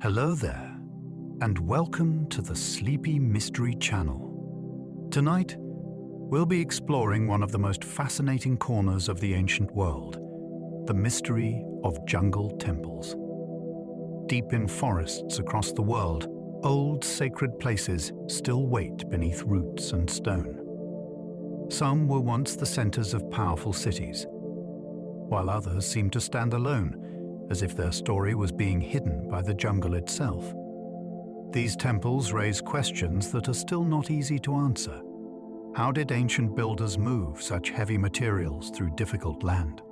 Hello there, and welcome to the Sleepy Mystery Channel. Tonight, we'll be exploring one of the most fascinating corners of the ancient world, the mystery of jungle temples. Deep in forests across the world, old sacred places still wait beneath roots and stone. Some were once the centers of powerful cities, while others seem to stand alone, as if their story was being hidden by the jungle itself. These temples raise questions that are still not easy to answer. How did ancient builders move such heavy materials through difficult land?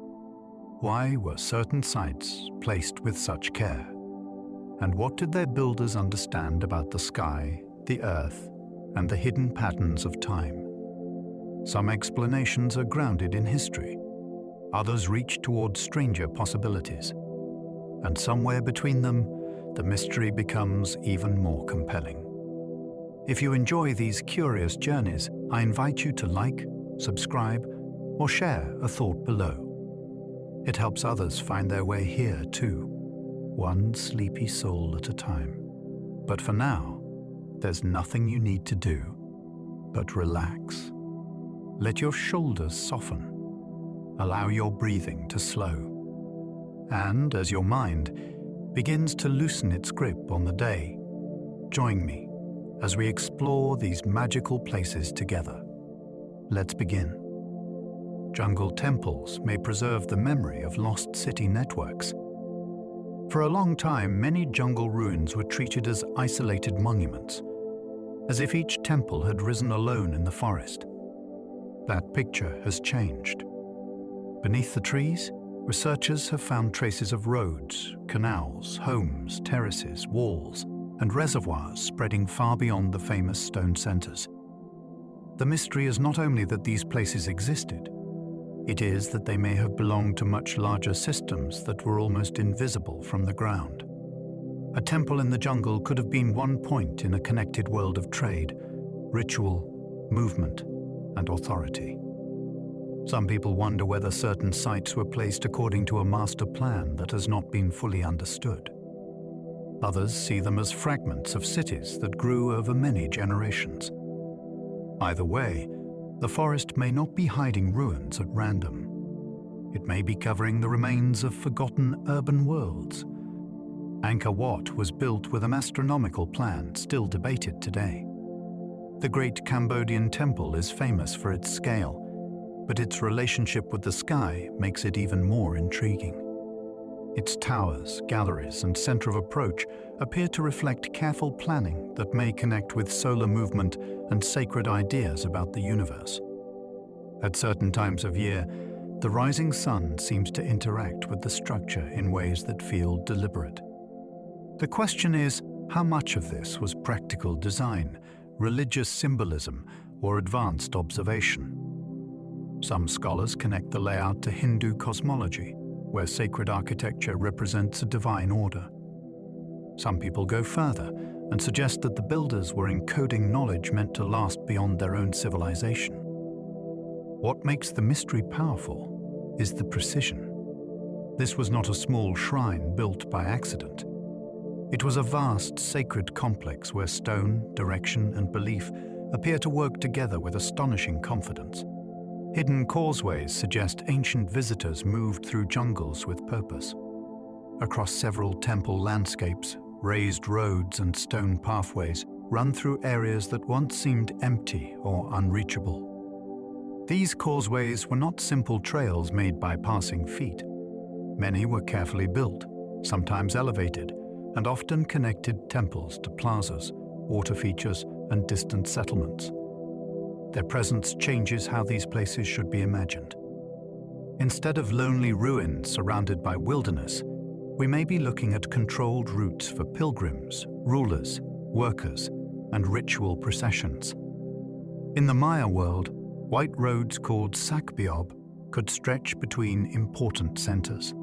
Why were certain sites placed with such care? And what did their builders understand about the sky, the earth, and the hidden patterns of time? Some explanations are grounded in history. Others reach towards stranger possibilities. And somewhere between them, the mystery becomes even more compelling. If you enjoy these curious journeys, I invite you to like, subscribe, or share a thought below. It helps others find their way here too, one sleepy soul at a time. But for now, there's nothing you need to do but relax. Let your shoulders soften. Allow your breathing to slow. And as your mind begins to loosen its grip on the day, join me as we explore these magical places together. Let's begin. Jungle temples may preserve the memory of lost city networks. For a long time, many jungle ruins were treated as isolated monuments, as if each temple had risen alone in the forest. That picture has changed. Beneath the trees, researchers have found traces of roads, canals, homes, terraces, walls, and reservoirs spreading far beyond the famous stone centers. The mystery is not only that these places existed, it is that they may have belonged to much larger systems that were almost invisible from the ground. A temple in the jungle could have been one point in a connected world of trade, ritual, movement, and authority. Some people wonder whether certain sites were placed according to a master plan that has not been fully understood. Others see them as fragments of cities that grew over many generations. Either way, the forest may not be hiding ruins at random. It may be covering the remains of forgotten urban worlds. Angkor Wat was built with an astronomical plan still debated today. The great Cambodian temple is famous for its scale, but its relationship with the sky makes it even more intriguing. Its towers, galleries, and center of approach appear to reflect careful planning that may connect with solar movement and sacred ideas about the universe. At certain times of year, the rising sun seems to interact with the structure in ways that feel deliberate. The question is, how much of this was practical design, religious symbolism, or advanced observation? Some scholars connect the layout to Hindu cosmology, where sacred architecture represents a divine order. Some people go further and suggest that the builders were encoding knowledge meant to last beyond their own civilization. What makes the mystery powerful is the precision. This was not a small shrine built by accident. It was a vast sacred complex where stone, direction, and belief appear to work together with astonishing confidence. Hidden causeways suggest ancient visitors moved through jungles with purpose. Across several temple landscapes, raised roads and stone pathways run through areas that once seemed empty or unreachable. These causeways were not simple trails made by passing feet. Many were carefully built, sometimes elevated, and often connected temples to plazas, water features, and distant settlements. Their presence changes how these places should be imagined. Instead of lonely ruins surrounded by wilderness, we may be looking at controlled routes for pilgrims, rulers, workers, and ritual processions. In the Maya world, white roads called sakbiob could stretch between important centers.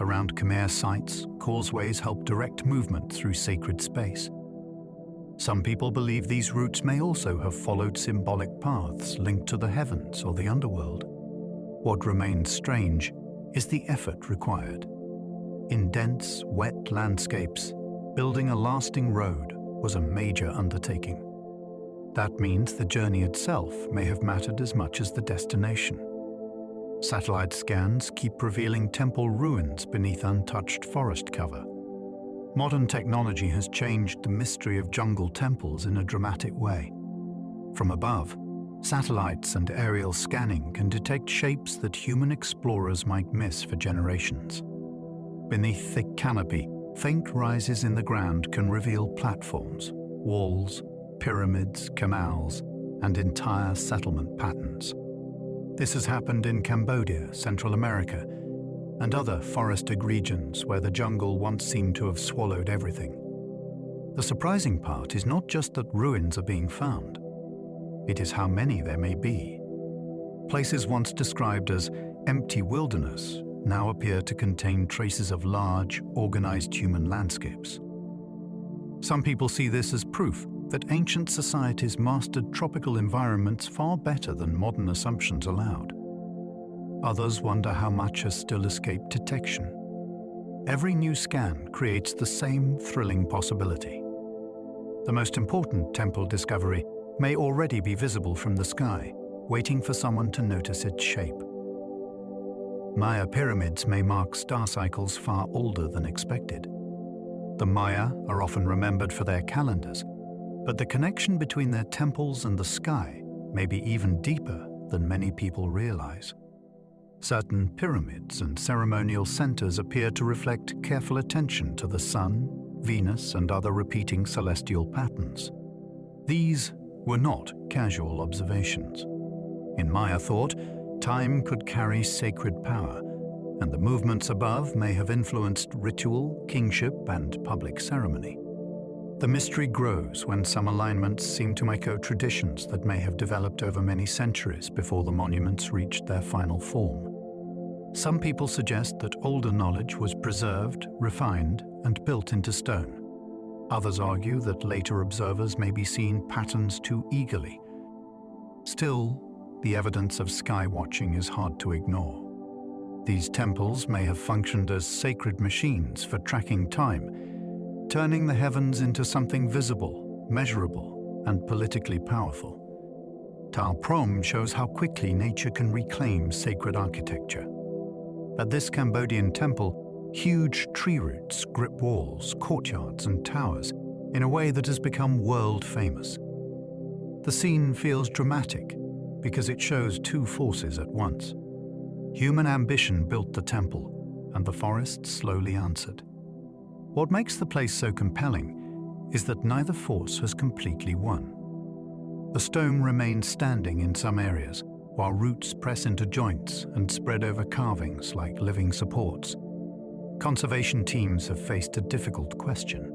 Around Khmer sites, causeways help direct movement through sacred space. Some people believe these routes may also have followed symbolic paths linked to the heavens or the underworld. What remains strange is the effort required. In dense, wet landscapes, building a lasting road was a major undertaking. That means the journey itself may have mattered as much as the destination. Satellite scans keep revealing temple ruins beneath untouched forest cover. Modern technology has changed the mystery of jungle temples in a dramatic way. From above, satellites and aerial scanning can detect shapes that human explorers might miss for generations. Beneath thick canopy, faint rises in the ground can reveal platforms, walls, pyramids, canals, and entire settlement patterns. This has happened in Cambodia, Central America, and other forested regions where the jungle once seemed to have swallowed everything. The surprising part is not just that ruins are being found. It is how many there may be. Places once described as empty wilderness now appear to contain traces of large, organized human landscapes. Some people see this as proof that ancient societies mastered tropical environments far better than modern assumptions allowed. Others wonder how much has still escaped detection. Every new scan creates the same thrilling possibility. The most important temple discovery may already be visible from the sky, waiting for someone to notice its shape. Maya pyramids may mark star cycles far older than expected. The Maya are often remembered for their calendars, but the connection between their temples and the sky may be even deeper than many people realize. Certain pyramids and ceremonial centers appear to reflect careful attention to the sun, Venus, and other repeating celestial patterns. These were not casual observations. In Maya thought, time could carry sacred power, and the movements above may have influenced ritual, kingship, and public ceremony. The mystery grows when some alignments seem to echo traditions that may have developed over many centuries before the monuments reached their final form. Some people suggest that older knowledge was preserved, refined, and built into stone. Others argue that later observers may be seeing patterns too eagerly. Still, the evidence of sky watching is hard to ignore. These temples may have functioned as sacred machines for tracking time, turning the heavens into something visible, measurable, and politically powerful. Tal Prom shows how quickly nature can reclaim sacred architecture. At this Cambodian temple, huge tree roots grip walls, courtyards, and towers in a way that has become world famous. The scene feels dramatic because it shows two forces at once. Human ambition built the temple, and the forest slowly answered. What makes the place so compelling is that neither force has completely won. The stone remains standing in some areas, while roots press into joints and spread over carvings like living supports. Conservation teams have faced a difficult question.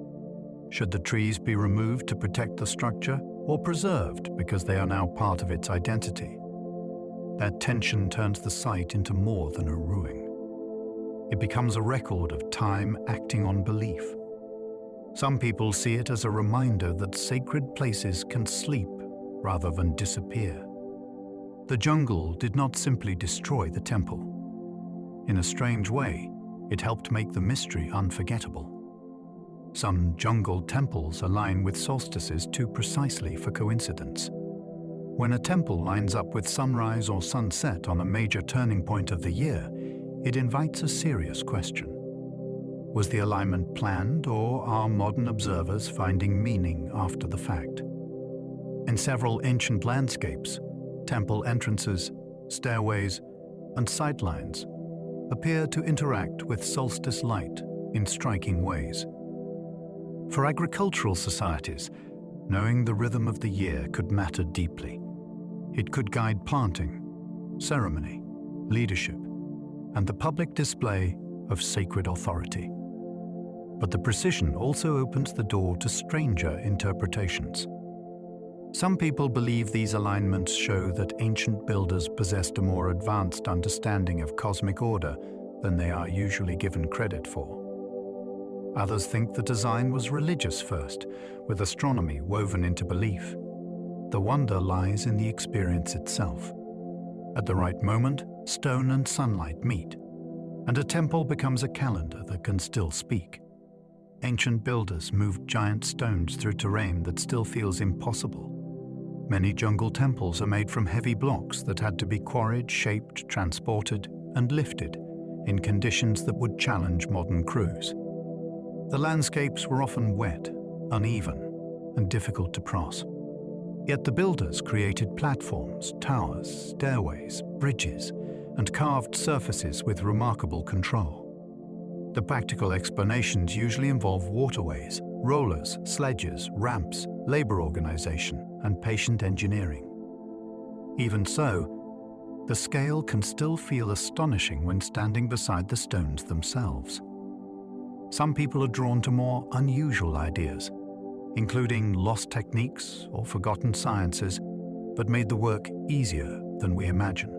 Should the trees be removed to protect the structure, or preserved because they are now part of its identity? That tension turns the site into more than a ruin. It becomes a record of time acting on belief. Some people see it as a reminder that sacred places can sleep rather than disappear. The jungle did not simply destroy the temple. In a strange way, it helped make the mystery unforgettable. Some jungle temples align with solstices too precisely for coincidence. When a temple lines up with sunrise or sunset on a major turning point of the year, it invites a serious question. Was the alignment planned, or are modern observers finding meaning after the fact? In several ancient landscapes, temple entrances, stairways, and sightlines appear to interact with solstice light in striking ways. For agricultural societies, knowing the rhythm of the year could matter deeply. It could guide planting, ceremony, leadership, and the public display of sacred authority. But the precision also opens the door to stranger interpretations. Some people believe these alignments show that ancient builders possessed a more advanced understanding of cosmic order than they are usually given credit for. Others think the design was religious first, with astronomy woven into belief. The wonder lies in the experience itself. At the right moment, stone and sunlight meet, and a temple becomes a calendar that can still speak. ancient builders moved giant stones through terrain that still feels impossible. Many jungle temples are made from heavy blocks that had to be quarried, shaped, transported, and lifted in conditions that would challenge modern crews. The landscapes were often wet, uneven, and difficult to cross. Yet the builders created platforms, towers, stairways, bridges, and carved surfaces with remarkable control. The practical explanations usually involve waterways, rollers, sledges, ramps, labor organization, and patient engineering. Even so, the scale can still feel astonishing when standing beside the stones themselves. Some people are drawn to more unusual ideas, including lost techniques or forgotten sciences that made the work easier than we imagine.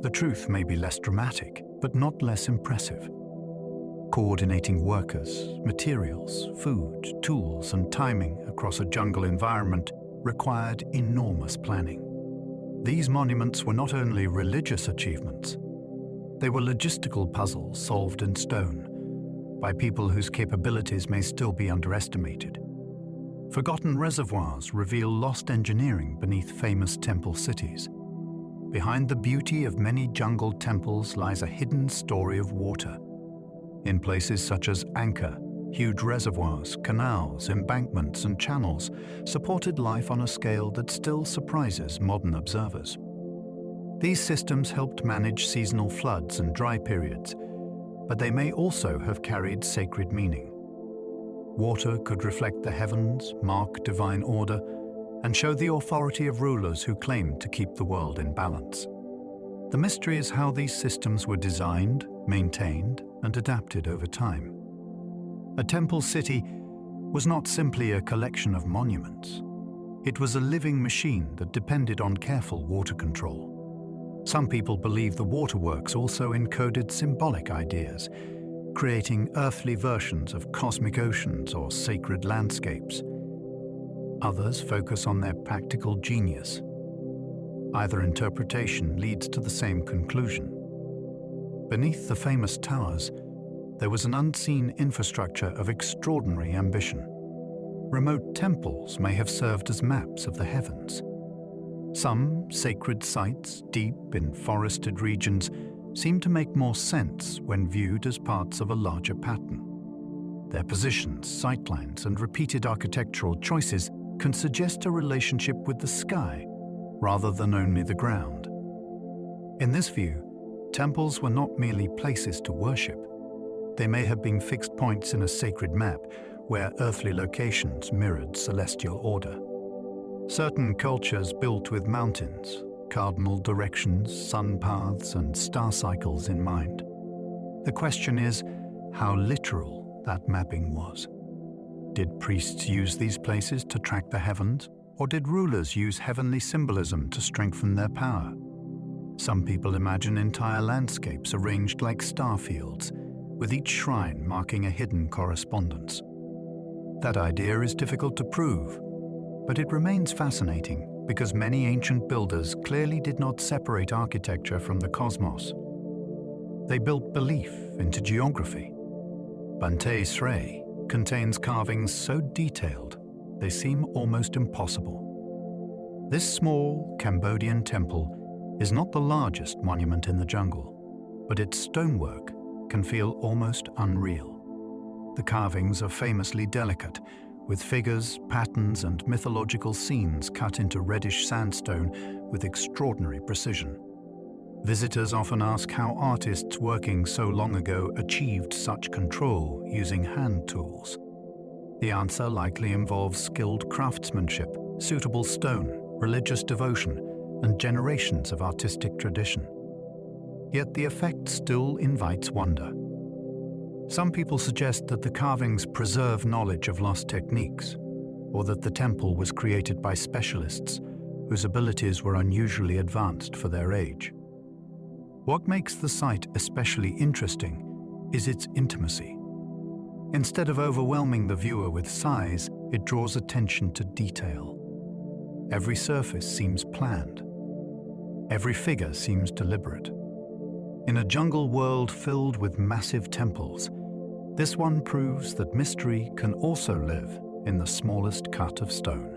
The truth may be less dramatic, but not less impressive. Coordinating workers, materials, food, tools, and timing across a jungle environment required enormous planning. These monuments were not only religious achievements, they were logistical puzzles solved in stone by people whose capabilities may still be underestimated. Forgotten reservoirs reveal lost engineering beneath famous temple cities. Behind the beauty of many jungle temples lies a hidden story of water. In places such as Angkor, huge reservoirs, canals, embankments, and channels supported life on a scale that still surprises modern observers. These systems helped manage seasonal floods and dry periods, but they may also have carried sacred meaning. Water could reflect the heavens, mark divine order, and show the authority of rulers who claimed to keep the world in balance. The mystery is how these systems were designed, maintained, and adapted over time. A temple city was not simply a collection of monuments. It was a living machine that depended on careful water control. Some people believe the waterworks also encoded symbolic ideas, creating earthly versions of cosmic oceans or sacred landscapes. Others focus on their practical genius. Either interpretation leads to the same conclusion. Beneath the famous towers, there was an unseen infrastructure of extraordinary ambition. Remote temples may have served as maps of the heavens. Some sacred sites, deep in forested regions, seem to make more sense when viewed as parts of a larger pattern. Their positions, sightlines, and repeated architectural choices can suggest a relationship with the sky rather than only the ground. In this view, temples were not merely places to worship. They may have been fixed points in a sacred map where earthly locations mirrored celestial order. Certain cultures built with mountains, cardinal directions, sun paths, and star cycles in mind. The question is how literal that mapping was. Did priests use these places to track the heavens, or did rulers use heavenly symbolism to strengthen their power? Some people imagine entire landscapes arranged like star fields, with each shrine marking a hidden correspondence. That idea is difficult to prove, but it remains fascinating because many ancient builders clearly did not separate architecture from the cosmos. They built belief into geography. Bante Sre contains carvings so detailed they seem almost impossible. This small Cambodian temple is not the largest monument in the jungle, but its stonework can feel almost unreal. The carvings are famously delicate, with figures, patterns, and mythological scenes cut into reddish sandstone with extraordinary precision. Visitors often ask how artists working so long ago achieved such control using hand tools. The answer likely involves skilled craftsmanship, suitable stone, religious devotion, and generations of artistic tradition. Yet the effect still invites wonder. Some people suggest that the carvings preserve knowledge of lost techniques, or that the temple was created by specialists whose abilities were unusually advanced for their age. What makes the site especially interesting is its intimacy. Instead of overwhelming the viewer with size, it draws attention to detail. Every surface seems planned. Every figure seems deliberate. In a jungle world filled with massive temples, This one proves that mystery can also live in the smallest cut of stone.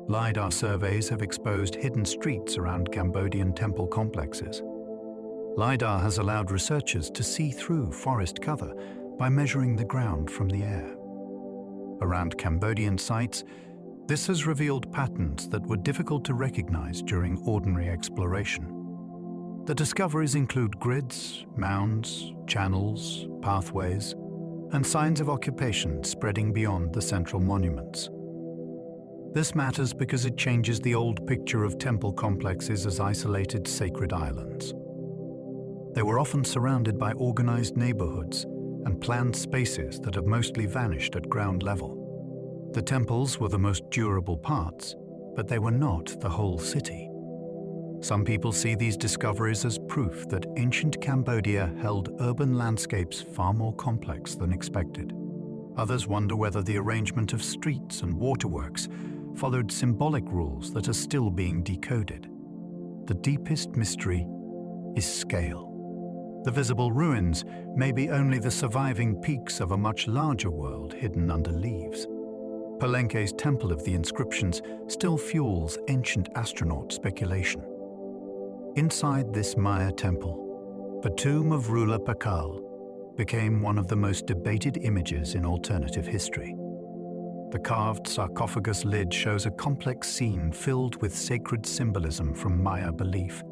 Lidar surveys have exposed hidden streets around Cambodian temple complexes. Lidar has allowed researchers to see through forest cover by measuring the ground from the air. Around Cambodian sites, this has revealed patterns that were difficult to recognize during ordinary exploration. The discoveries include grids, mounds, channels, pathways, and signs of occupation spreading beyond the central monuments. This matters because it changes the old picture of temple complexes as isolated sacred islands. They were often surrounded by organized neighborhoods and planned spaces that have mostly vanished at ground level. The temples were the most durable parts, but they were not the whole city. Some people see these discoveries as proof that ancient Cambodia held urban landscapes far more complex than expected. Others wonder whether the arrangement of streets and waterworks followed symbolic rules that are still being decoded. The deepest mystery is scale. The visible ruins may be only the surviving peaks of a much larger world hidden under leaves. Palenque's Temple of the Inscriptions still fuels ancient astronaut speculation. Inside this Maya temple, the tomb of ruler Pakal became one of the most debated images in alternative history. The carved sarcophagus lid shows a complex scene filled with sacred symbolism from Maya belief.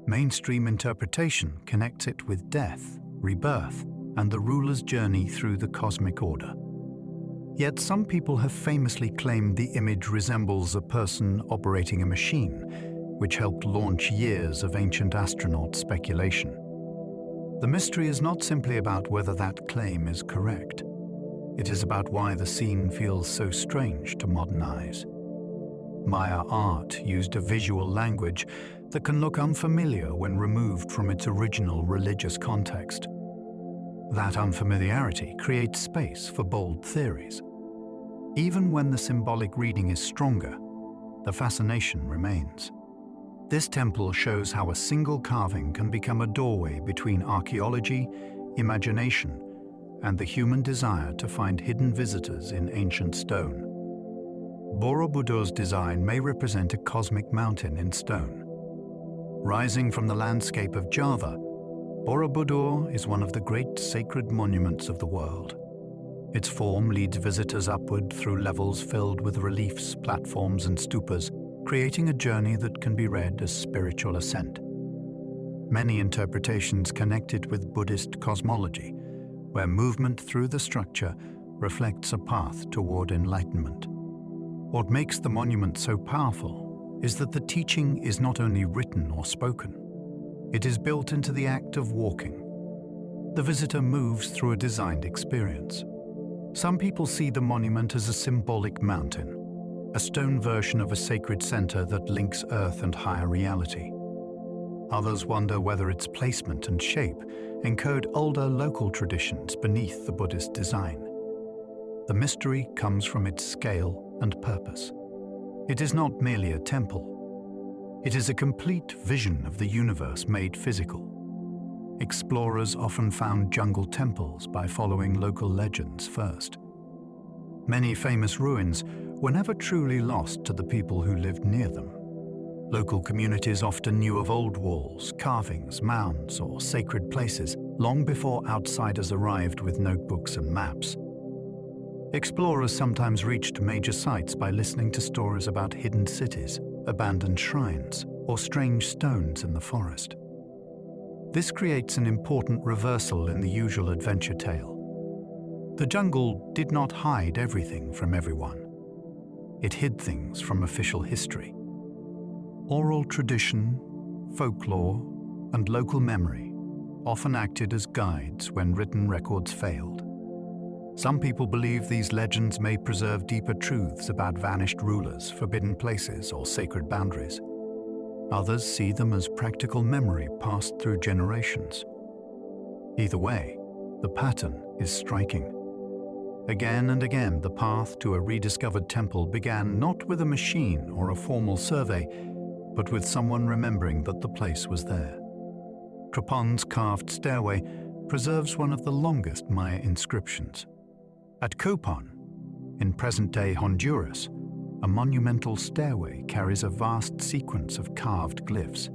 Mainstream interpretation connects it with death, rebirth, and the ruler's journey through the cosmic order. Yet some people have famously claimed the image resembles a person operating a machine, which helped launch years of ancient astronaut speculation. The mystery is not simply about whether that claim is correct. It is about why the scene feels so strange to modern eyes. Maya art used a visual language that can look unfamiliar when removed from its original religious context. That unfamiliarity creates space for bold theories. Even when the symbolic reading is stronger, the fascination remains. This temple shows how a single carving can become a doorway between archaeology, imagination, and the human desire to find hidden visitors in ancient stone. Borobudur's design may represent a cosmic mountain in stone. Rising from the landscape of Java, Borobudur is one of the great sacred monuments of the world. Its form leads visitors upward through levels filled with reliefs, platforms, and stupas, creating a journey that can be read as spiritual ascent. Many interpretations connect it with Buddhist cosmology, where movement through the structure reflects a path toward enlightenment. What makes the monument so powerful is that the teaching is not only written or spoken. It is built into the act of walking. The visitor moves through a designed experience. Some people see the monument as a symbolic mountain, a stone version of a sacred center that links earth and higher reality. Others wonder whether its placement and shape encode older local traditions beneath the Buddhist design. The mystery comes from its scale and purpose. It is not merely a temple. It is a complete vision of the universe made physical. Explorers often found jungle temples by following local legends first. Many famous ruins were never truly lost to the people who lived near them. Local communities often knew of old walls, carvings, mounds, or sacred places long before outsiders arrived with notebooks and maps. Explorers sometimes reached major sites by listening to stories about hidden cities, abandoned shrines, or strange stones in the forest. This creates an important reversal in the usual adventure tale. The jungle did not hide everything from everyone. It hid things from official history. Oral tradition, folklore, and local memory often acted as guides when written records failed. Some people believe these legends may preserve deeper truths about vanished rulers, forbidden places, or sacred boundaries. Others see them as practical memory passed through generations. Either way, the pattern is striking. Again and again, the path to a rediscovered temple began not with a machine or a formal survey, but with someone remembering that the place was there. Trapon's carved stairway preserves one of the longest Maya inscriptions. At Copan, in present-day Honduras, a monumental stairway carries a vast sequence of carved glyphs.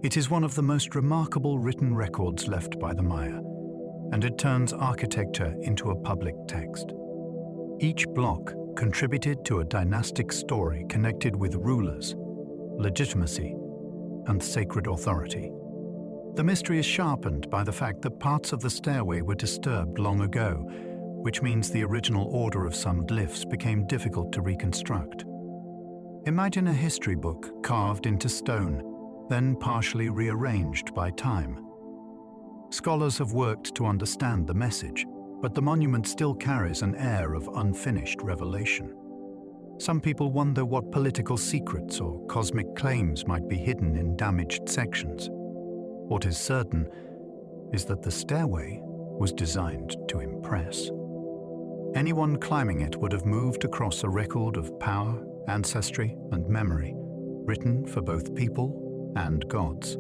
It is one of the most remarkable written records left by the Maya, and it turns architecture into a public text. Each block contributed to a dynastic story connected with rulers, legitimacy, and sacred authority. The mystery is sharpened by the fact that parts of the stairway were disturbed long ago, which means the original order of some glyphs became difficult to reconstruct. Imagine a history book carved into stone, then partially rearranged by time. Scholars have worked to understand the message, but the monument still carries an air of unfinished revelation. Some people wonder what political secrets or cosmic claims might be hidden in damaged sections. What is certain is that the stairway was designed to impress. Anyone climbing it would have moved across a record of power, ancestry, and memory, written for both people and gods.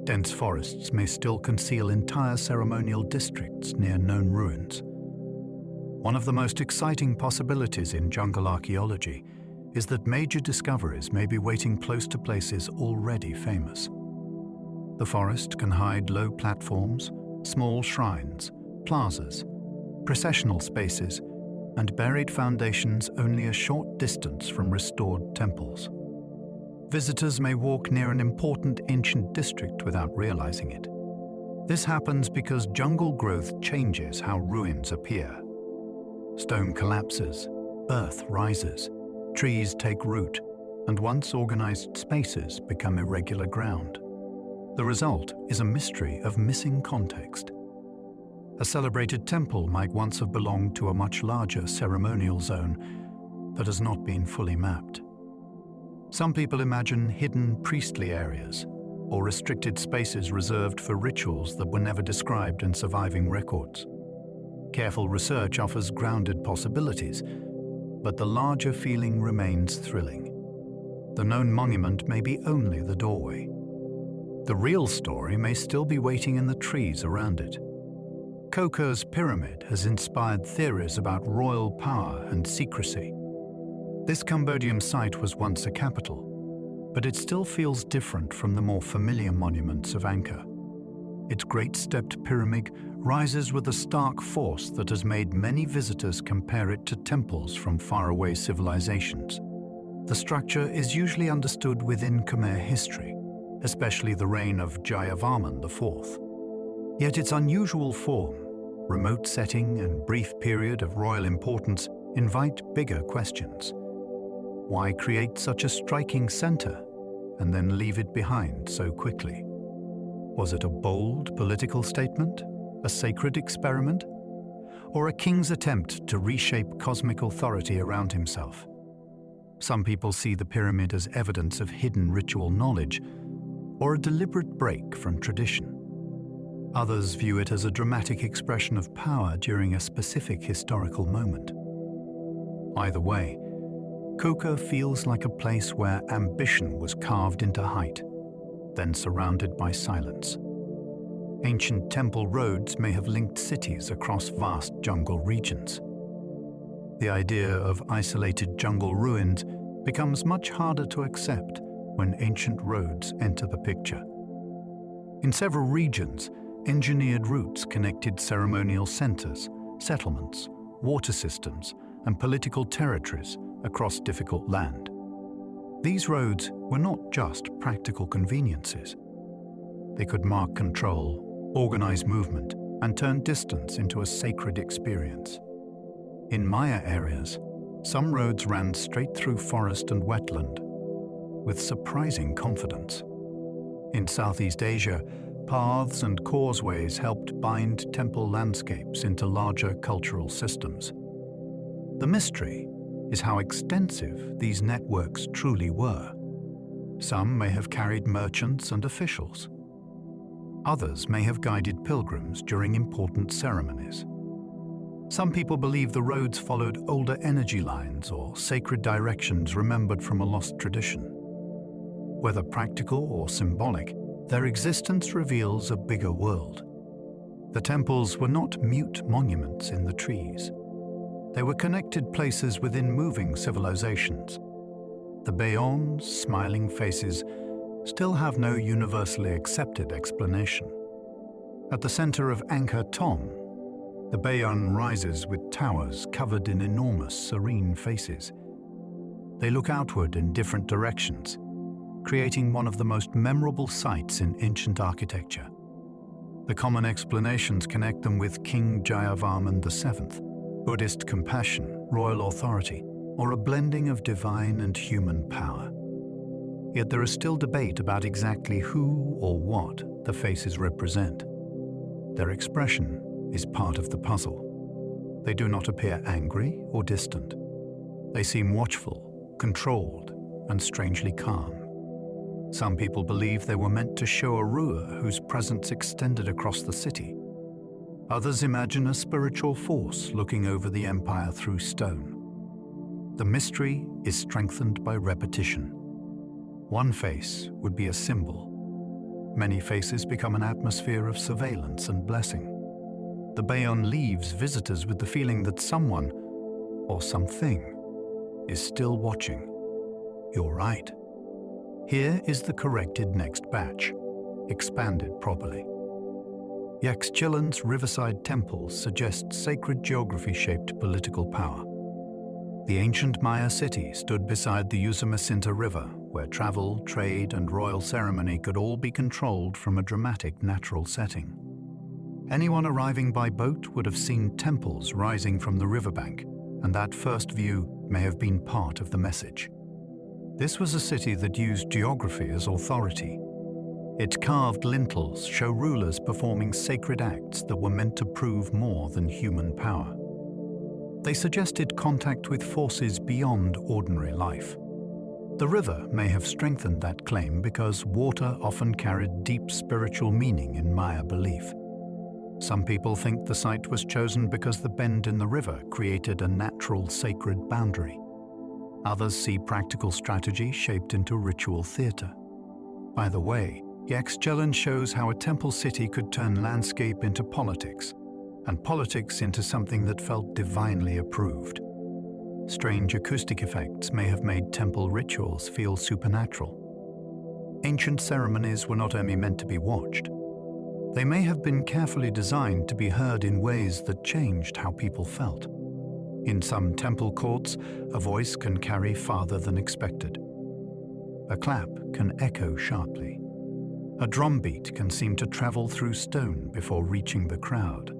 Dense forests may still conceal entire ceremonial districts near known ruins. One of the most exciting possibilities in jungle archaeology is that major discoveries may be waiting close to places already famous. The forest can hide low platforms, small shrines, plazas, processional spaces, and buried foundations only a short distance from restored temples. Visitors may walk near an important ancient district without realizing it. This happens because jungle growth changes how ruins appear. Stone collapses, earth rises, trees take root, and once organized spaces become irregular ground. The result is a mystery of missing context. A celebrated temple might once have belonged to a much larger ceremonial zone that has not been fully mapped. Some people imagine hidden priestly areas or restricted spaces reserved for rituals that were never described in surviving records. Careful research offers grounded possibilities, but the larger feeling remains thrilling. The known monument may be only the doorway. The real story may still be waiting in the trees around it. Koker's pyramid has inspired theories about royal power and secrecy. This Cambodian site was once a capital, but it still feels different from the more familiar monuments of Angkor. Its great stepped pyramid rises with a stark force that has made many visitors compare it to temples from faraway civilizations. The structure is usually understood within Khmer history, especially the reign of Jayavarman IV. Yet its unusual form, remote setting, and brief period of royal importance invite bigger questions. Why create such a striking center and then leave it behind so quickly? Was it a bold political statement, a sacred experiment, or a king's attempt to reshape cosmic authority around himself? Some people see the pyramid as evidence of hidden ritual knowledge or a deliberate break from tradition. Others view it as a dramatic expression of power during a specific historical moment. Either way, Koker feels like a place where ambition was carved into height, then surrounded by silence. Ancient temple roads may have linked cities across vast jungle regions. The idea of isolated jungle ruins becomes much harder to accept when ancient roads enter the picture. In several regions, engineered routes connected ceremonial centers, settlements, water systems, and political territories across difficult land. These roads were not just practical conveniences. They could mark control, organize movement, and turn distance into a sacred experience. In Maya areas, some roads ran straight through forest and wetland, with surprising confidence. In Southeast Asia, paths and causeways helped bind temple landscapes into larger cultural systems. The mystery is how extensive these networks truly were. Some may have carried merchants and officials. Others may have guided pilgrims during important ceremonies. Some people believe the roads followed older energy lines or sacred directions remembered from a lost tradition. Whether practical or symbolic, their existence reveals a bigger world, The temples were not mute monuments in the trees. They were connected places within moving civilizations. The Bayons, smiling faces, still have no universally accepted explanation. At the center of Angkor, the Bayon rises with towers covered in enormous serene faces. They look outward in different directions, creating one of the most memorable sights in ancient architecture. The common explanations connect them with King Jayavarman VII, Buddhist compassion, royal authority, or a blending of divine and human power. Yet there is still debate about exactly who or what the faces represent. Their expression is part of the puzzle. They do not appear angry or distant. They seem watchful, controlled, and strangely calm. Some people believe they were meant to show a ruler whose presence extended across the city. Others imagine a spiritual force looking over the empire through stone. The mystery is strengthened by repetition. One face would be a symbol. Many faces become an atmosphere of surveillance and blessing. The Bayon leaves visitors with the feeling that someone, or something, is still watching. You're right. Here is the corrected next batch, expanded properly. Yaxchilan's riverside temples suggest sacred geography-shaped political power. The ancient Maya city stood beside the Usumacinta River, where travel, trade, and royal ceremony could all be controlled from a dramatic natural setting. Anyone arriving by boat would have seen temples rising from the riverbank, and that first view may have been part of the message. This was a city that used geography as authority. Its carved lintels show rulers performing sacred acts that were meant to prove more than human power. They suggested contact with forces beyond ordinary life. The river may have strengthened that claim because water often carried deep spiritual meaning in Maya belief. Some people think the site was chosen because the bend in the river created a natural sacred boundary. Others see practical strategy shaped into ritual theater. By the way, Yaxchilan shows how a temple city could turn landscape into politics, and politics into something that felt divinely approved. Strange acoustic effects may have made temple rituals feel supernatural. Ancient ceremonies were not only meant to be watched, they may have been carefully designed to be heard in ways that changed how people felt. In some temple courts, a voice can carry farther than expected. A clap can echo sharply. A drumbeat can seem to travel through stone before reaching the crowd.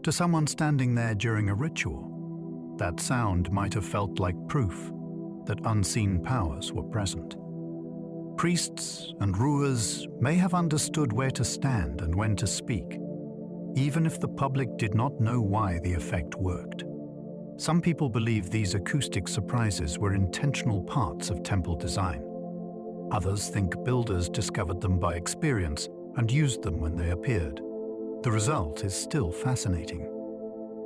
To someone standing there during a ritual, that sound might have felt like proof that unseen powers were present. Priests and rulers may have understood where to stand and when to speak, even if the public did not know why the effect worked. Some people believe these acoustic surprises were intentional parts of temple design. Others think builders discovered them by experience and used them when they appeared. The result is still fascinating.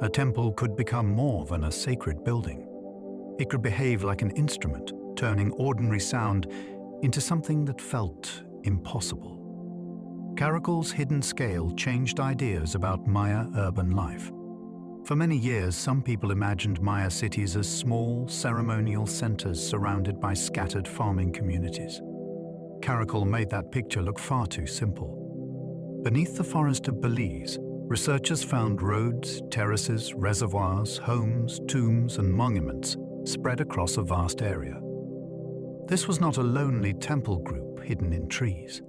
A temple could become more than a sacred building. It could behave like an instrument, turning ordinary sound into something that felt impossible. Caracol's hidden scale changed ideas about Maya urban life. For many years, some people imagined Maya cities as small, ceremonial centers surrounded by scattered farming communities. Caracol made that picture look far too simple. Beneath the forest of Belize, researchers found roads, terraces, reservoirs, homes, tombs, and monuments spread across a vast area. This was not a lonely temple group hidden in trees.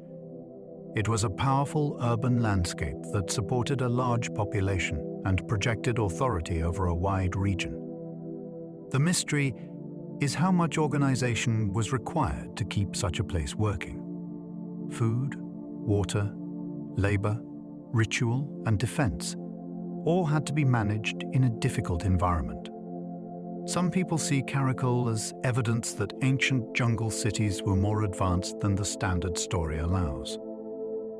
It was a powerful urban landscape that supported a large population and projected authority over a wide region. The mystery is how much organization was required to keep such a place working. Food, water, labor, ritual, and defense all had to be managed in a difficult environment. Some people see Caracol as evidence that ancient jungle cities were more advanced than the standard story allows.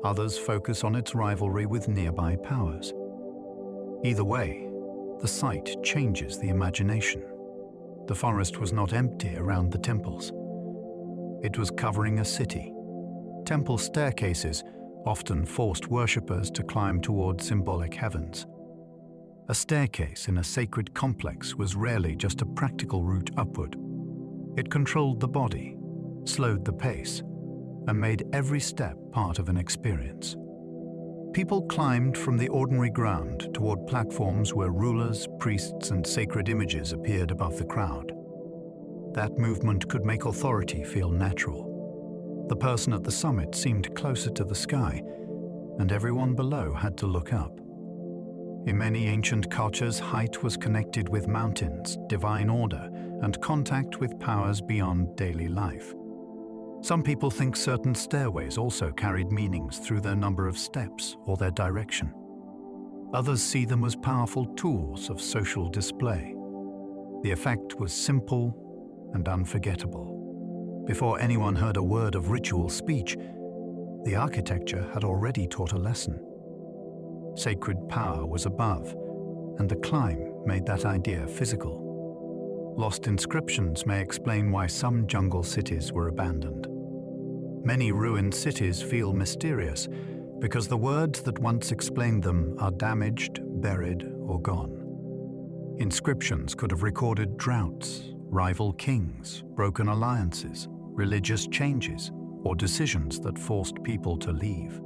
Others focus on its rivalry with nearby powers. Either way, the site changes the imagination. The forest was not empty around the temples. It was covering a city. Temple staircases often forced worshippers to climb toward symbolic heavens. A staircase in a sacred complex was rarely just a practical route upward. It controlled the body, slowed the pace, and made every step part of an experience. People climbed from the ordinary ground toward platforms where rulers, priests, and sacred images appeared above the crowd. That movement could make authority feel natural. The person at the summit seemed closer to the sky, and everyone below had to look up. In many ancient cultures, height was connected with mountains, divine order, and contact with powers beyond daily life. Some people think certain stairways also carried meanings through their number of steps or their direction. Others see them as powerful tools of social display. The effect was simple and unforgettable. Before anyone heard a word of ritual speech, the architecture had already taught a lesson. Sacred power was above, and the climb made that idea physical. Lost inscriptions may explain why some jungle cities were abandoned. Many ruined cities feel mysterious because the words that once explained them are damaged, buried, or gone. Inscriptions could have recorded droughts, rival kings, broken alliances, religious changes, or decisions that forced people to leave.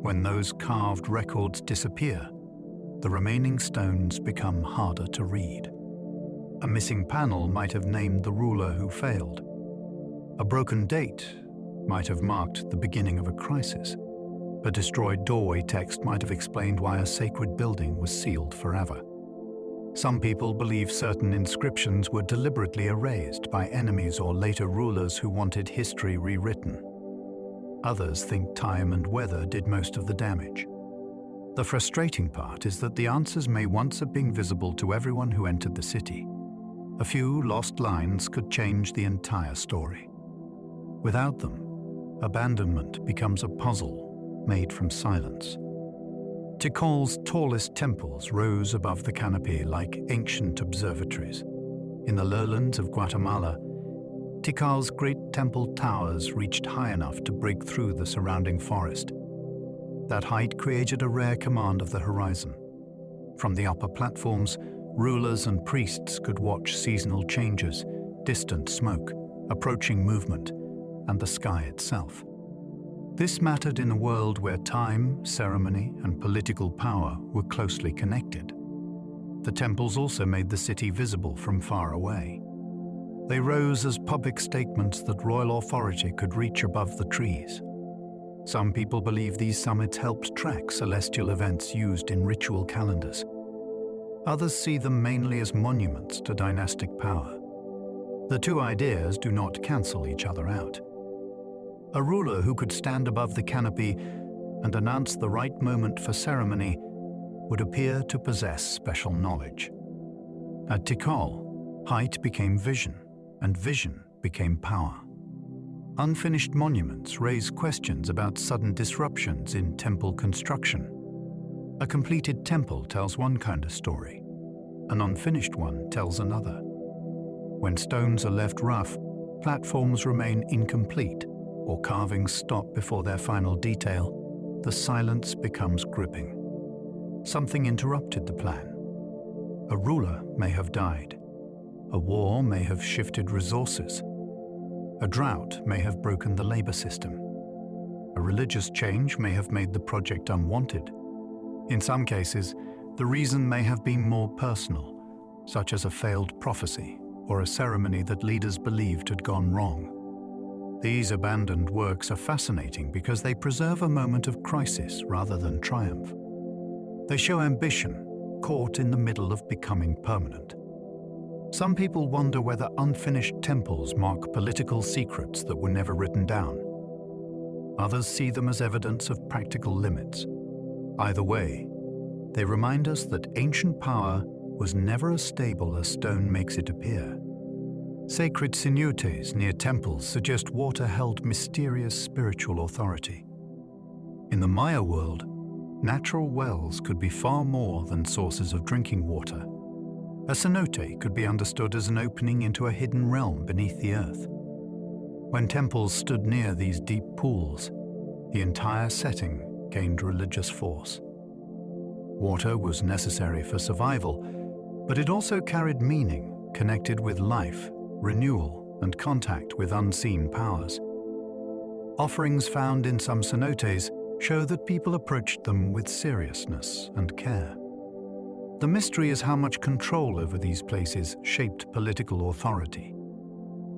When those carved records disappear, the remaining stones become harder to read. A missing panel might have named the ruler who failed. A broken date might have marked the beginning of a crisis. A destroyed doorway text might have explained why a sacred building was sealed forever. Some people believe certain inscriptions were deliberately erased by enemies or later rulers who wanted history rewritten. Others think time and weather did most of the damage. The frustrating part is that the answers may once have been visible to everyone who entered the city. A few lost lines could change the entire story. Without them, abandonment becomes a puzzle made from silence. Tikal's tallest temples rose above the canopy like ancient observatories. In the lowlands of Guatemala, Tikal's great temple towers reached high enough to break through the surrounding forest. That height created a rare command of the horizon. From the upper platforms, rulers and priests could watch seasonal changes, distant smoke, approaching movement, and the sky itself. This mattered in a world where time, ceremony, and political power were closely connected. The temples also made the city visible from far away. They rose as public statements that royal authority could reach above the trees. Some people believe these summits helped track celestial events used in ritual calendars. Others see them mainly as monuments to dynastic power. The two ideas do not cancel each other out. A ruler who could stand above the canopy and announce the right moment for ceremony would appear to possess special knowledge. At Tikal, height became vision, and vision became power. Unfinished monuments raise questions about sudden disruptions in temple construction. A completed temple tells one kind of story. An unfinished one tells another. When stones are left rough, platforms remain incomplete, or carvings stop before their final detail, the silence becomes gripping. Something interrupted the plan. A ruler may have died. A war may have shifted resources. A drought may have broken the labor system. A religious change may have made the project unwanted. In some cases, the reason may have been more personal, such as a failed prophecy or a ceremony that leaders believed had gone wrong. These abandoned works are fascinating because they preserve a moment of crisis rather than triumph. They show ambition caught in the middle of becoming permanent. Some people wonder whether unfinished temples mark political secrets that were never written down. Others see them as evidence of practical limits. Either way, they remind us that ancient power was never as stable as stone makes it appear. Sacred cenotes near temples suggest water held mysterious spiritual authority. In the Maya world, natural wells could be far more than sources of drinking water. A cenote could be understood as an opening into a hidden realm beneath the earth. When temples stood near these deep pools, the entire setting gained religious force. Water was necessary for survival, but it also carried meaning connected with life, renewal, and contact with unseen powers. Offerings found in some cenotes show that people approached them with seriousness and care. The mystery is how much control over these places shaped political authority.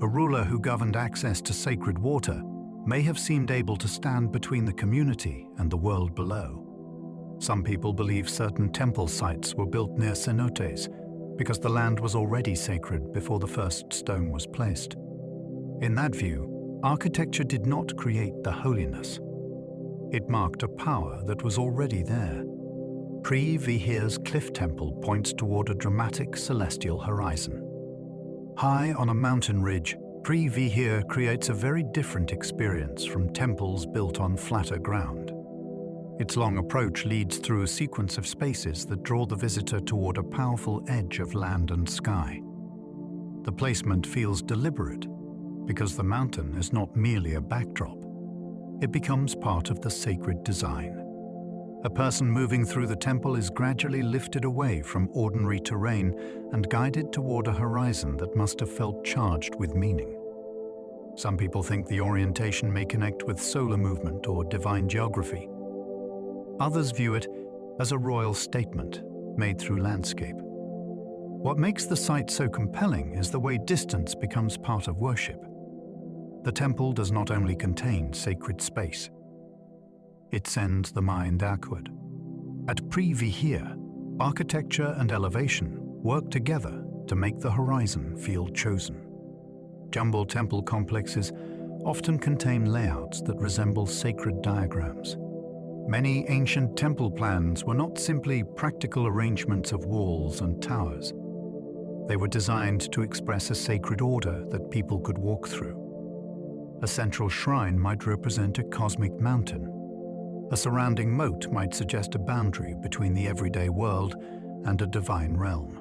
A ruler who governed access to sacred water may have seemed able to stand between the community and the world below. Some people believe certain temple sites were built near cenotes because the land was already sacred before the first stone was placed. In that view, architecture did not create the holiness. It marked a power that was already there. Pre-Vihir's cliff temple points toward a dramatic celestial horizon. High on a mountain ridge, Pre-Vihir creates a very different experience from temples built on flatter ground. Its long approach leads through a sequence of spaces that draw the visitor toward a powerful edge of land and sky. The placement feels deliberate because the mountain is not merely a backdrop. It becomes part of the sacred design. A person moving through the temple is gradually lifted away from ordinary terrain and guided toward a horizon that must have felt charged with meaning. Some people think the orientation may connect with solar movement or divine geography. Others view it as a royal statement made through landscape. What makes the site so compelling is the way distance becomes part of worship. The temple does not only contain sacred space, it sends the mind outward. At Pre-Vihir, architecture and elevation work together to make the horizon feel chosen. Jumbo temple complexes often contain layouts that resemble sacred diagrams. Many ancient temple plans were not simply practical arrangements of walls and towers. They were designed to express a sacred order that people could walk through. A central shrine might represent a cosmic mountain. A surrounding moat might suggest a boundary between the everyday world and a divine realm.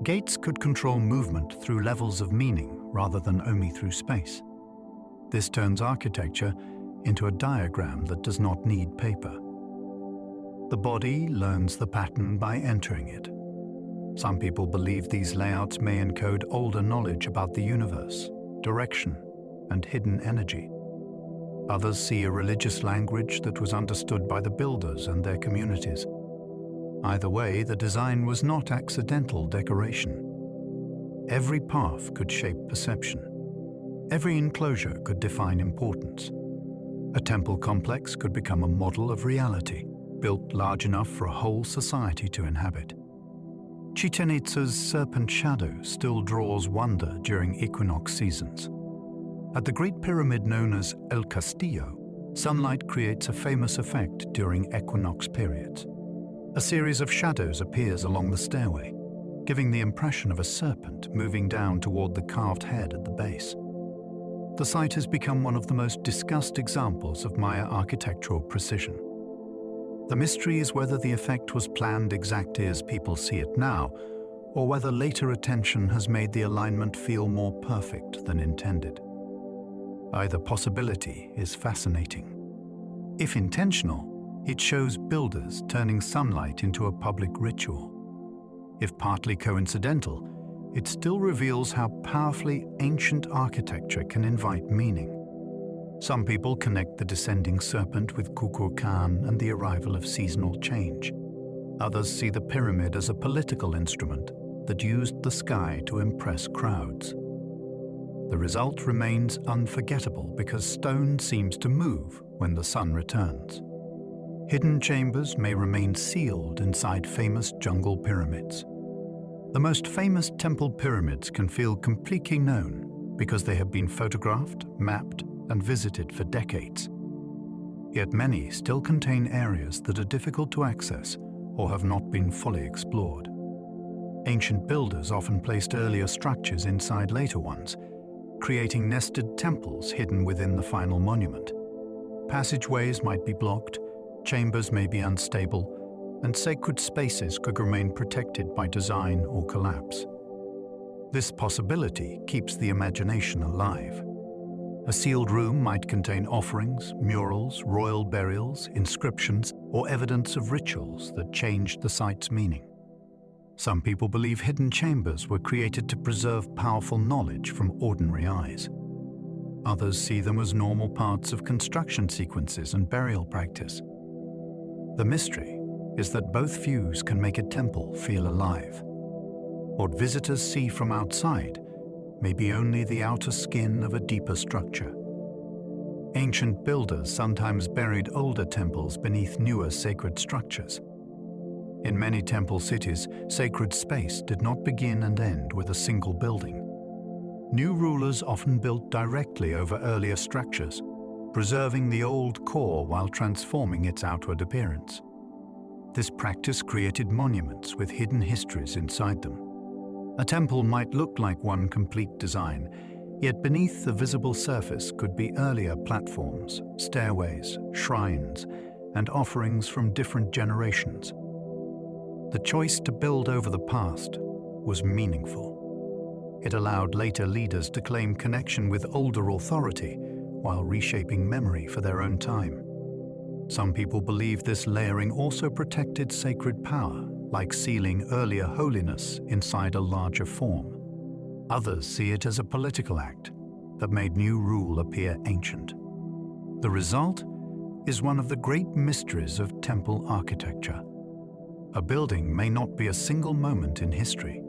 Gates could control movement through levels of meaning rather than only through space. This turns architecture into a diagram that does not need paper. The body learns the pattern by entering it. Some people believe these layouts may encode older knowledge about the universe, direction, and hidden energy. Others see a religious language that was understood by the builders and their communities. Either way, the design was not accidental decoration. Every path could shape perception. Every enclosure could define importance. A temple complex could become a model of reality, built large enough for a whole society to inhabit. Chichen Itza's serpent shadow still draws wonder during equinox seasons. At the Great Pyramid known as El Castillo, sunlight creates a famous effect during equinox periods. A series of shadows appears along the stairway, giving the impression of a serpent moving down toward the carved head at the base. The site has become one of the most discussed examples of Maya architectural precision. The mystery is whether the effect was planned exactly as people see it now, or whether later attention has made the alignment feel more perfect than intended. Either possibility is fascinating. If intentional, it shows builders turning sunlight into a public ritual. If partly coincidental, it still reveals how powerfully ancient architecture can invite meaning. Some people connect the descending serpent with Kukulkan and the arrival of seasonal change. Others see the pyramid as a political instrument that used the sky to impress crowds. The result remains unforgettable because stone seems to move when the sun returns. Hidden chambers may remain sealed inside famous jungle pyramids. The most famous temple pyramids can feel completely known because they have been photographed, mapped, and visited for decades. Yet many still contain areas that are difficult to access or have not been fully explored. Ancient builders often placed earlier structures inside later ones, creating nested temples hidden within the final monument. Passageways might be blocked, chambers may be unstable, and sacred spaces could remain protected by design or collapse. This possibility keeps the imagination alive. A sealed room might contain offerings, murals, royal burials, inscriptions, or evidence of rituals that changed the site's meaning. Some people believe hidden chambers were created to preserve powerful knowledge from ordinary eyes. Others see them as normal parts of construction sequences and burial practice. The mystery is that both views can make a temple feel alive. What visitors see from outside may be only the outer skin of a deeper structure. Ancient builders sometimes buried older temples beneath newer sacred structures. In many temple cities, sacred space did not begin and end with a single building. New rulers often built directly over earlier structures, preserving the old core while transforming its outward appearance. This practice created monuments with hidden histories inside them. A temple might look like one complete design, yet beneath the visible surface could be earlier platforms, stairways, shrines, and offerings from different generations. The choice to build over the past was meaningful. It allowed later leaders to claim connection with older authority while reshaping memory for their own time. Some people believe this layering also protected sacred power, like sealing earlier holiness inside a larger form. Others see it as a political act that made new rule appear ancient. The result is one of the great mysteries of temple architecture. A building may not be a single moment in history.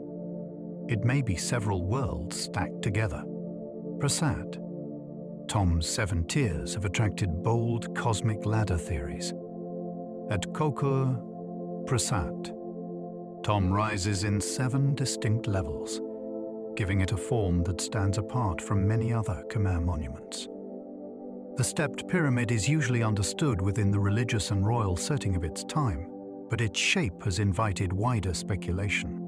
It may be several worlds stacked together. Prasad. Tom's 7 tiers have attracted bold cosmic ladder theories. At Angkor, Prasad, Tom rises in 7 distinct levels, giving it a form that stands apart from many other Khmer monuments. The stepped pyramid is usually understood within the religious and royal setting of its time, but its shape has invited wider speculation.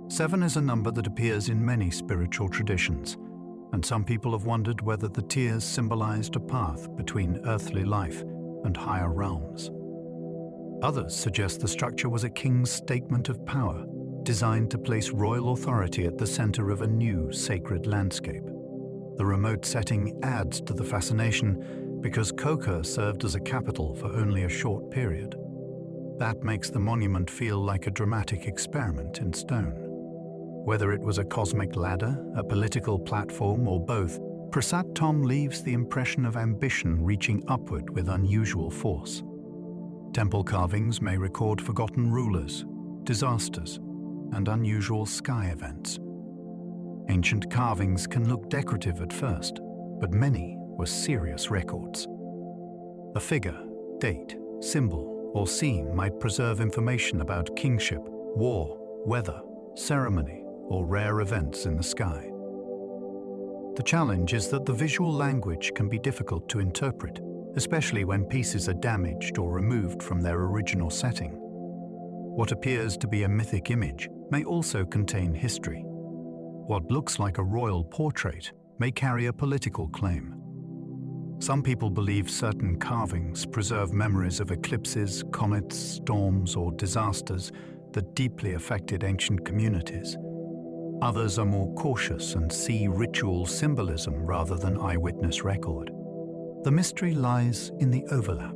7 is a number that appears in many spiritual traditions, and some people have wondered whether the tiers symbolized a path between earthly life and higher realms. Others suggest the structure was a king's statement of power, designed to place royal authority at the center of a new sacred landscape. The remote setting adds to the fascination because Angkor served as a capital for only a short period. That makes the monument feel like a dramatic experiment in stone. Whether it was a cosmic ladder, a political platform, or both, Prasad Tom leaves the impression of ambition reaching upward with unusual force. Temple carvings may record forgotten rulers, disasters, and unusual sky events. Ancient carvings can look decorative at first, but many were serious records. A figure, date, symbol, or scene might preserve information about kingship, war, weather, ceremony, or rare events in the sky. The challenge is that the visual language can be difficult to interpret, especially when pieces are damaged or removed from their original setting. What appears to be a mythic image may also contain history. What looks like a royal portrait may carry a political claim. Some people believe certain carvings preserve memories of eclipses, comets, storms, or disasters that deeply affected ancient communities. Others are more cautious and see ritual symbolism rather than eyewitness record. The mystery lies in the overlap.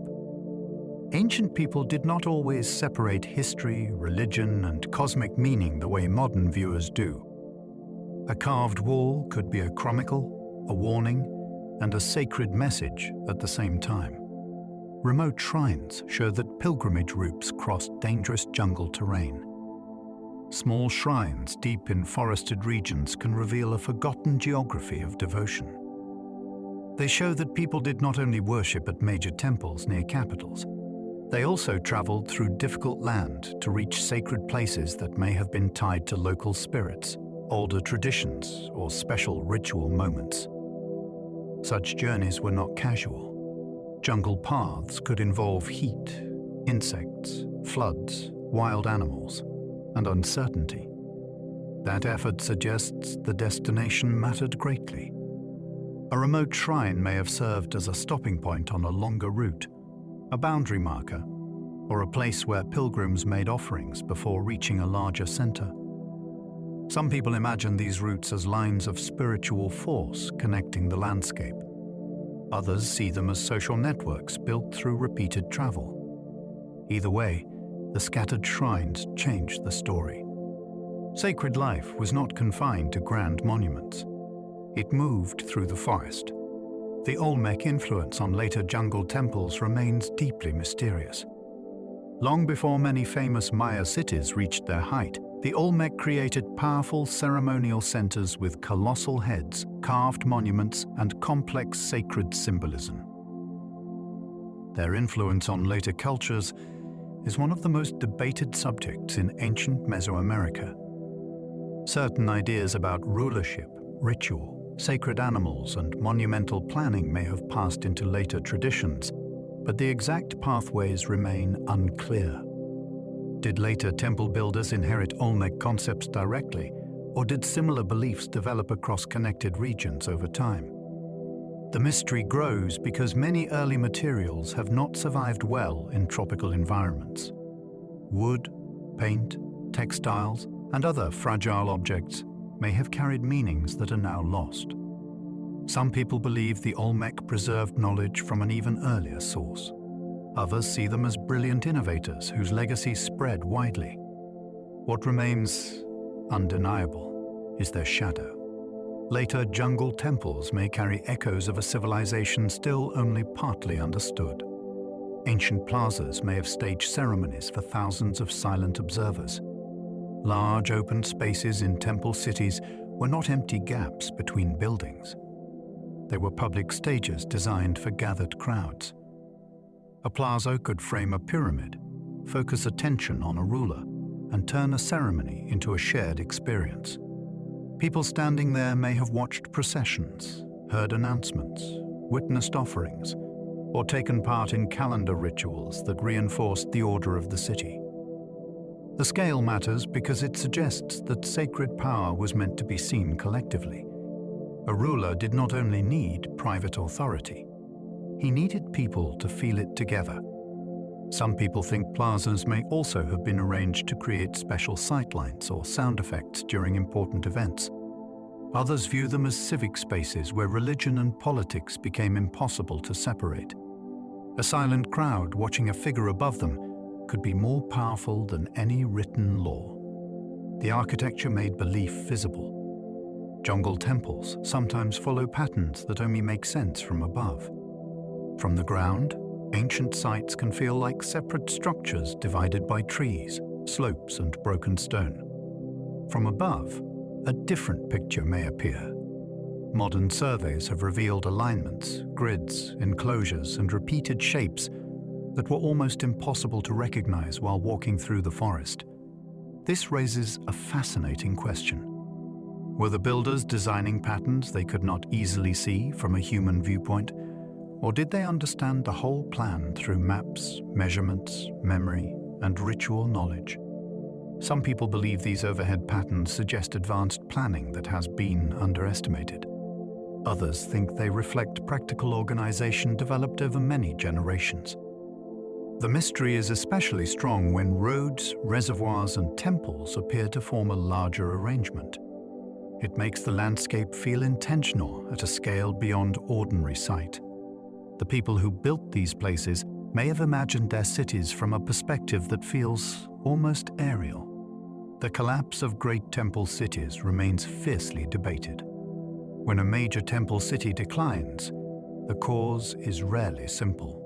Ancient people did not always separate history, religion, and cosmic meaning the way modern viewers do. A carved wall could be a chronicle, a warning, and a sacred message at the same time. Remote shrines show that pilgrimage routes crossed dangerous jungle terrain. Small shrines deep in forested regions can reveal a forgotten geography of devotion. They show that people did not only worship at major temples near capitals, they also traveled through difficult land to reach sacred places that may have been tied to local spirits, older traditions, or special ritual moments. Such journeys were not casual. Jungle paths could involve heat, insects, floods, wild animals, and uncertainty. That effort suggests the destination mattered greatly. A remote shrine may have served as a stopping point on a longer route, a boundary marker, or a place where pilgrims made offerings before reaching a larger center. Some people imagine these routes as lines of spiritual force connecting the landscape. Others see them as social networks built through repeated travel. Either way, the scattered shrines change the story. Sacred life was not confined to grand monuments. It moved through the forest. The Olmec influence on later jungle temples remains deeply mysterious. Long before many famous Maya cities reached their height, the Olmec created powerful ceremonial centers with colossal heads, carved monuments, and complex sacred symbolism. Their influence on later cultures is one of the most debated subjects in ancient Mesoamerica. Certain ideas about rulership, ritual, sacred animals, and monumental planning may have passed into later traditions, but the exact pathways remain unclear. Did later temple builders inherit Olmec concepts directly, or did similar beliefs develop across connected regions over time? The mystery grows because many early materials have not survived well in tropical environments. Wood, paint, textiles, and other fragile objects may have carried meanings that are now lost. Some people believe the Olmec preserved knowledge from an even earlier source. Others see them as brilliant innovators whose legacy spread widely. What remains undeniable is their shadow. Later jungle temples may carry echoes of a civilization still only partly understood. Ancient plazas may have staged ceremonies for thousands of silent observers. Large open spaces in temple cities were not empty gaps between buildings. They were public stages designed for gathered crowds. A plaza could frame a pyramid, focus attention on a ruler, and turn a ceremony into a shared experience. People standing there may have watched processions, heard announcements, witnessed offerings, or taken part in calendar rituals that reinforced the order of the city. The scale matters because it suggests that sacred power was meant to be seen collectively. A ruler did not only need private authority, he needed people to feel it together. Some people think plazas may also have been arranged to create special sightlines or sound effects during important events. Others view them as civic spaces where religion and politics became impossible to separate. A silent crowd watching a figure above them could be more powerful than any written law. The architecture made belief visible. Jungle temples sometimes follow patterns that only make sense from above. From the ground, ancient sites can feel like separate structures divided by trees, slopes, and broken stone. From above, a different picture may appear. Modern surveys have revealed alignments, grids, enclosures, and repeated shapes that were almost impossible to recognize while walking through the forest. This raises a fascinating question. Were the builders designing patterns they could not easily see from a human viewpoint? Or did they understand the whole plan through maps, measurements, memory, and ritual knowledge? Some people believe these overhead patterns suggest advanced planning that has been underestimated. Others think they reflect practical organization developed over many generations. The mystery is especially strong when roads, reservoirs, and temples appear to form a larger arrangement. It makes the landscape feel intentional at a scale beyond ordinary sight. The people who built these places may have imagined their cities from a perspective that feels almost aerial. The collapse of great temple cities remains fiercely debated. When a major temple city declines, the cause is rarely simple.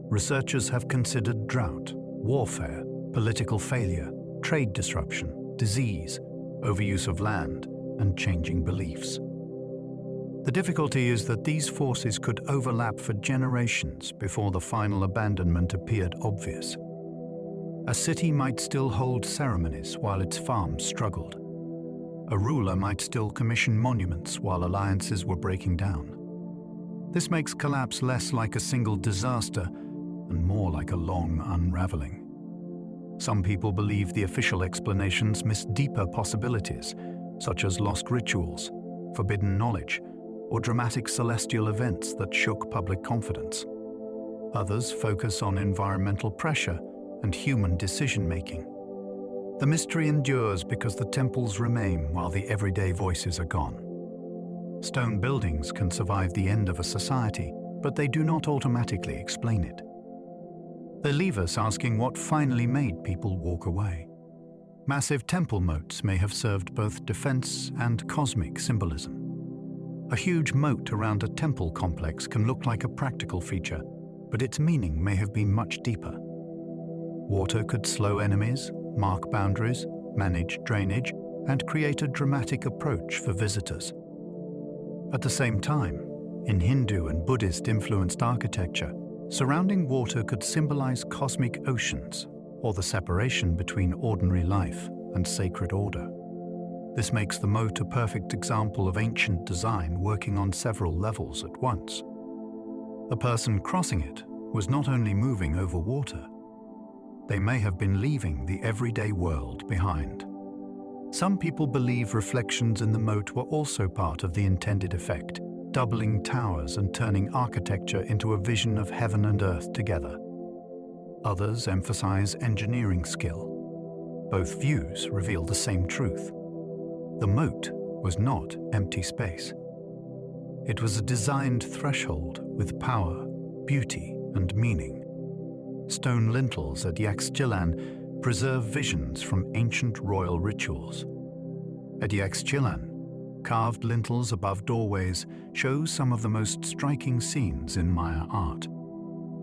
Researchers have considered drought, warfare, political failure, trade disruption, disease, overuse of land, and changing beliefs. The difficulty is that these forces could overlap for generations before the final abandonment appeared obvious. A city might still hold ceremonies while its farms struggled. A ruler might still commission monuments while alliances were breaking down. This makes collapse less like a single disaster and more like a long unraveling. Some people believe the official explanations miss deeper possibilities, such as lost rituals, forbidden knowledge, or dramatic celestial events that shook public confidence. Others focus on environmental pressure and human decision-making. The mystery endures because the temples remain while the everyday voices are gone. Stone buildings can survive the end of a society, but they do not automatically explain it. They leave us asking what finally made people walk away. Massive temple moats may have served both defense and cosmic symbolism. A huge moat around a temple complex can look like a practical feature, but its meaning may have been much deeper. Water could slow enemies, mark boundaries, manage drainage, and create a dramatic approach for visitors. At the same time, in Hindu and Buddhist-influenced architecture, surrounding water could symbolize cosmic oceans, or the separation between ordinary life and sacred order. This makes the moat a perfect example of ancient design working on several levels at once. A person crossing it was not only moving over water, they may have been leaving the everyday world behind. Some people believe reflections in the moat were also part of the intended effect, doubling towers and turning architecture into a vision of heaven and earth together. Others emphasize engineering skill. Both views reveal the same truth. The moat was not empty space. It was a designed threshold with power, beauty, and meaning. Stone lintels at Yaxchilan preserve visions from ancient royal rituals. At Yaxchilan, carved lintels above doorways show some of the most striking scenes in Maya art.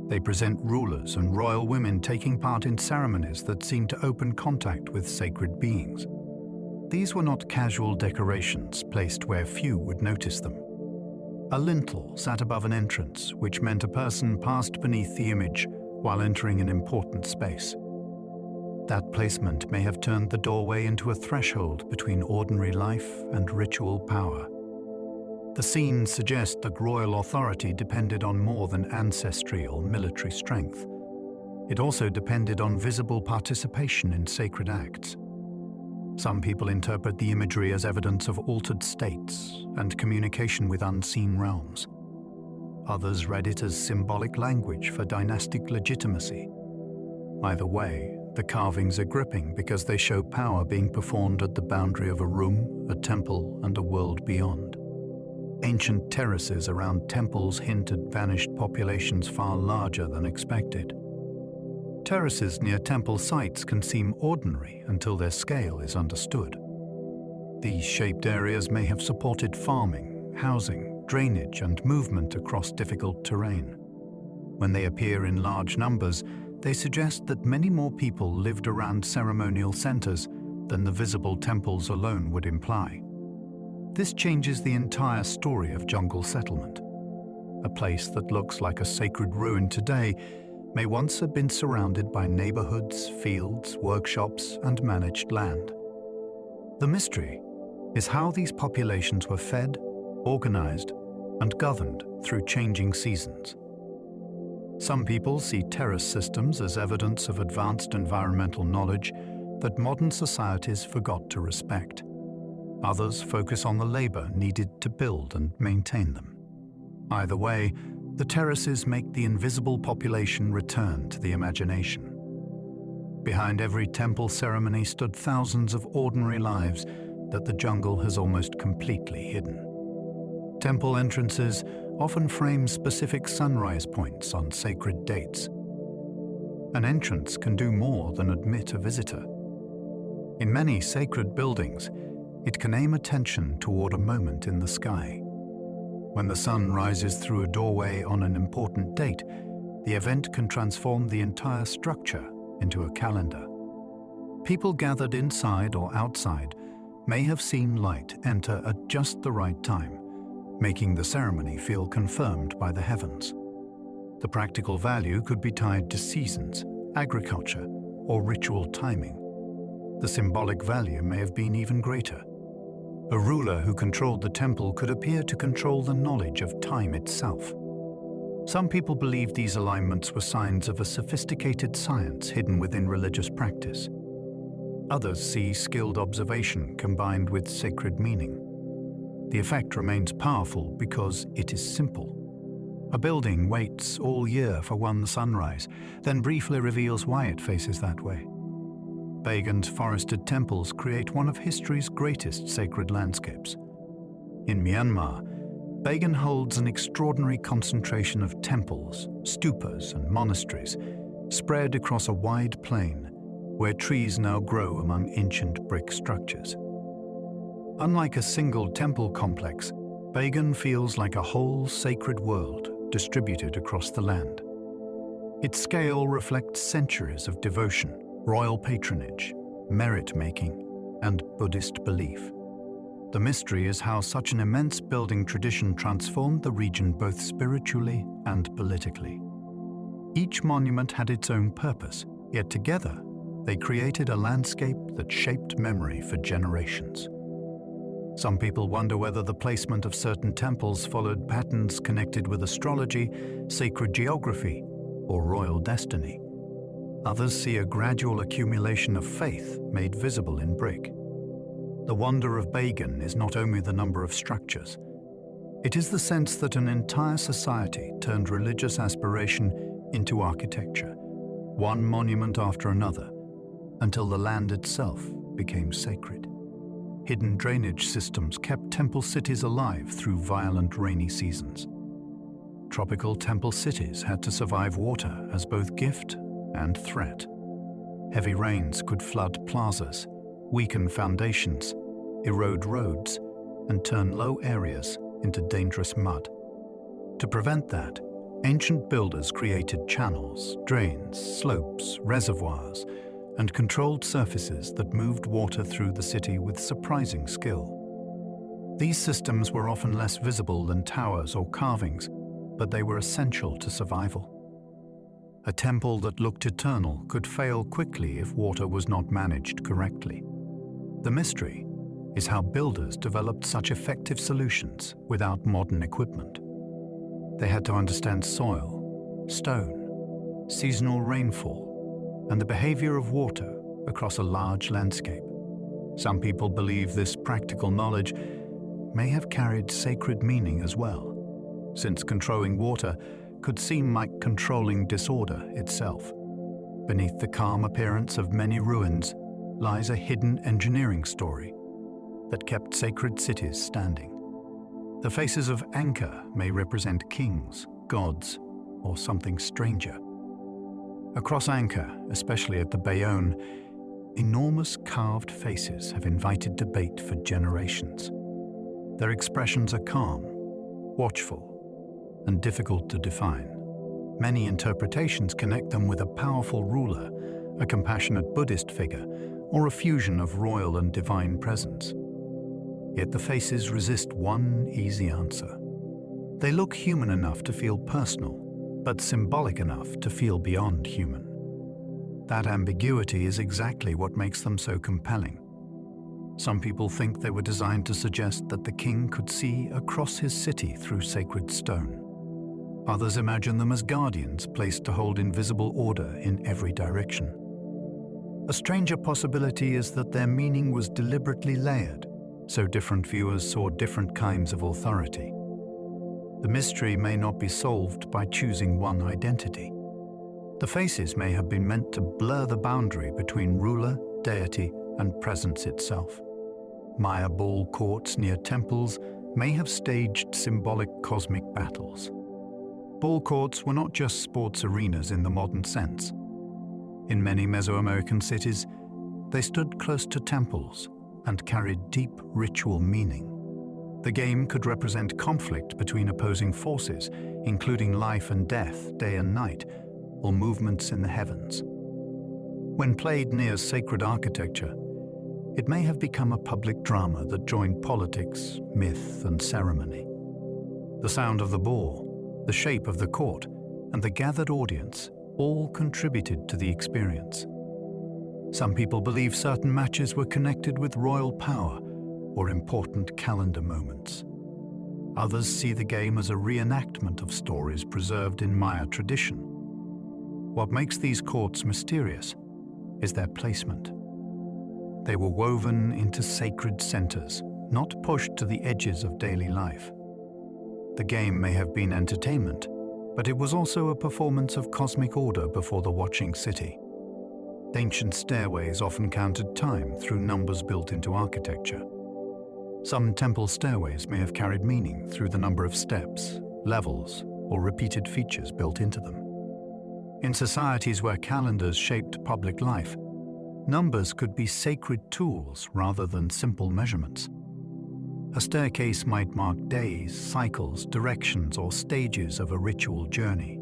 They present rulers and royal women taking part in ceremonies that seem to open contact with sacred beings. These were not casual decorations placed where few would notice them. A lintel sat above an entrance, which meant a person passed beneath the image while entering an important space. That placement may have turned the doorway into a threshold between ordinary life and ritual power. The scene suggests that royal authority depended on more than ancestry or military strength. It also depended on visible participation in sacred acts. Some people interpret the imagery as evidence of altered states and communication with unseen realms. Others read it as symbolic language for dynastic legitimacy. Either way, the carvings are gripping because they show power being performed at the boundary of a room, a temple, and a world beyond. Ancient terraces around temples hint at vanished populations far larger than expected. Terraces near temple sites can seem ordinary until their scale is understood. These shaped areas may have supported farming, housing, drainage, and movement across difficult terrain. When they appear in large numbers, they suggest that many more people lived around ceremonial centers than the visible temples alone would imply. This changes the entire story of jungle settlement. A place that looks like a sacred ruin today may once have been surrounded by neighborhoods, fields, workshops, and managed land. The mystery is how these populations were fed, organized, and governed through changing seasons. Some people see terrace systems as evidence of advanced environmental knowledge that modern societies forgot to respect. Others focus on the labor needed to build and maintain them. Either way, the terraces make the invisible population return to the imagination. Behind every temple ceremony stood thousands of ordinary lives that the jungle has almost completely hidden. Temple entrances often frame specific sunrise points on sacred dates. An entrance can do more than admit a visitor. In many sacred buildings, it can aim attention toward a moment in the sky. When the sun rises through a doorway on an important date, the event can transform the entire structure into a calendar. People gathered inside or outside may have seen light enter at just the right time, making the ceremony feel confirmed by the heavens. The practical value could be tied to seasons, agriculture, or ritual timing. The symbolic value may have been even greater. A ruler who controlled the temple could appear to control the knowledge of time itself. Some people believe these alignments were signs of a sophisticated science hidden within religious practice. Others see skilled observation combined with sacred meaning. The effect remains powerful because it is simple. A building waits all year for one sunrise, then briefly reveals why it faces that way. Bagan's forested temples create one of history's greatest sacred landscapes. In Myanmar, Bagan holds an extraordinary concentration of temples, stupas, and monasteries spread across a wide plain where trees now grow among ancient brick structures. Unlike a single temple complex, Bagan feels like a whole sacred world distributed across the land. Its scale reflects centuries of devotion, royal patronage, merit-making, and Buddhist belief. The mystery is how such an immense building tradition transformed the region both spiritually and politically. Each monument had its own purpose, yet together they created a landscape that shaped memory for generations. Some people wonder whether the placement of certain temples followed patterns connected with astrology, sacred geography, or royal destiny. Others see a gradual accumulation of faith made visible in brick. The wonder of Bagan is not only the number of structures. It is the sense that an entire society turned religious aspiration into architecture, one monument after another, until the land itself became sacred. Hidden drainage systems kept temple cities alive through violent rainy seasons. Tropical temple cities had to survive water as both gift and threat. Heavy rains could flood plazas, weaken foundations, erode roads, and turn low areas into dangerous mud. To prevent that, ancient builders created channels, drains, slopes, reservoirs, and controlled surfaces that moved water through the city with surprising skill. These systems were often less visible than towers or carvings, but they were essential to survival. A temple that looked eternal could fail quickly if water was not managed correctly. The mystery is how builders developed such effective solutions without modern equipment. They had to understand soil, stone, seasonal rainfall, and the behavior of water across a large landscape. Some people believe this practical knowledge may have carried sacred meaning as well, since controlling water could seem like controlling disorder itself. Beneath the calm appearance of many ruins lies a hidden engineering story that kept sacred cities standing. The faces of Angkor may represent kings, gods, or something stranger. Across Angkor, especially at the Bayonne, enormous carved faces have invited debate for generations. Their expressions are calm, watchful, and difficult to define. Many interpretations connect them with a powerful ruler, a compassionate Buddhist figure, or a fusion of royal and divine presence. Yet the faces resist one easy answer. They look human enough to feel personal, but symbolic enough to feel beyond human. That ambiguity is exactly what makes them so compelling. Some people think they were designed to suggest that the king could see across his city through sacred stone. Others imagine them as guardians placed to hold invisible order in every direction. A stranger possibility is that their meaning was deliberately layered, so different viewers saw different kinds of authority. The mystery may not be solved by choosing one identity. The faces may have been meant to blur the boundary between ruler, deity, and presence itself. Maya ball courts near temples may have staged symbolic cosmic battles. Ball courts were not just sports arenas in the modern sense. In many Mesoamerican cities, they stood close to temples and carried deep ritual meaning. The game could represent conflict between opposing forces, including life and death, day and night, or movements in the heavens. When played near sacred architecture, it may have become a public drama that joined politics, myth, and ceremony. The sound of the ball, the shape of the court, and the gathered audience all contributed to the experience. Some people believe certain matches were connected with royal power or important calendar moments. Others see the game as a reenactment of stories preserved in Maya tradition. What makes these courts mysterious is their placement. They were woven into sacred centers, not pushed to the edges of daily life. The game may have been entertainment, but it was also a performance of cosmic order before the watching city. Ancient stairways often counted time through numbers built into architecture. Some temple stairways may have carried meaning through the number of steps, levels, or repeated features built into them. In societies where calendars shaped public life, numbers could be sacred tools rather than simple measurements. A staircase might mark days, cycles, directions, or stages of a ritual journey.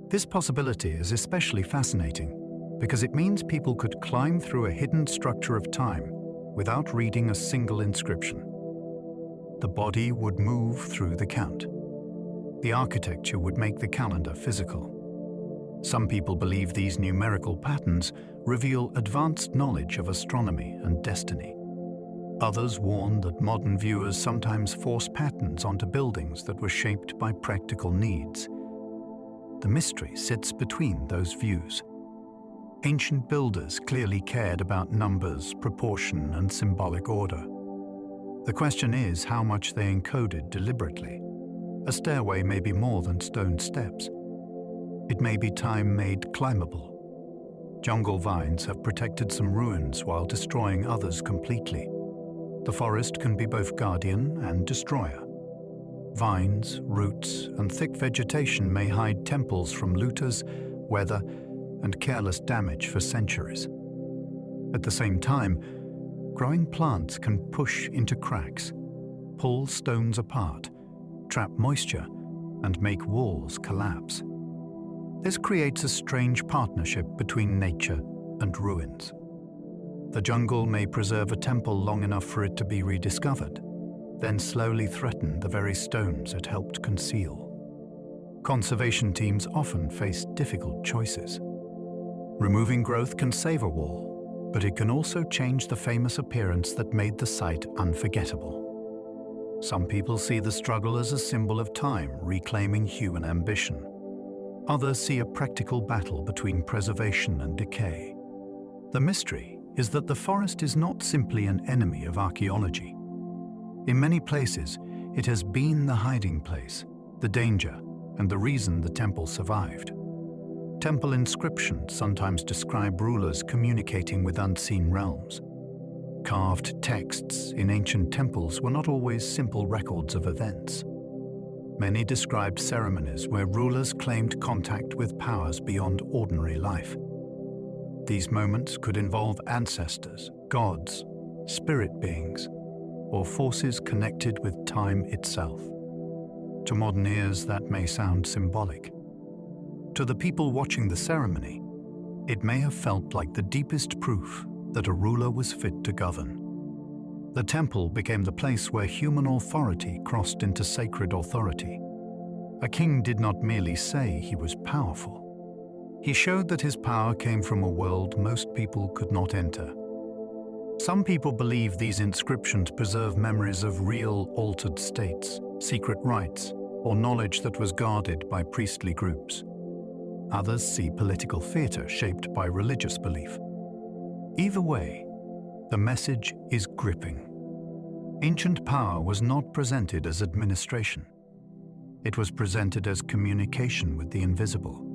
This possibility is especially fascinating because it means people could climb through a hidden structure of time without reading a single inscription. The body would move through the count. The architecture would make the calendar physical. Some people believe these numerical patterns reveal advanced knowledge of astronomy and destiny. Others warn that modern viewers sometimes force patterns onto buildings that were shaped by practical needs. The mystery sits between those views. Ancient builders clearly cared about numbers, proportion, and symbolic order. The question is how much they encoded deliberately. A stairway may be more than stone steps. It may be time made climbable. Jungle vines have protected some ruins while destroying others completely. The forest can be both guardian and destroyer. Vines, roots, and thick vegetation may hide temples from looters, weather, and careless damage for centuries. At the same time, growing plants can push into cracks, pull stones apart, trap moisture, and make walls collapse. This creates a strange partnership between nature and ruins. The jungle may preserve a temple long enough for it to be rediscovered, then slowly threaten the very stones it helped conceal. Conservation teams often face difficult choices. Removing growth can save a wall, but it can also change the famous appearance that made the site unforgettable. Some people see the struggle as a symbol of time reclaiming human ambition. Others see a practical battle between preservation and decay. The mystery is that the forest is not simply an enemy of archaeology. In many places, it has been the hiding place, the danger, and the reason the temple survived. Temple inscriptions sometimes describe rulers communicating with unseen realms. Carved texts in ancient temples were not always simple records of events. Many described ceremonies where rulers claimed contact with powers beyond ordinary life. These moments could involve ancestors, gods, spirit beings, or forces connected with time itself. To modern ears, that may sound symbolic. To the people watching the ceremony, it may have felt like the deepest proof that a ruler was fit to govern. The temple became the place where human authority crossed into sacred authority. A king did not merely say he was powerful. He showed that his power came from a world most people could not enter. Some people believe these inscriptions preserve memories of real altered states, secret rites, or knowledge that was guarded by priestly groups. Others see political theater shaped by religious belief. Either way, the message is gripping. Ancient power was not presented as administration. It was presented as communication with the invisible.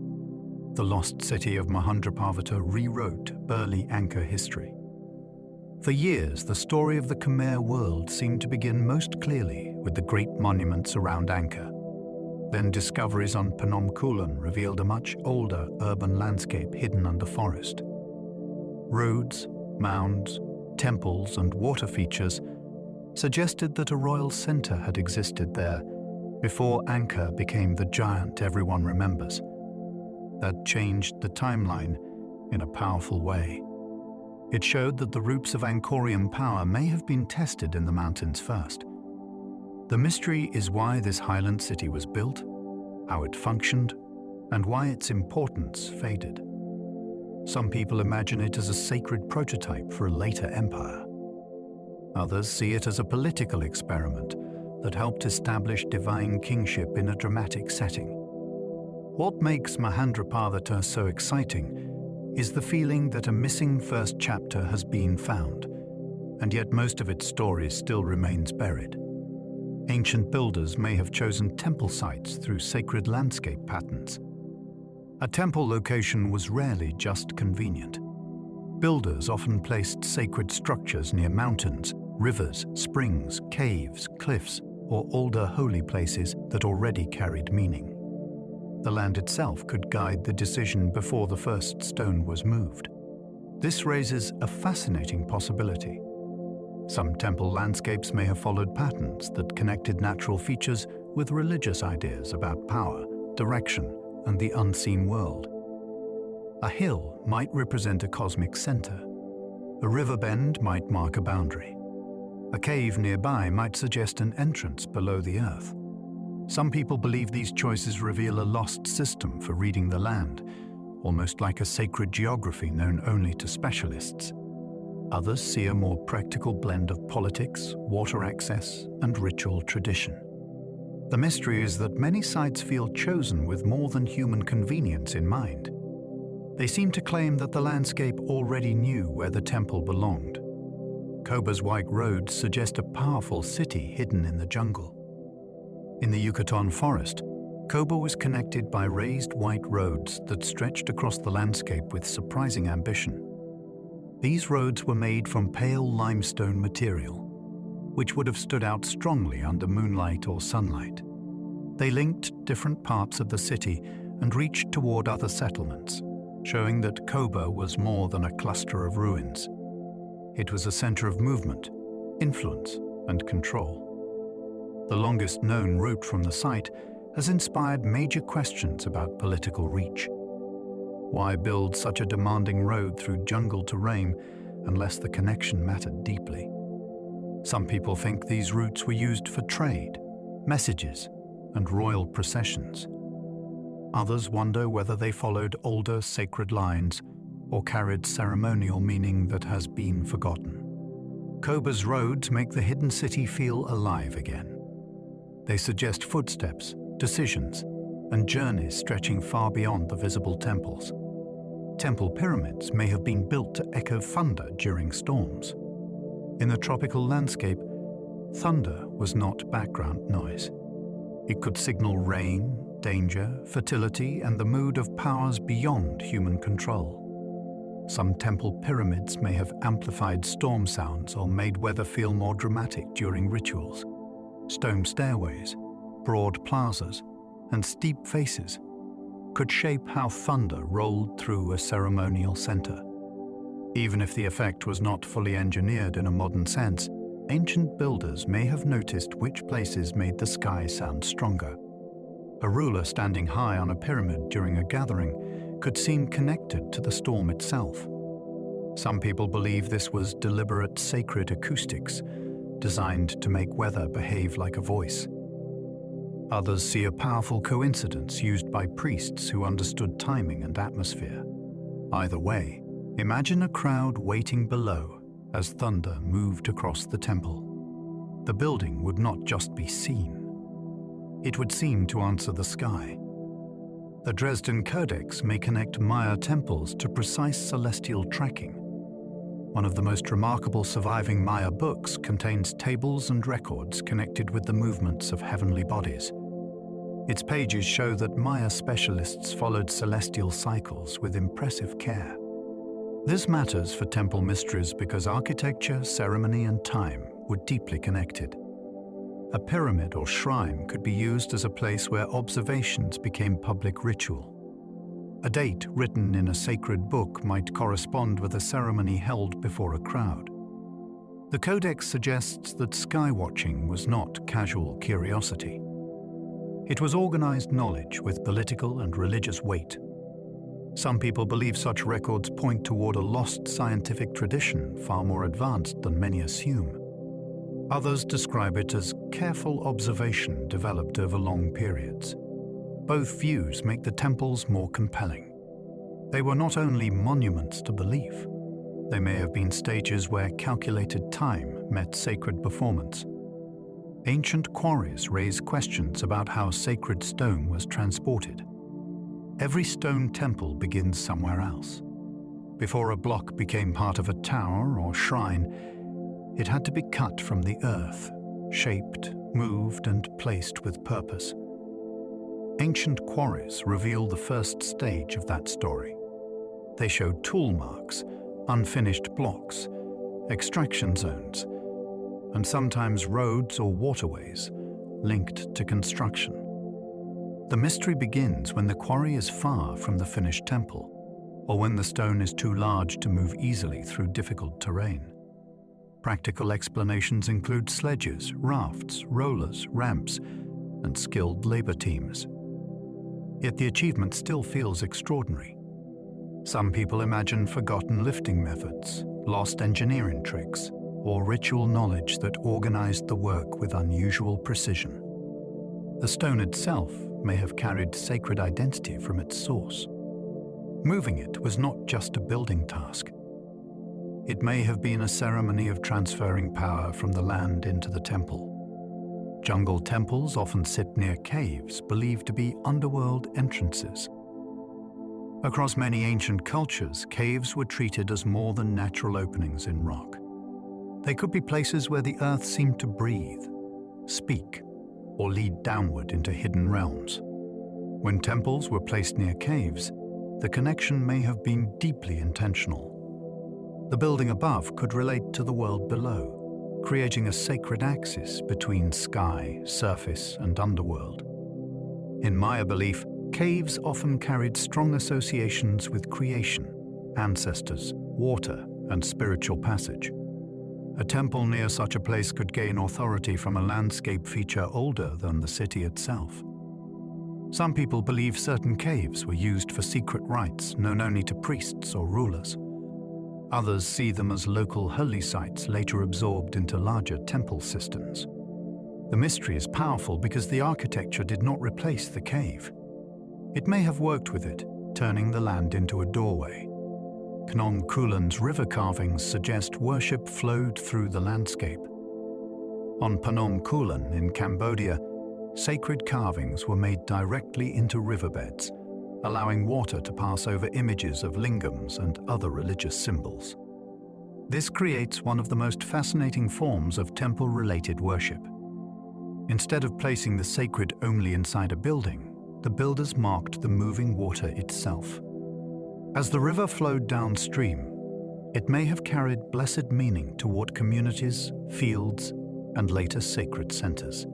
The lost city of Mahendraparvata rewrote early Angkor history. For years, the story of the Khmer world seemed to begin most clearly with the great monuments around Angkor. Then discoveries on Phnom Kulen revealed a much older urban landscape hidden under forest. Roads, mounds, temples, and water features suggested that a royal center had existed there before Angkor became the giant everyone remembers. That changed the timeline in a powerful way. It showed that the roots of Angkorian power may have been tested in the mountains first. The mystery is why this highland city was built, how it functioned, and why its importance faded. Some people imagine it as a sacred prototype for a later empire. Others see it as a political experiment that helped establish divine kingship in a dramatic setting. What makes Mahendraparvata so exciting is the feeling that a missing first chapter has been found, and yet most of its story still remains buried. Ancient builders may have chosen temple sites through sacred landscape patterns. A temple location was rarely just convenient. Builders often placed sacred structures near mountains, rivers, springs, caves, cliffs, or older holy places that already carried meaning. The land itself could guide the decision before the first stone was moved. This raises a fascinating possibility. Some temple landscapes may have followed patterns that connected natural features with religious ideas about power, direction, and the unseen world. A hill might represent a cosmic center. A river bend might mark a boundary. A cave nearby might suggest an entrance below the earth. Some people believe these choices reveal a lost system for reading the land, almost like a sacred geography known only to specialists. Others see a more practical blend of politics, water access, and ritual tradition. The mystery is that many sites feel chosen with more than human convenience in mind. They seem to claim that the landscape already knew where the temple belonged. Koba's white roads suggest a powerful city hidden in the jungle. In the Yucatan forest, Koba was connected by raised white roads that stretched across the landscape with surprising ambition. These roads were made from pale limestone material, which would have stood out strongly under moonlight or sunlight. They linked different parts of the city and reached toward other settlements, showing that Koba was more than a cluster of ruins. It was a center of movement, influence, and control. The longest known route from the site has inspired major questions about political reach. Why build such a demanding road through jungle terrain unless the connection mattered deeply? Some people think these routes were used for trade, messages, and royal processions. Others wonder whether they followed older sacred lines or carried ceremonial meaning that has been forgotten. Koba's roads make the hidden city feel alive again. They suggest footsteps, decisions, and journeys stretching far beyond the visible temples. Temple pyramids may have been built to echo thunder during storms. In the tropical landscape, thunder was not background noise. It could signal rain, danger, fertility, and the mood of powers beyond human control. Some temple pyramids may have amplified storm sounds or made weather feel more dramatic during rituals. Stone stairways, broad plazas, and steep faces could shape how thunder rolled through a ceremonial center. Even if the effect was not fully engineered in a modern sense, ancient builders may have noticed which places made the sky sound stronger. A ruler standing high on a pyramid during a gathering could seem connected to the storm itself. Some people believe this was deliberate sacred acoustics, designed to make weather behave like a voice. Others see a powerful coincidence used by priests who understood timing and atmosphere. Either way, imagine a crowd waiting below as thunder moved across the temple. The building would not just be seen. It would seem to answer the sky. The Dresden Codex may connect Maya temples to precise celestial tracking. One of the most remarkable surviving Maya books contains tables and records connected with the movements of heavenly bodies. Its pages show that Maya specialists followed celestial cycles with impressive care. This matters for temple mysteries because architecture, ceremony, and time were deeply connected. A pyramid or shrine could be used as a place where observations became public ritual. A date written in a sacred book might correspond with a ceremony held before a crowd. The Codex suggests that skywatching was not casual curiosity. It was organized knowledge with political and religious weight. Some people believe such records point toward a lost scientific tradition far more advanced than many assume. Others describe it as careful observation developed over long periods. Both views make the temples more compelling. They were not only monuments to belief, they may have been stages where calculated time met sacred performance. Ancient quarries raise questions about how sacred stone was transported. Every stone temple begins somewhere else. Before a block became part of a tower or shrine, it had to be cut from the earth, shaped, moved, and placed with purpose. Ancient quarries reveal the first stage of that story. They showed tool marks, unfinished blocks, extraction zones, and sometimes roads or waterways linked to construction. The mystery begins when the quarry is far from the finished temple, or when the stone is too large to move easily through difficult terrain. Practical explanations include sledges, rafts, rollers, ramps, and skilled labor teams. Yet the achievement still feels extraordinary. Some people imagine forgotten lifting methods, lost engineering tricks, or ritual knowledge that organized the work with unusual precision. The stone itself may have carried sacred identity from its source. Moving it was not just a building task. It may have been a ceremony of transferring power from the land into the temple. Jungle temples often sit near caves believed to be underworld entrances. Across many ancient cultures, caves were treated as more than natural openings in rock. They could be places where the earth seemed to breathe, speak, or lead downward into hidden realms. When temples were placed near caves, the connection may have been deeply intentional. The building above could relate to the world below, creating a sacred axis between sky, surface, and underworld. In Maya belief, caves often carried strong associations with creation, ancestors, water, and spiritual passage. A temple near such a place could gain authority from a landscape feature older than the city itself. Some people believe certain caves were used for secret rites known only to priests or rulers. Others see them as local holy sites later absorbed into larger temple systems. The mystery is powerful because the architecture did not replace the cave. It may have worked with it, turning the land into a doorway. Phnom Kulen's river carvings suggest worship flowed through the landscape. On Phnom Kulen in Cambodia, sacred carvings were made directly into riverbeds, allowing water to pass over images of lingams and other religious symbols. This creates one of the most fascinating forms of temple-related worship. Instead of placing the sacred only inside a building, the builders marked the moving water itself. As the river flowed downstream, it may have carried blessed meaning toward communities, fields, and later sacred centers.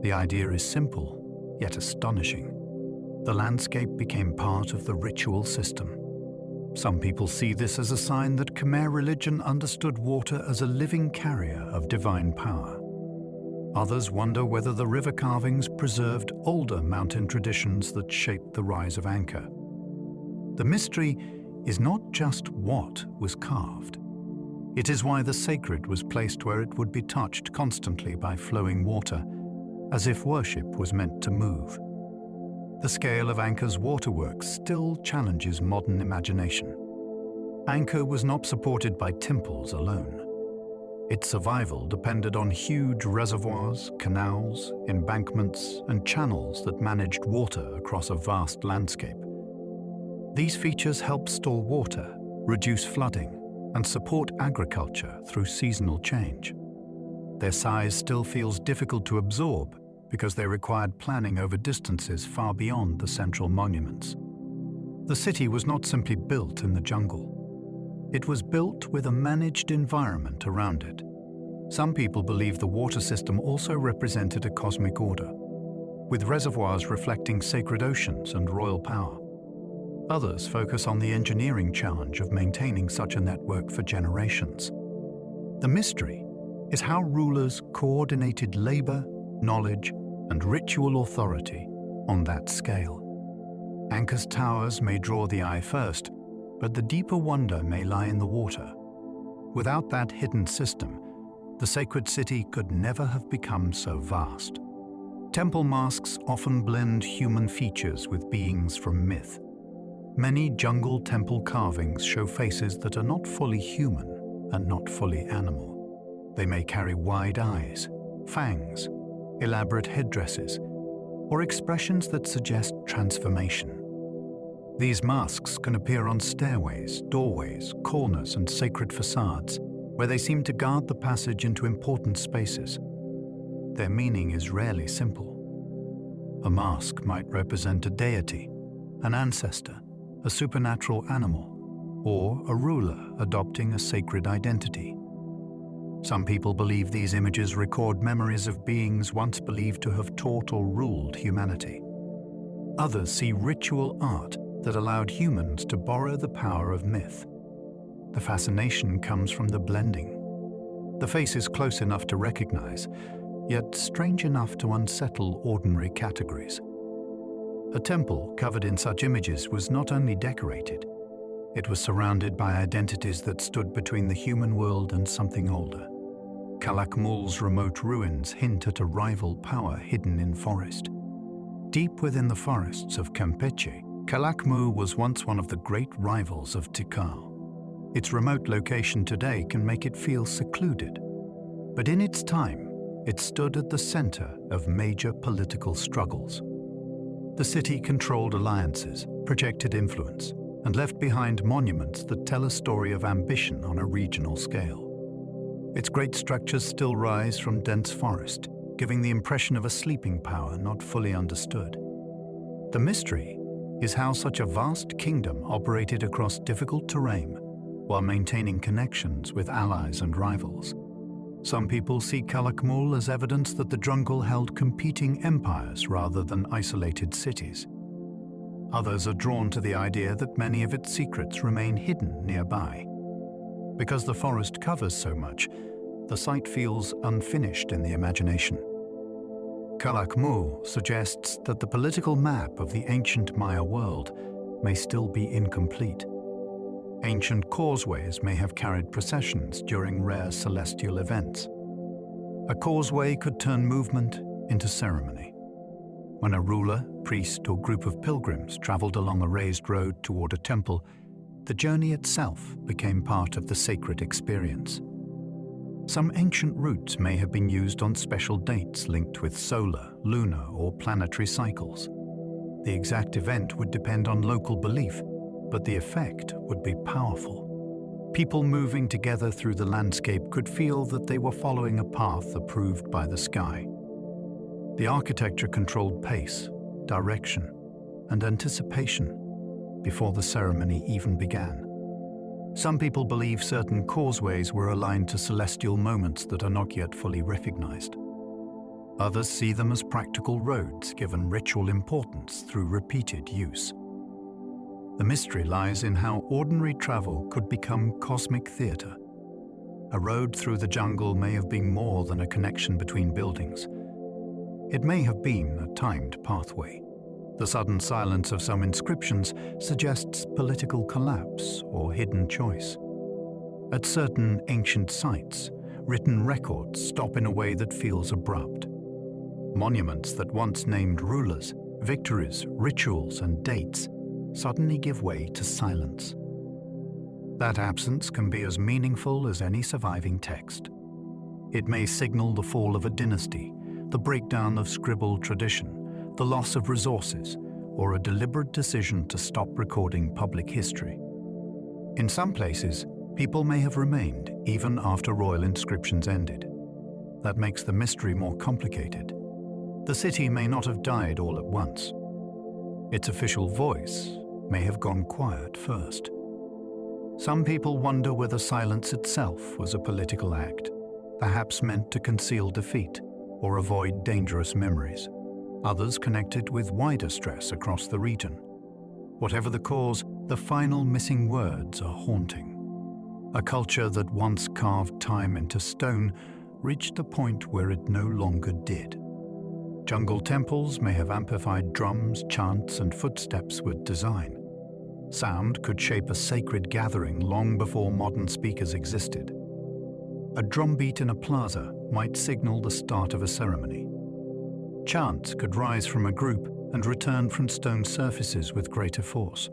The idea is simple, yet astonishing. The landscape became part of the ritual system. Some people see this as a sign that Khmer religion understood water as a living carrier of divine power. Others wonder whether the river carvings preserved older mountain traditions that shaped the rise of Angkor. The mystery is not just what was carved. It is why the sacred was placed where it would be touched constantly by flowing water, as if worship was meant to move. The scale of Angkor's waterworks still challenges modern imagination. Angkor was not supported by temples alone. Its survival depended on huge reservoirs, canals, embankments, and channels that managed water across a vast landscape. These features help store water, reduce flooding, and support agriculture through seasonal change. Their size still feels difficult to absorb because they required planning over distances far beyond the central monuments. The city was not simply built in the jungle. It was built with a managed environment around it. Some people believe the water system also represented a cosmic order, with reservoirs reflecting sacred oceans and royal power. Others focus on the engineering challenge of maintaining such a network for generations. The mystery is how rulers coordinated labor, knowledge, and ritual authority on that scale. Angkor's towers may draw the eye first, but the deeper wonder may lie in the water. Without that hidden system, the sacred city could never have become so vast. Temple masks often blend human features with beings from myth. Many jungle temple carvings show faces that are not fully human and not fully animal. They may carry wide eyes, fangs, elaborate headdresses, or expressions that suggest transformation. These masks can appear on stairways, doorways, corners, and sacred facades, where they seem to guard the passage into important spaces. Their meaning is rarely simple. A mask might represent a deity, an ancestor, a supernatural animal, or a ruler adopting a sacred identity. Some people believe these images record memories of beings once believed to have taught or ruled humanity. Others see ritual art that allowed humans to borrow the power of myth. The fascination comes from the blending. The face is close enough to recognize, yet strange enough to unsettle ordinary categories. A temple covered in such images was not only decorated, it was surrounded by identities that stood between the human world and something older. Calakmul's remote ruins hint at a rival power hidden in forest. Deep within the forests of Campeche, Calakmul was once one of the great rivals of Tikal. Its remote location today can make it feel secluded, but in its time, it stood at the center of major political struggles. The city controlled alliances, projected influence, and left behind monuments that tell a story of ambition on a regional scale. Its great structures still rise from dense forest, giving the impression of a sleeping power not fully understood. The mystery is how such a vast kingdom operated across difficult terrain while maintaining connections with allies and rivals. Some people see Calakmul as evidence that the jungle held competing empires rather than isolated cities. Others are drawn to the idea that many of its secrets remain hidden nearby. Because the forest covers so much, the site feels unfinished in the imagination. Calakmul suggests that the political map of the ancient Maya world may still be incomplete. Ancient causeways may have carried processions during rare celestial events. A causeway could turn movement into ceremony. When a ruler, priest, or group of pilgrims traveled along a raised road toward a temple, the journey itself became part of the sacred experience. Some ancient routes may have been used on special dates linked with solar, lunar, or planetary cycles. The exact event would depend on local belief, but the effect would be powerful. People moving together through the landscape could feel that they were following a path approved by the sky. The architecture controlled pace, direction, and anticipation before the ceremony even began. Some people believe certain causeways were aligned to celestial moments that are not yet fully recognized. Others see them as practical roads given ritual importance through repeated use. The mystery lies in how ordinary travel could become cosmic theater. A road through the jungle may have been more than a connection between buildings. It may have been a timed pathway. The sudden silence of some inscriptions suggests political collapse or hidden choice. At certain ancient sites, written records stop in a way that feels abrupt. Monuments that once named rulers, victories, rituals, and dates suddenly give way to silence. That absence can be as meaningful as any surviving text. It may signal the fall of a dynasty, the breakdown of scribbled tradition, the loss of resources, or a deliberate decision to stop recording public history. In some places, people may have remained even after royal inscriptions ended. That makes the mystery more complicated. The city may not have died all at once. Its official voice may have gone quiet first. Some people wonder whether silence itself was a political act, perhaps meant to conceal defeat or avoid dangerous memories. Others connect it with wider stress across the region. Whatever the cause, the final missing words are haunting. A culture that once carved time into stone reached a point where it no longer did. Jungle temples may have amplified drums, chants, and footsteps with design. Sound could shape a sacred gathering long before modern speakers existed. A drumbeat in a plaza might signal the start of a ceremony. Chants could rise from a group and return from stone surfaces with greater force.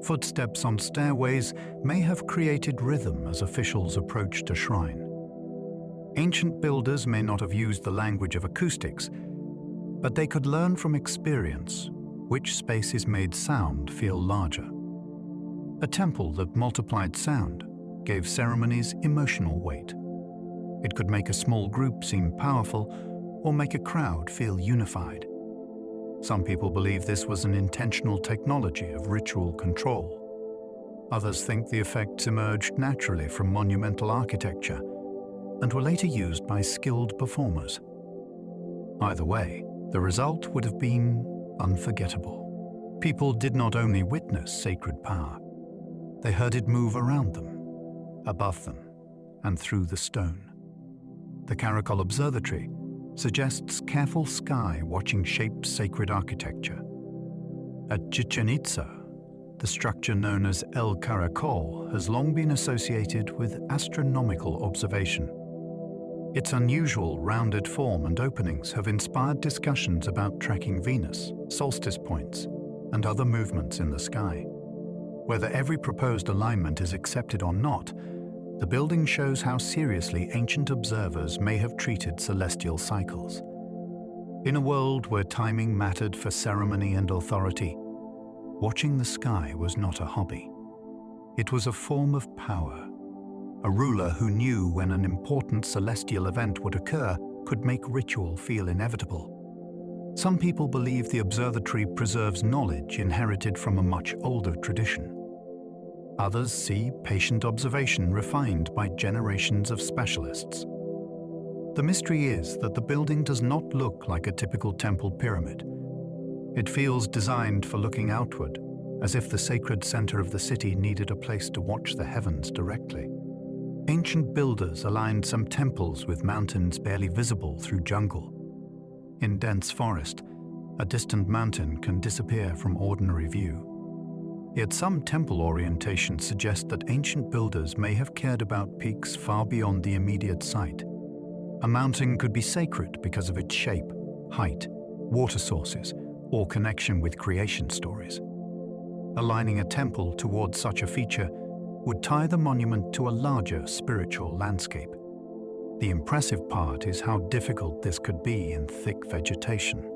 Footsteps on stairways may have created rhythm as officials approached a shrine. Ancient builders may not have used the language of acoustics, but they could learn from experience which spaces made sound feel larger. A temple that multiplied sound gave ceremonies emotional weight. It could make a small group seem powerful or make a crowd feel unified. Some people believe this was an intentional technology of ritual control. Others think the effects emerged naturally from monumental architecture and were later used by skilled performers. Either way, the result would have been unforgettable. People did not only witness sacred power, they heard it move around them, above them, and through the stone. The Caracol Observatory suggests careful sky watching shape sacred architecture. At Chichen Itza, the structure known as El Caracol has long been associated with astronomical observation. Its unusual rounded form and openings have inspired discussions about tracking Venus, solstice points, and other movements in the sky. Whether every proposed alignment is accepted or not, the building shows how seriously ancient observers may have treated celestial cycles. In a world where timing mattered for ceremony and authority, watching the sky was not a hobby. It was a form of power. A ruler who knew when an important celestial event would occur could make ritual feel inevitable. Some people believe the observatory preserves knowledge inherited from a much older tradition. Others see patient observation refined by generations of specialists. The mystery is that the building does not look like a typical temple pyramid. It feels designed for looking outward, as if the sacred center of the city needed a place to watch the heavens directly. Ancient builders aligned some temples with mountains barely visible through jungle. In dense forest, a distant mountain can disappear from ordinary view. Yet some temple orientations suggest that ancient builders may have cared about peaks far beyond the immediate sight. A mountain could be sacred because of its shape, height, water sources, or connection with creation stories. Aligning a temple towards such a feature would tie the monument to a larger spiritual landscape. The impressive part is how difficult this could be in thick vegetation.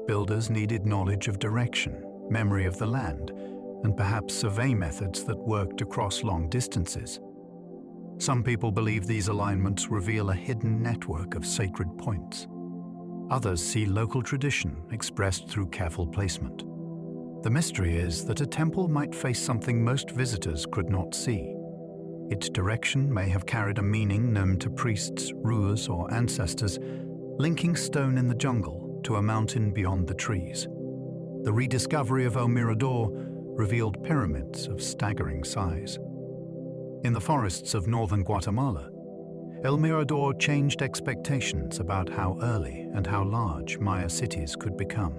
Builders needed knowledge of direction, memory of the land, and perhaps survey methods that worked across long distances. Some people believe these alignments reveal a hidden network of sacred points. Others see local tradition expressed through careful placement. The mystery is that a temple might face something most visitors could not see. Its direction may have carried a meaning known to priests, rulers, or ancestors, linking stone in the jungle to a mountain beyond the trees. The rediscovery of El Mirador revealed pyramids of staggering size. In the forests of northern Guatemala, El Mirador changed expectations about how early and how large Maya cities could become.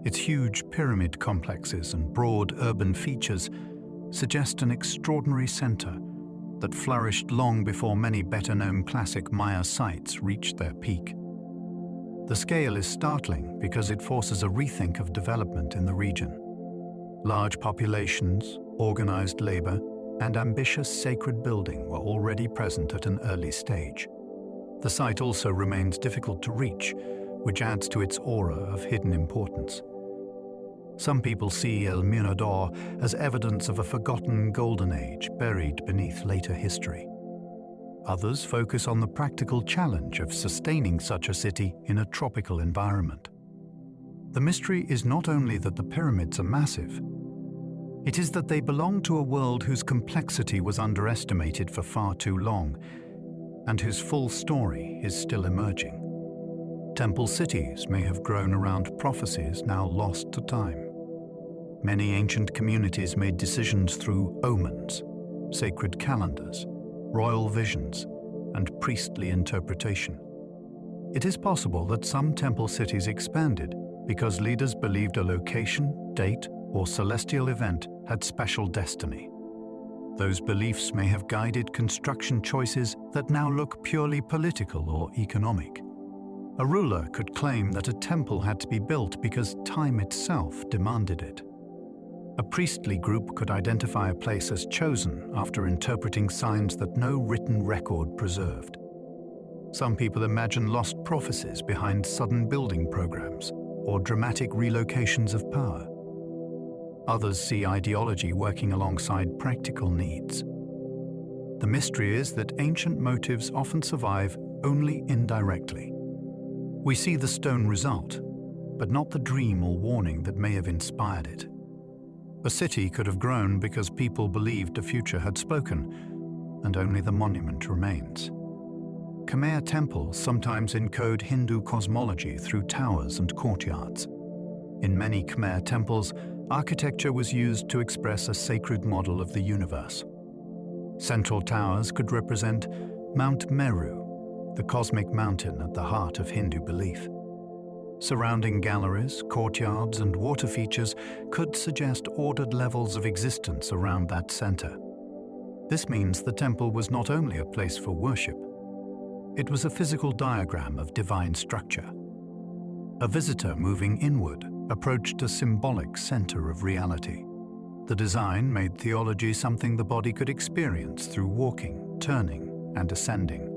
Its huge pyramid complexes and broad urban features suggest an extraordinary center that flourished long before many better-known classic Maya sites reached their peak. The scale is startling because it forces a rethink of development in the region. Large populations, organized labor, and ambitious sacred building were already present at an early stage. The site also remains difficult to reach, which adds to its aura of hidden importance. Some people see El Mirador as evidence of a forgotten golden age buried beneath later history. Others focus on the practical challenge of sustaining such a city in a tropical environment. The mystery is not only that the pyramids are massive, it is that they belong to a world whose complexity was underestimated for far too long, and whose full story is still emerging. Temple cities may have grown around prophecies now lost to time. Many ancient communities made decisions through omens, sacred calendars, royal visions, and priestly interpretation. It is possible that some temple cities expanded because leaders believed a location, date, or celestial event had special destiny. Those beliefs may have guided construction choices that now look purely political or economic. A ruler could claim that a temple had to be built because time itself demanded it. A priestly group could identify a place as chosen after interpreting signs that no written record preserved. Some people imagine lost prophecies behind sudden building programs or dramatic relocations of power. Others see ideology working alongside practical needs. The mystery is that ancient motives often survive only indirectly. We see the stone result, but not the dream or warning that may have inspired it. A city could have grown because people believed the future had spoken, and only the monument remains. Khmer temples sometimes encode Hindu cosmology through towers and courtyards. In many Khmer temples, architecture was used to express a sacred model of the universe. Central towers could represent Mount Meru, the cosmic mountain at the heart of Hindu belief. Surrounding galleries, courtyards, and water features could suggest ordered levels of existence around that center. This means the temple was not only a place for worship, it was a physical diagram of divine structure. A visitor moving inward approached a symbolic center of reality. The design made theology something the body could experience through walking, turning, and ascending.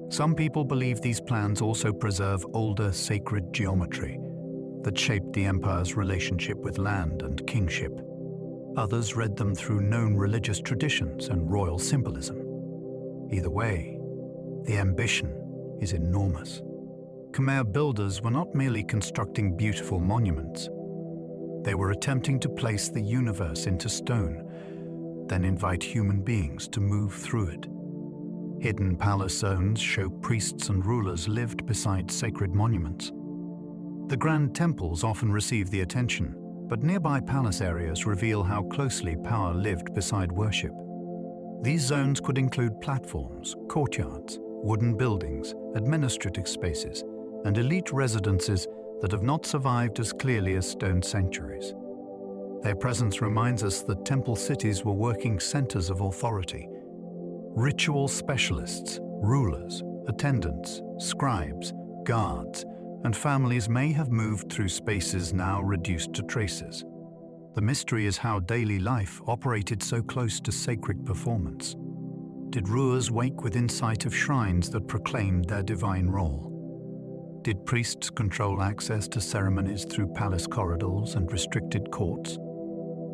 Some people believe these plans also preserve older sacred geometry that shaped the empire's relationship with land and kingship. Others read them through known religious traditions and royal symbolism. Either way, the ambition is enormous. Khmer builders were not merely constructing beautiful monuments. They were attempting to place the universe into stone, then invite human beings to move through it. Hidden palace zones show priests and rulers lived beside sacred monuments. The grand temples often receive the attention, but nearby palace areas reveal how closely power lived beside worship. These zones could include platforms, courtyards, wooden buildings, administrative spaces, and elite residences that have not survived as clearly as stone sanctuaries. Their presence reminds us that temple cities were working centers of authority. Ritual specialists, rulers, attendants, scribes, guards, and families may have moved through spaces now reduced to traces. The mystery is how daily life operated so close to sacred performance. Did rulers wake with insight of shrines that proclaimed their divine role? Did priests control access to ceremonies through palace corridors and restricted courts?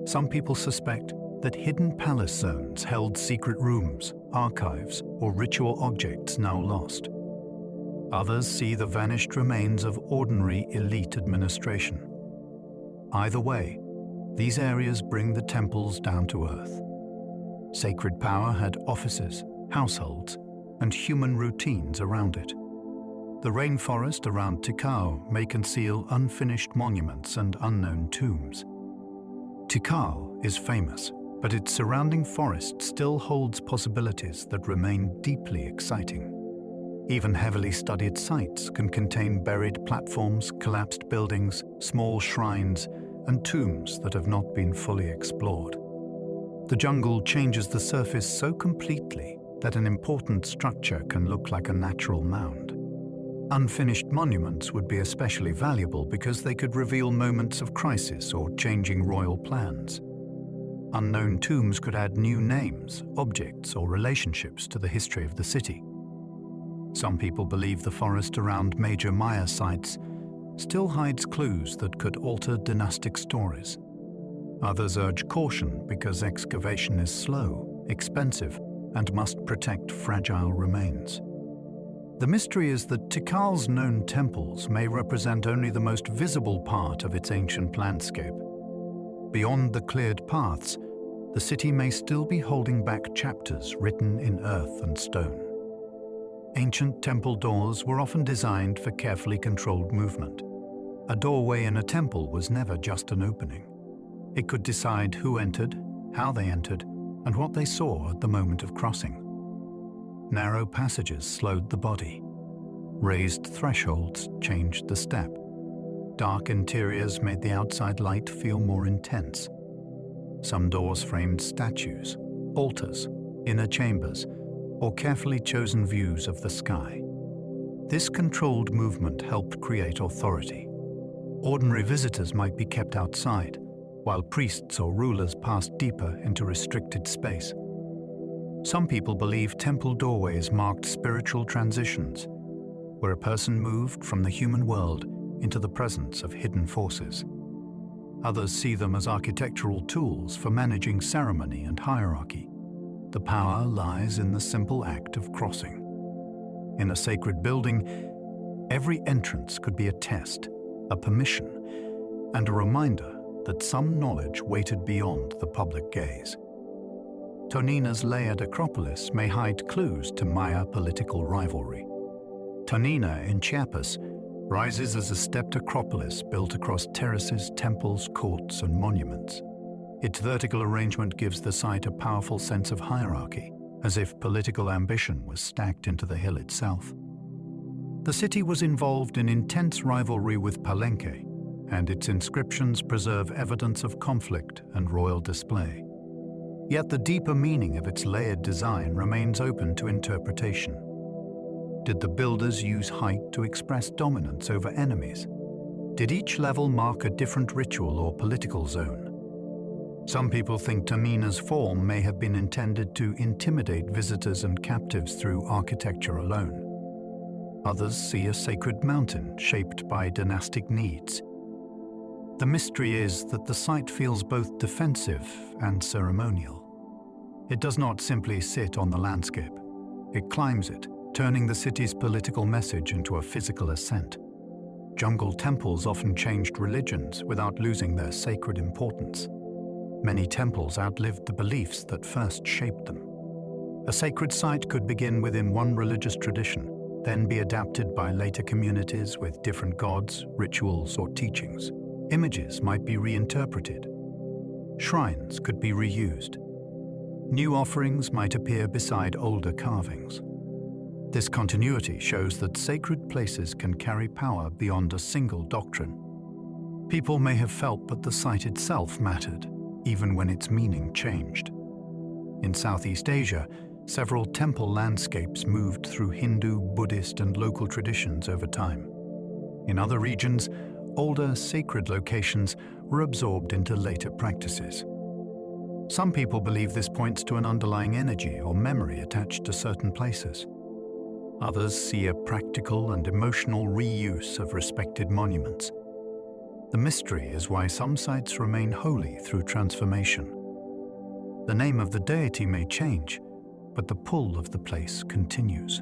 Some people suspect that hidden palace zones held secret rooms, archives, or ritual objects now lost. Others see the vanished remains of ordinary elite administration. Either way, these areas bring the temples down to earth. Sacred power had offices, households, and human routines around it. The rainforest around Tikal may conceal unfinished monuments and unknown tombs. Tikal is famous, but its surrounding forest still holds possibilities that remain deeply exciting. Even heavily studied sites can contain buried platforms, collapsed buildings, small shrines, and tombs that have not been fully explored. The jungle changes the surface so completely that an important structure can look like a natural mound. Unfinished monuments would be especially valuable because they could reveal moments of crisis or changing royal plans. Unknown tombs could add new names, objects, or relationships to the history of the city. Some people believe the forest around major Maya sites still hides clues that could alter dynastic stories. Others urge caution because excavation is slow, expensive, and must protect fragile remains. The mystery is that Tikal's known temples may represent only the most visible part of its ancient landscape. Beyond the cleared paths, the city may still be holding back chapters written in earth and stone. Ancient temple doors were often designed for carefully controlled movement. A doorway in a temple was never just an opening. It could decide who entered, how they entered, and what they saw at the moment of crossing. Narrow passages slowed the body. Raised thresholds changed the step. Dark interiors made the outside light feel more intense. Some doors framed statues, altars, inner chambers, or carefully chosen views of the sky. This controlled movement helped create authority. Ordinary visitors might be kept outside, while priests or rulers passed deeper into restricted space. Some people believe temple doorways marked spiritual transitions, where a person moved from the human world into the presence of hidden forces. Others see them as architectural tools for managing ceremony and hierarchy. The power lies in the simple act of crossing. In a sacred building, every entrance could be a test, a permission, and a reminder that some knowledge waited beyond the public gaze. Tonina's layered acropolis may hide clues to Maya political rivalry. Tonina in Chiapas rises as a stepped acropolis built across terraces, temples, courts, and monuments. Its vertical arrangement gives the site a powerful sense of hierarchy, as if political ambition was stacked into the hill itself. The city was involved in intense rivalry with Palenque, and its inscriptions preserve evidence of conflict and royal display. Yet the deeper meaning of its layered design remains open to interpretation. Did the builders use height to express dominance over enemies? Did each level mark a different ritual or political zone? Some people think Tonina's form may have been intended to intimidate visitors and captives through architecture alone. Others see a sacred mountain shaped by dynastic needs. The mystery is that the site feels both defensive and ceremonial. It does not simply sit on the landscape. It climbs it, turning the city's political message into a physical ascent. Jungle temples often changed religions without losing their sacred importance. Many temples outlived the beliefs that first shaped them. A sacred site could begin within one religious tradition, then be adapted by later communities with different gods, rituals, or teachings. Images might be reinterpreted. Shrines could be reused. New offerings might appear beside older carvings. This continuity shows that sacred places can carry power beyond a single doctrine. People may have felt that the site itself mattered, even when its meaning changed. In Southeast Asia, several temple landscapes moved through Hindu, Buddhist, and local traditions over time. In other regions, older sacred locations were absorbed into later practices. Some people believe this points to an underlying energy or memory attached to certain places. Others see a practical and emotional reuse of respected monuments. The mystery is why some sites remain holy through transformation. The name of the deity may change, but the pull of the place continues.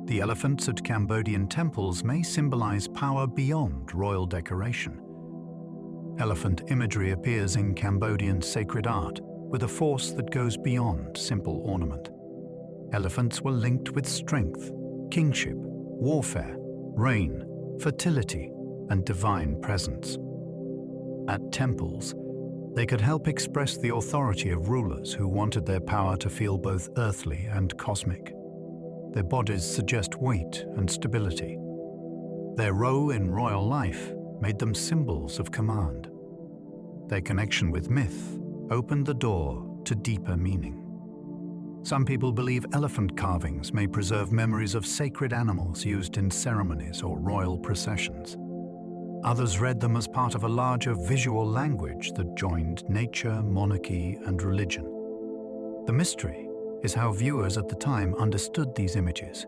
The elephants at Cambodian temples may symbolize power beyond royal decoration. Elephant imagery appears in Cambodian sacred art with a force that goes beyond simple ornament. Elephants were linked with strength, kingship, warfare, rain, fertility, and divine presence. At temples, they could help express the authority of rulers who wanted their power to feel both earthly and cosmic. Their bodies suggest weight and stability. Their role in royal life made them symbols of command. Their connection with myth opened the door to deeper meaning. Some people believe elephant carvings may preserve memories of sacred animals used in ceremonies or royal processions. Others read them as part of a larger visual language that joined nature, monarchy, and religion. The mystery is how viewers at the time understood these images.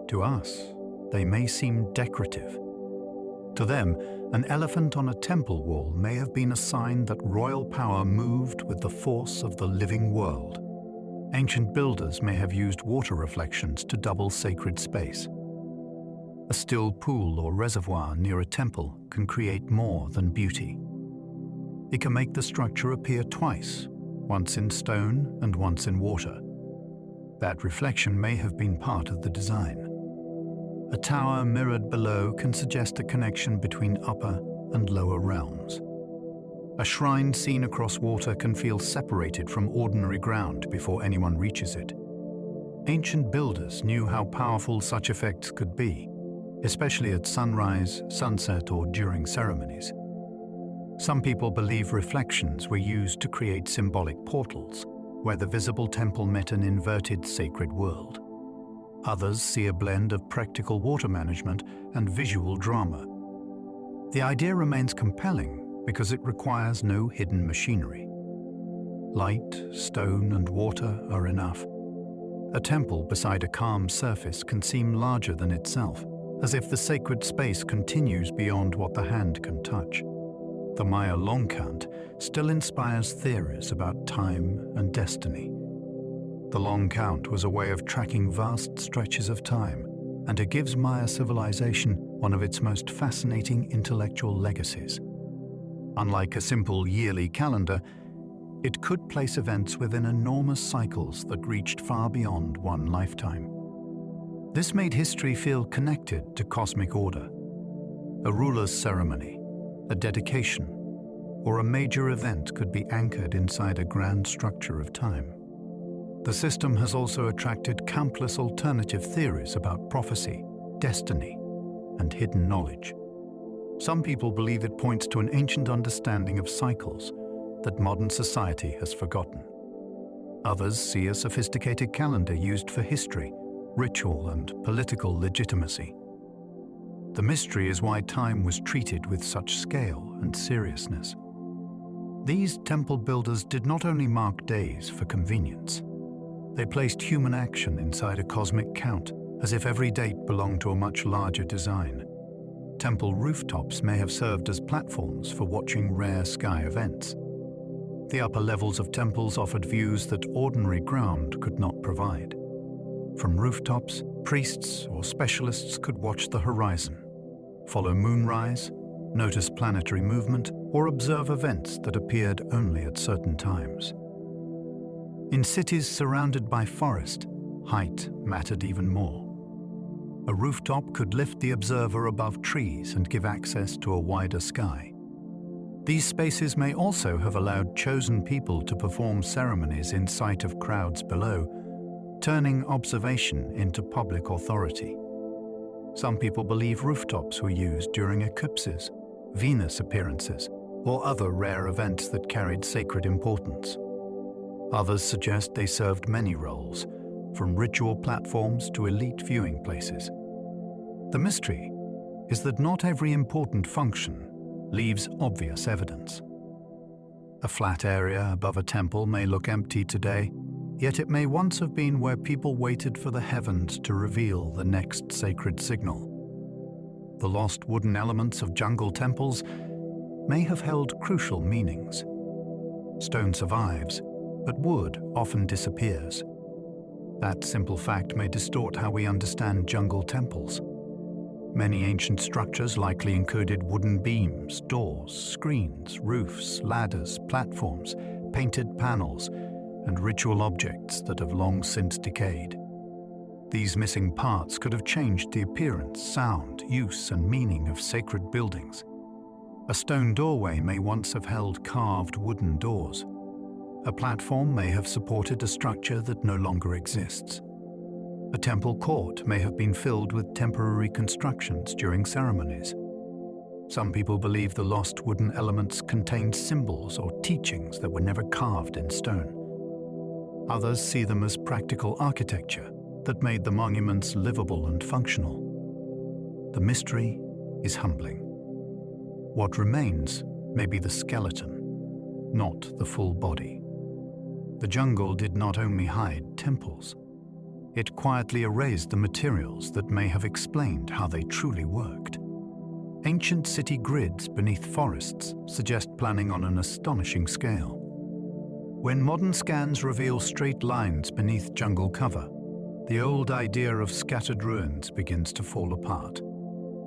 To us, they may seem decorative. To them, an elephant on a temple wall may have been a sign that royal power moved with the force of the living world. Ancient builders may have used water reflections to double sacred space. A still pool or reservoir near a temple can create more than beauty. It can make the structure appear twice, once in stone and once in water. That reflection may have been part of the design. A tower mirrored below can suggest a connection between upper and lower realms. A shrine seen across water can feel separated from ordinary ground before anyone reaches it. Ancient builders knew how powerful such effects could be, especially at sunrise, sunset, or during ceremonies. Some people believe reflections were used to create symbolic portals, where the visible temple met an inverted sacred world. Others see a blend of practical water management and visual drama. The idea remains compelling because it requires no hidden machinery. Light, stone, and water are enough. A temple beside a calm surface can seem larger than itself, as if the sacred space continues beyond what the hand can touch. The Maya long count still inspires theories about time and destiny. The long count was a way of tracking vast stretches of time, and it gives Maya civilization one of its most fascinating intellectual legacies. Unlike a simple yearly calendar, it could place events within enormous cycles that reached far beyond one lifetime. This made history feel connected to cosmic order. A ruler's ceremony, a dedication, or a major event could be anchored inside a grand structure of time. The system has also attracted countless alternative theories about prophecy, destiny, and hidden knowledge. Some people believe it points to an ancient understanding of cycles that modern society has forgotten. Others see a sophisticated calendar used for history, ritual, and political legitimacy. The mystery is why time was treated with such scale and seriousness. These temple builders did not only mark days for convenience. They placed human action inside a cosmic count, as if every date belonged to a much larger design. Temple rooftops may have served as platforms for watching rare sky events. The upper levels of temples offered views that ordinary ground could not provide. From rooftops, priests or specialists could watch the horizon, follow moonrise, notice planetary movement, or observe events that appeared only at certain times. In cities surrounded by forest, height mattered even more. A rooftop could lift the observer above trees and give access to a wider sky. These spaces may also have allowed chosen people to perform ceremonies in sight of crowds below, turning observation into public authority. Some people believe rooftops were used during eclipses, Venus appearances, or other rare events that carried sacred importance. Others suggest they served many roles, from ritual platforms to elite viewing places. The mystery is that not every important function leaves obvious evidence. A flat area above a temple may look empty today, yet it may once have been where people waited for the heavens to reveal the next sacred signal. The lost wooden elements of jungle temples may have held crucial meanings. Stone survives, but wood often disappears. That simple fact may distort how we understand jungle temples. Many ancient structures likely included wooden beams, doors, screens, roofs, ladders, platforms, painted panels, and ritual objects that have long since decayed. These missing parts could have changed the appearance, sound, use, and meaning of sacred buildings. A stone doorway may once have held carved wooden doors. A platform may have supported a structure that no longer exists. A temple court may have been filled with temporary constructions during ceremonies. Some people believe the lost wooden elements contained symbols or teachings that were never carved in stone. Others see them as practical architecture that made the monuments livable and functional. The mystery is humbling. What remains may be the skeleton, not the full body. The jungle did not only hide temples. It quietly erased the materials that may have explained how they truly worked. Ancient city grids beneath forests suggest planning on an astonishing scale. When modern scans reveal straight lines beneath jungle cover, the old idea of scattered ruins begins to fall apart.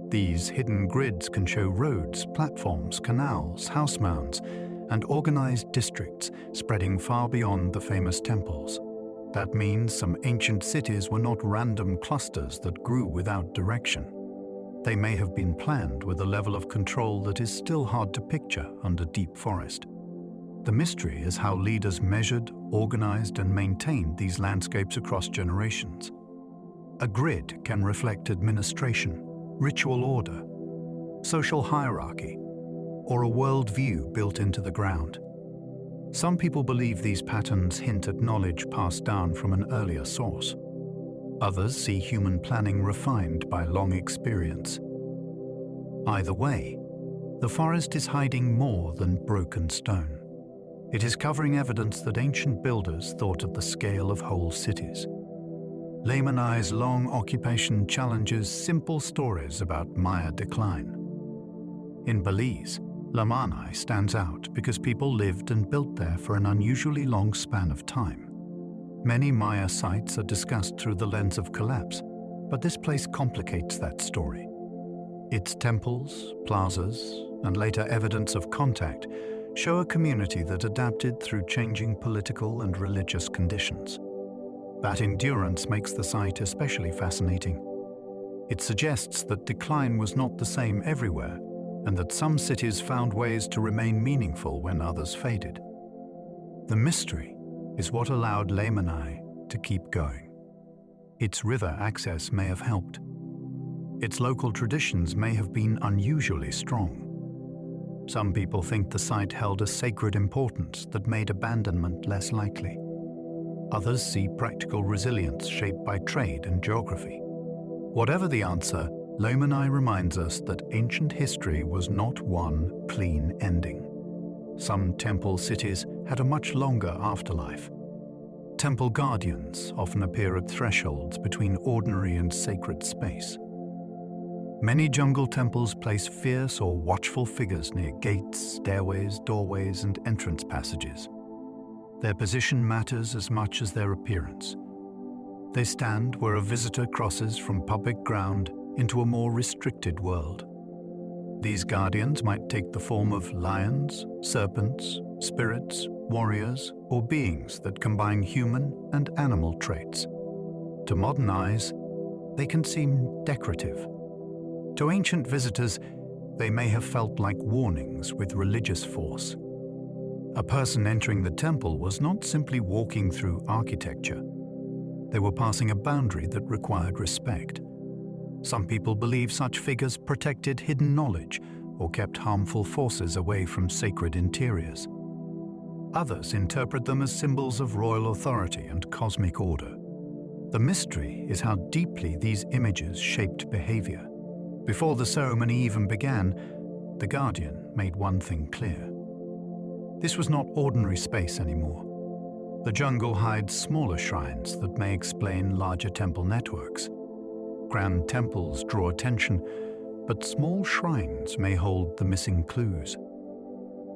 These hidden grids can show roads, platforms, canals, house mounds, and organized districts spreading far beyond the famous temples. That means some ancient cities were not random clusters that grew without direction. They may have been planned with a level of control that is still hard to picture under deep forest. The mystery is how leaders measured, organized, and maintained these landscapes across generations. A grid can reflect administration, ritual order, social hierarchy, or a worldview built into the ground. Some people believe these patterns hint at knowledge passed down from an earlier source. Others see human planning refined by long experience. Either way, the forest is hiding more than broken stone. It is covering evidence that ancient builders thought of the scale of whole cities. Layman's long occupation challenges simple stories about Maya decline. In Belize, Lamanai stands out because people lived and built there for an unusually long span of time. Many Maya sites are discussed through the lens of collapse, but this place complicates that story. Its temples, plazas, and later evidence of contact show a community that adapted through changing political and religious conditions. That endurance makes the site especially fascinating. It suggests that decline was not the same everywhere, and that some cities found ways to remain meaningful when others faded. The mystery is what allowed Lamani to keep going. Its river access may have helped. Its local traditions may have been unusually strong. Some people think the site held a sacred importance that made abandonment less likely. Others see practical resilience shaped by trade and geography. Whatever the answer, Lamani reminds us that ancient history was not one clean ending. Some temple cities had a much longer afterlife. Temple guardians often appear at thresholds between ordinary and sacred space. Many jungle temples place fierce or watchful figures near gates, stairways, doorways, and entrance passages. Their position matters as much as their appearance. They stand where a visitor crosses from public ground into a more restricted world. These guardians might take the form of lions, serpents, spirits, warriors, or beings that combine human and animal traits. To modern eyes, they can seem decorative. To ancient visitors, they may have felt like warnings with religious force. A person entering the temple was not simply walking through architecture. They were passing a boundary that required respect. Some people believe such figures protected hidden knowledge or kept harmful forces away from sacred interiors. Others interpret them as symbols of royal authority and cosmic order. The mystery is how deeply these images shaped behavior. Before the ceremony even began, the guardian made one thing clear. This was not ordinary space anymore. The jungle hides smaller shrines that may explain larger temple networks. Grand temples draw attention, but small shrines may hold the missing clues.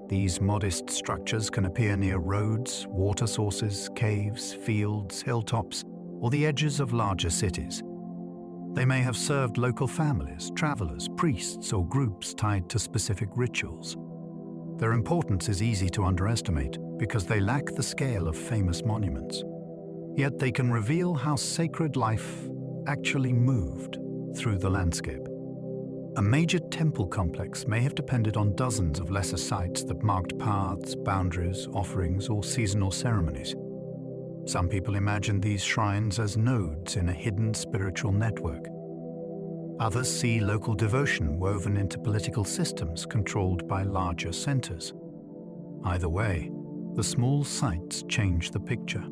These modest structures can appear near roads, water sources, caves, fields, hilltops, or the edges of larger cities. They may have served local families, travelers, priests, or groups tied to specific rituals. Their importance is easy to underestimate because they lack the scale of famous monuments. Yet they can reveal how sacred life actually moved through the landscape. A major temple complex may have depended on dozens of lesser sites that marked paths, boundaries, offerings, or seasonal ceremonies. Some people imagine these shrines as nodes in a hidden spiritual network. Others see local devotion woven into political systems controlled by larger centers. Either way, the small sites change the picture.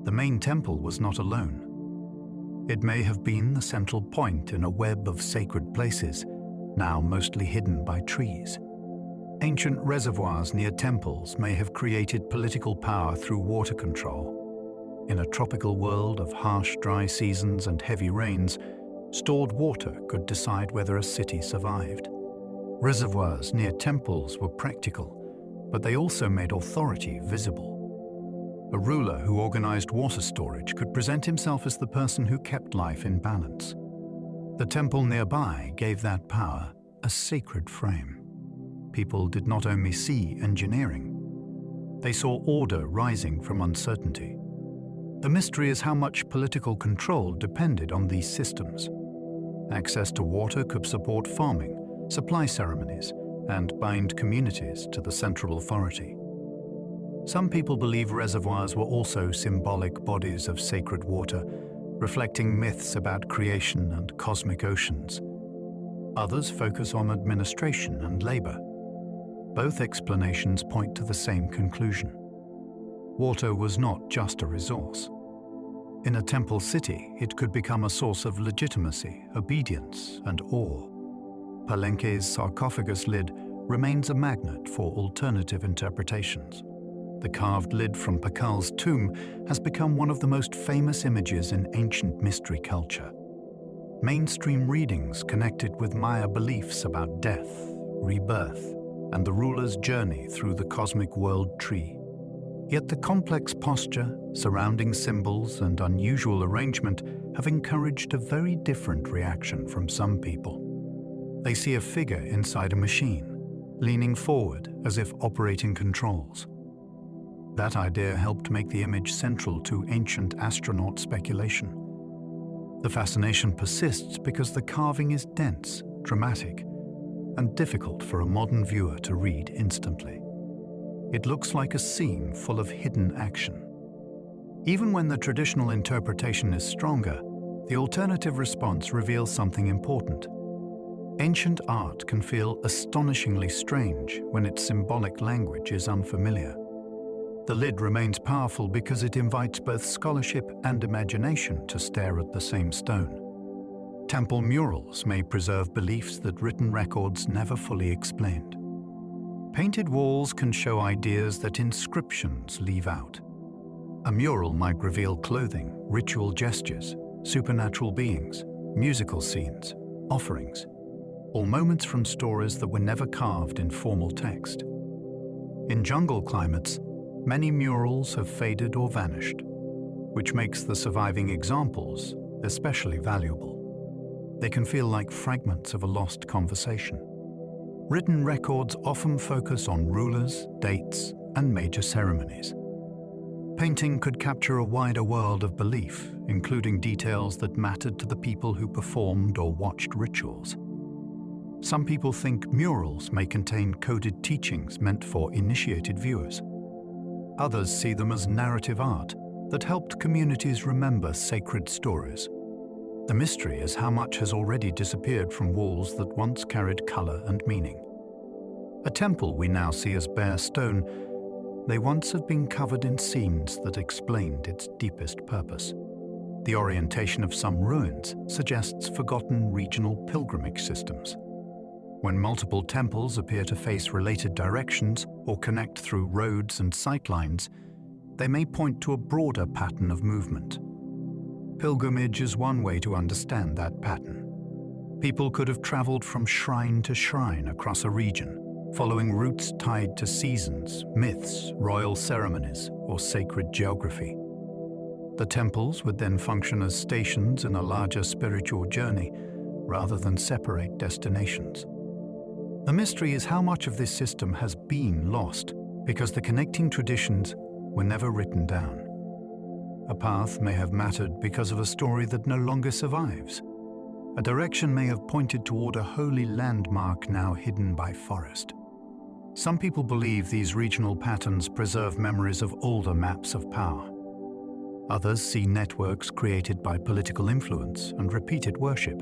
The main temple was not alone. It may have been the central point in a web of sacred places, now mostly hidden by trees. Ancient reservoirs near temples may have created political power through water control. In a tropical world of harsh, dry seasons and heavy rains, stored water could decide whether a city survived. Reservoirs near temples were practical, but they also made authority visible. A ruler who organized water storage could present himself as the person who kept life in balance. The temple nearby gave that power a sacred frame. People did not only see engineering, they saw order rising from uncertainty. The mystery is how much political control depended on these systems. Access to water could support farming, supply ceremonies, and bind communities to the central authority. Some people believe reservoirs were also symbolic bodies of sacred water, reflecting myths about creation and cosmic oceans. Others focus on administration and labor. Both explanations point to the same conclusion. Water was not just a resource. In a temple city, it could become a source of legitimacy, obedience, and awe. Palenque's sarcophagus lid remains a magnet for alternative interpretations. The carved lid from Pakal's tomb has become one of the most famous images in ancient mystery culture. Mainstream readings connected with Maya beliefs about death, rebirth, and the ruler's journey through the cosmic world tree. Yet the complex posture, surrounding symbols, and unusual arrangement have encouraged a very different reaction from some people. They see a figure inside a machine, leaning forward as if operating controls. That idea helped make the image central to ancient astronaut speculation. The fascination persists because the carving is dense, dramatic, and difficult for a modern viewer to read instantly. It looks like a scene full of hidden action. Even when the traditional interpretation is stronger, the alternative response reveals something important. Ancient art can feel astonishingly strange when its symbolic language is unfamiliar. The lid remains powerful because it invites both scholarship and imagination to stare at the same stone. Temple murals may preserve beliefs that written records never fully explained. Painted walls can show ideas that inscriptions leave out. A mural might reveal clothing, ritual gestures, supernatural beings, musical scenes, offerings, all moments from stories that were never carved in formal text. In jungle climates, many murals have faded or vanished, which makes the surviving examples especially valuable. They can feel like fragments of a lost conversation. Written records often focus on rulers, dates, and major ceremonies. Painting could capture a wider world of belief, including details that mattered to the people who performed or watched rituals. Some people think murals may contain coded teachings meant for initiated viewers. Others see them as narrative art that helped communities remember sacred stories. The mystery is how much has already disappeared from walls that once carried color and meaning. A temple we now see as bare stone, they once have been covered in scenes that explained its deepest purpose. The orientation of some ruins suggests forgotten regional pilgrimage systems. When multiple temples appear to face related directions or connect through roads and sightlines, they may point to a broader pattern of movement. Pilgrimage is one way to understand that pattern. People could have traveled from shrine to shrine across a region, following routes tied to seasons, myths, royal ceremonies, or sacred geography. The temples would then function as stations in a larger spiritual journey, rather than separate destinations. The mystery is how much of this system has been lost because the connecting traditions were never written down. A path may have mattered because of a story that no longer survives. A direction may have pointed toward a holy landmark now hidden by forest. Some people believe these regional patterns preserve memories of older maps of power. Others see networks created by political influence and repeated worship.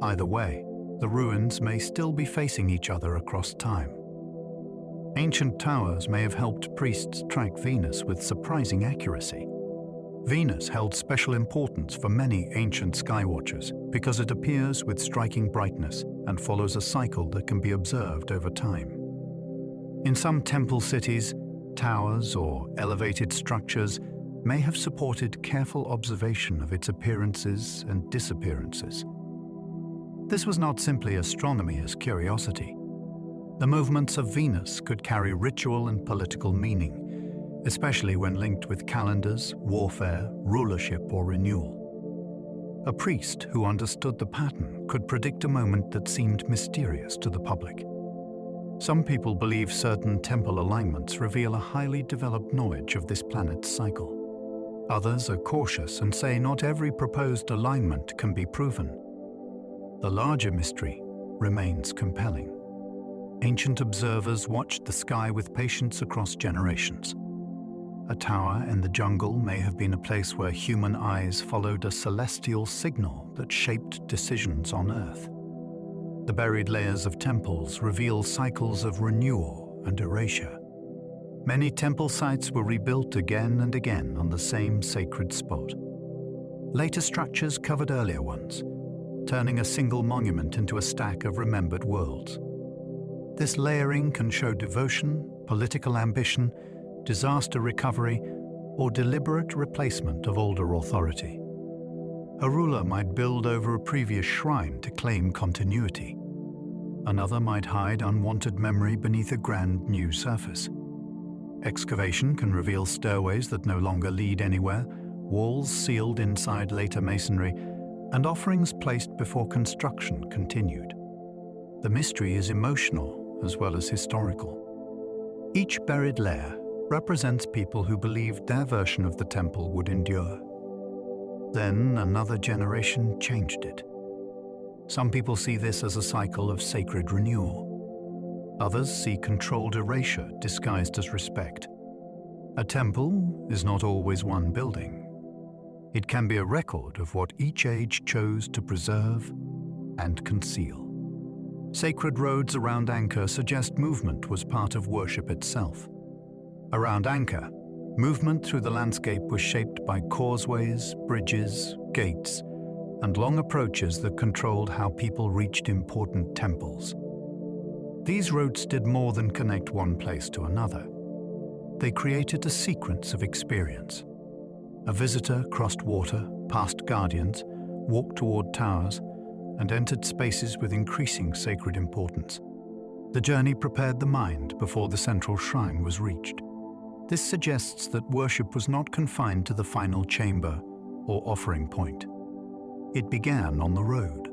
Either way, the ruins may still be facing each other across time. Ancient towers may have helped priests track Venus with surprising accuracy. Venus held special importance for many ancient skywatchers because it appears with striking brightness and follows a cycle that can be observed over time. In some temple cities, towers or elevated structures may have supported careful observation of its appearances and disappearances. This was not simply astronomy as curiosity. The movements of Venus could carry ritual and political meaning, especially when linked with calendars, warfare, rulership, or renewal. A priest who understood the pattern could predict a moment that seemed mysterious to the public. Some people believe certain temple alignments reveal a highly developed knowledge of this planet's cycle. Others are cautious and say not every proposed alignment can be proven. The larger mystery remains compelling. Ancient observers watched the sky with patience across generations. A tower in the jungle may have been a place where human eyes followed a celestial signal that shaped decisions on Earth. The buried layers of temples reveal cycles of renewal and erasure. Many temple sites were rebuilt again and again on the same sacred spot. Later structures covered earlier ones, turning a single monument into a stack of remembered worlds. This layering can show devotion, political ambition, disaster recovery, or deliberate replacement of older authority. A ruler might build over a previous shrine to claim continuity. Another might hide unwanted memory beneath a grand new surface. Excavation can reveal stairways that no longer lead anywhere, walls sealed inside later masonry, and offerings placed before construction continued. The mystery is emotional as well as historical. Each buried layer represents people who believed their version of the temple would endure. Then another generation changed it. Some people see this as a cycle of sacred renewal. Others see controlled erasure disguised as respect. A temple is not always one building. It can be a record of what each age chose to preserve and conceal. Sacred roads around Angkor suggest movement was part of worship itself. Around Angkor, movement through the landscape was shaped by causeways, bridges, gates, and long approaches that controlled how people reached important temples. These routes did more than connect one place to another. They created a sequence of experience. A visitor crossed water, passed guardians, walked toward towers, and entered spaces with increasing sacred importance. The journey prepared the mind before the central shrine was reached. This suggests that worship was not confined to the final chamber or offering point. It began on the road.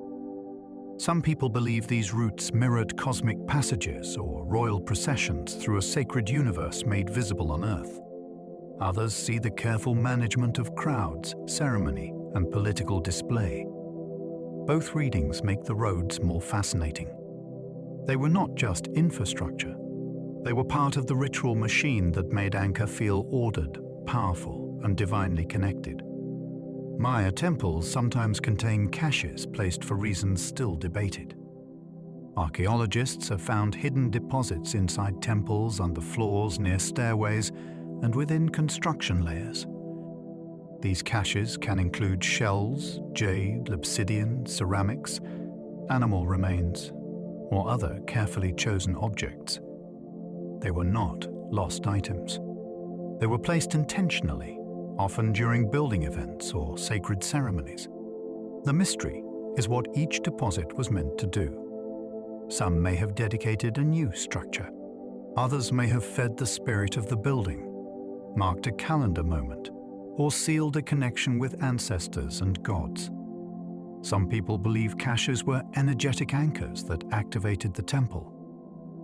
Some people believe these routes mirrored cosmic passages or royal processions through a sacred universe made visible on Earth. Others see the careful management of crowds, ceremony, and political display. Both readings make the roads more fascinating. They were not just infrastructure. They were part of the ritual machine that made Angkor feel ordered, powerful, and divinely connected. Maya temples sometimes contain caches placed for reasons still debated. Archaeologists have found hidden deposits inside temples, under floors, near stairways, and within construction layers. These caches can include shells, jade, obsidian, ceramics, animal remains, or other carefully chosen objects. They were not lost items. They were placed intentionally, often during building events or sacred ceremonies. The mystery is what each deposit was meant to do. Some may have dedicated a new structure. Others may have fed the spirit of the building, marked a calendar moment, or sealed a connection with ancestors and gods. Some people believe caches were energetic anchors that activated the temple.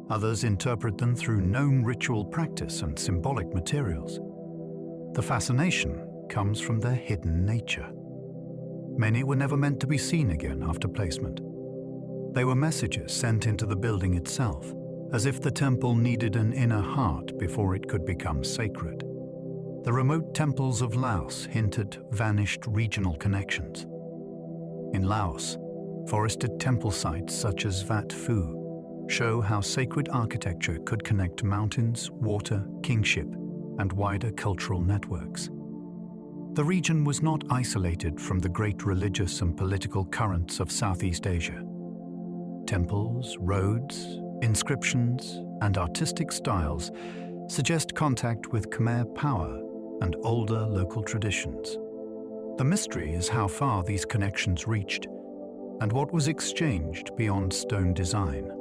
Others interpret them through known ritual practice and symbolic materials. The fascination comes from their hidden nature. Many were never meant to be seen again after placement. They were messages sent into the building itself, as if the temple needed an inner heart before it could become sacred. The remote temples of Laos hinted vanished regional connections. In Laos, forested temple sites such as Wat Phu show how sacred architecture could connect mountains, water, kingship, and wider cultural networks. The region was not isolated from the great religious and political currents of Southeast Asia. Temples, roads, inscriptions, and artistic styles suggest contact with Khmer power and older local traditions. The mystery is how far these connections reached and what was exchanged beyond stone design.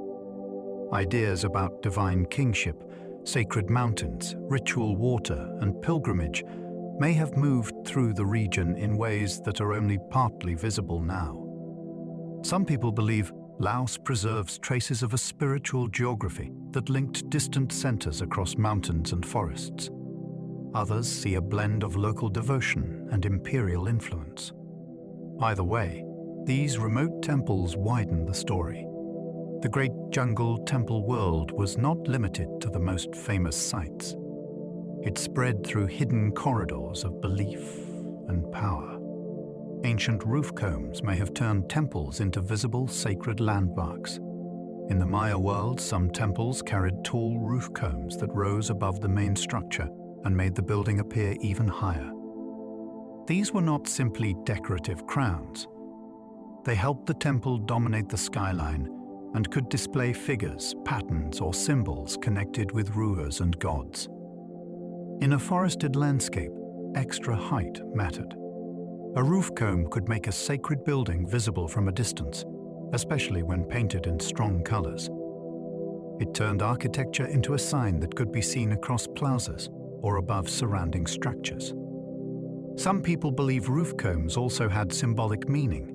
Ideas about divine kingship, sacred mountains, ritual water, and pilgrimage may have moved through the region in ways that are only partly visible now. Some people believe Laos preserves traces of a spiritual geography that linked distant centers across mountains and forests. Others see a blend of local devotion and imperial influence. Either way, these remote temples widen the story. The great jungle temple world was not limited to the most famous sites. It spread through hidden corridors of belief and power. Ancient roof combs may have turned temples into visible sacred landmarks. In the Maya world, some temples carried tall roof combs that rose above the main structure and made the building appear even higher. These were not simply decorative crowns. They helped the temple dominate the skyline and could display figures, patterns, or symbols connected with rulers and gods. In a forested landscape, extra height mattered. A roof comb could make a sacred building visible from a distance, especially when painted in strong colors. It turned architecture into a sign that could be seen across plazas or above surrounding structures. Some people believe roof combs also had symbolic meaning.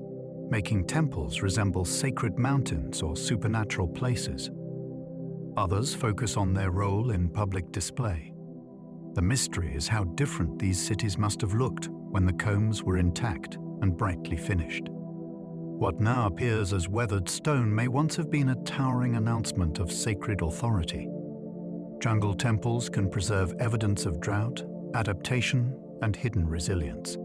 making temples resemble sacred mountains or supernatural places. Others focus on their role in public display. The mystery is how different these cities must have looked when the combs were intact and brightly finished. What now appears as weathered stone may once have been a towering announcement of sacred authority. Jungle temples can preserve evidence of drought, adaptation, and hidden resilience.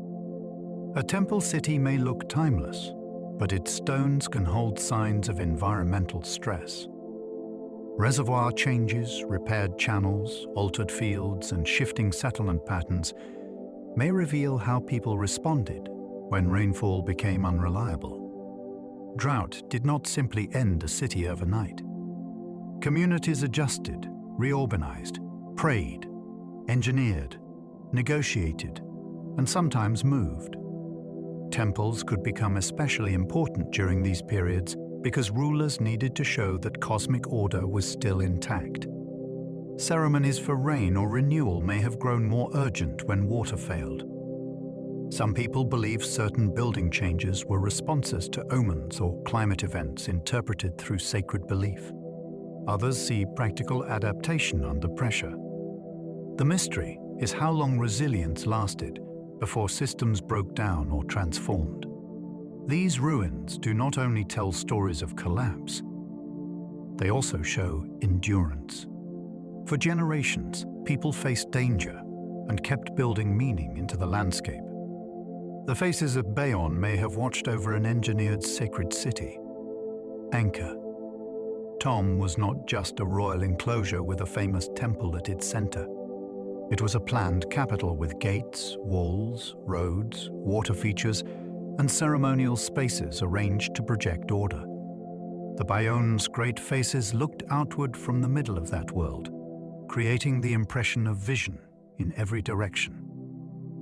A temple city may look timeless, but its stones can hold signs of environmental stress. Reservoir changes, repaired channels, altered fields, and shifting settlement patterns may reveal how people responded when rainfall became unreliable. Drought did not simply end a city overnight. Communities adjusted, reorganized, prayed, engineered, negotiated, and sometimes moved. Temples could become especially important during these periods because rulers needed to show that cosmic order was still intact. Ceremonies for rain or renewal may have grown more urgent when water failed. Some people believe certain building changes were responses to omens or climate events interpreted through sacred belief. Others see practical adaptation under pressure. The mystery is how long resilience lasted before systems broke down or transformed. These ruins do not only tell stories of collapse, they also show endurance. For generations, people faced danger and kept building meaning into the landscape. The faces of Bayon may have watched over an engineered sacred city. Angkor. Tom was not just a royal enclosure with a famous temple at its center. It was a planned capital with gates, walls, roads, water features, and ceremonial spaces arranged to project order. The Bayon's great faces looked outward from the middle of that world, creating the impression of vision in every direction.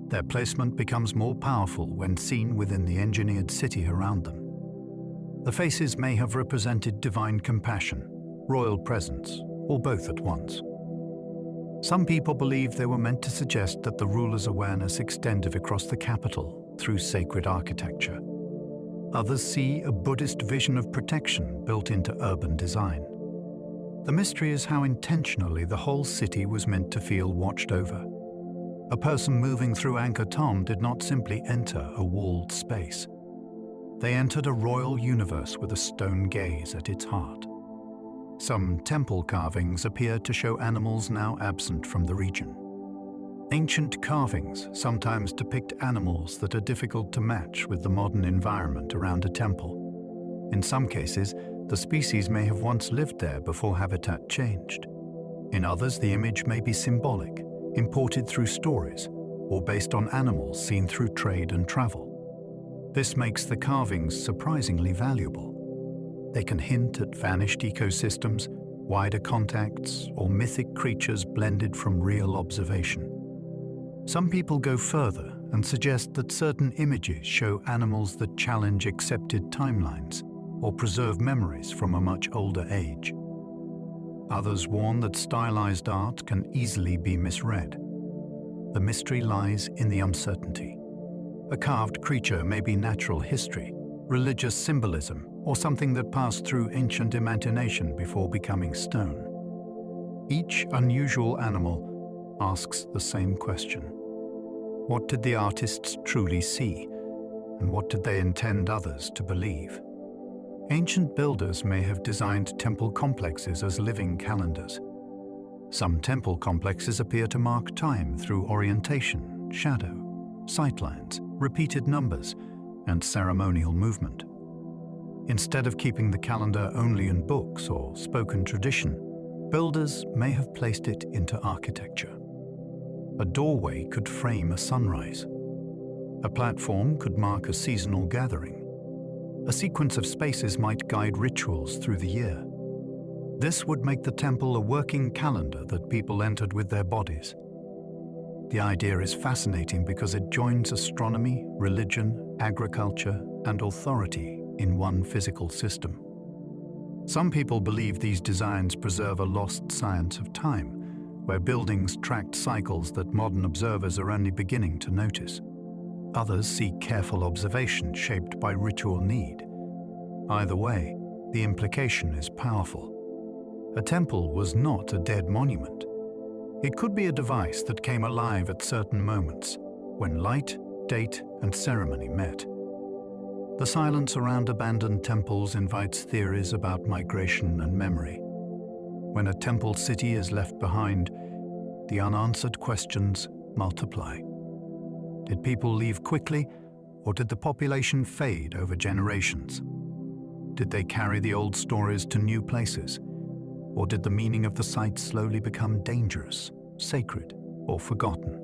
Their placement becomes more powerful when seen within the engineered city around them. The faces may have represented divine compassion, royal presence, or both at once. Some people believe they were meant to suggest that the ruler's awareness extended across the capital through sacred architecture. Others see a Buddhist vision of protection built into urban design. The mystery is how intentionally the whole city was meant to feel watched over. A person moving through Angkor Thom did not simply enter a walled space. They entered a royal universe with a stone gaze at its heart. Some temple carvings appear to show animals now absent from the region. Ancient carvings sometimes depict animals that are difficult to match with the modern environment around a temple. In some cases, the species may have once lived there before habitat changed. In others, the image may be symbolic, imported through stories, or based on animals seen through trade and travel. This makes the carvings surprisingly valuable. They can hint at vanished ecosystems, wider contacts, or mythic creatures blended from real observation. Some people go further and suggest that certain images show animals that challenge accepted timelines or preserve memories from a much older age. Others warn that stylized art can easily be misread. The mystery lies in the uncertainty. A carved creature may be natural history, religious symbolism, or something that passed through ancient imagination before becoming stone. Each unusual animal asks the same question. What did the artists truly see, and what did they intend others to believe? Ancient builders may have designed temple complexes as living calendars. Some temple complexes appear to mark time through orientation, shadow, sightlines, repeated numbers, and ceremonial movement. Instead of keeping the calendar only in books or spoken tradition, builders may have placed it into architecture. A doorway could frame a sunrise. A platform could mark a seasonal gathering. A sequence of spaces might guide rituals through the year. This would make the temple a working calendar that people entered with their bodies. The idea is fascinating because it joins astronomy, religion, agriculture, and authority in one physical system. Some people believe these designs preserve a lost science of time, where buildings tracked cycles that modern observers are only beginning to notice. Others see careful observation shaped by ritual need. Either way, the implication is powerful. A temple was not a dead monument. It could be a device that came alive at certain moments, when light, date, and ceremony met. The silence around abandoned temples invites theories about migration and memory. When a temple city is left behind, the unanswered questions multiply. Did people leave quickly, or did the population fade over generations? Did they carry the old stories to new places, or did the meaning of the site slowly become dangerous, sacred, or forgotten?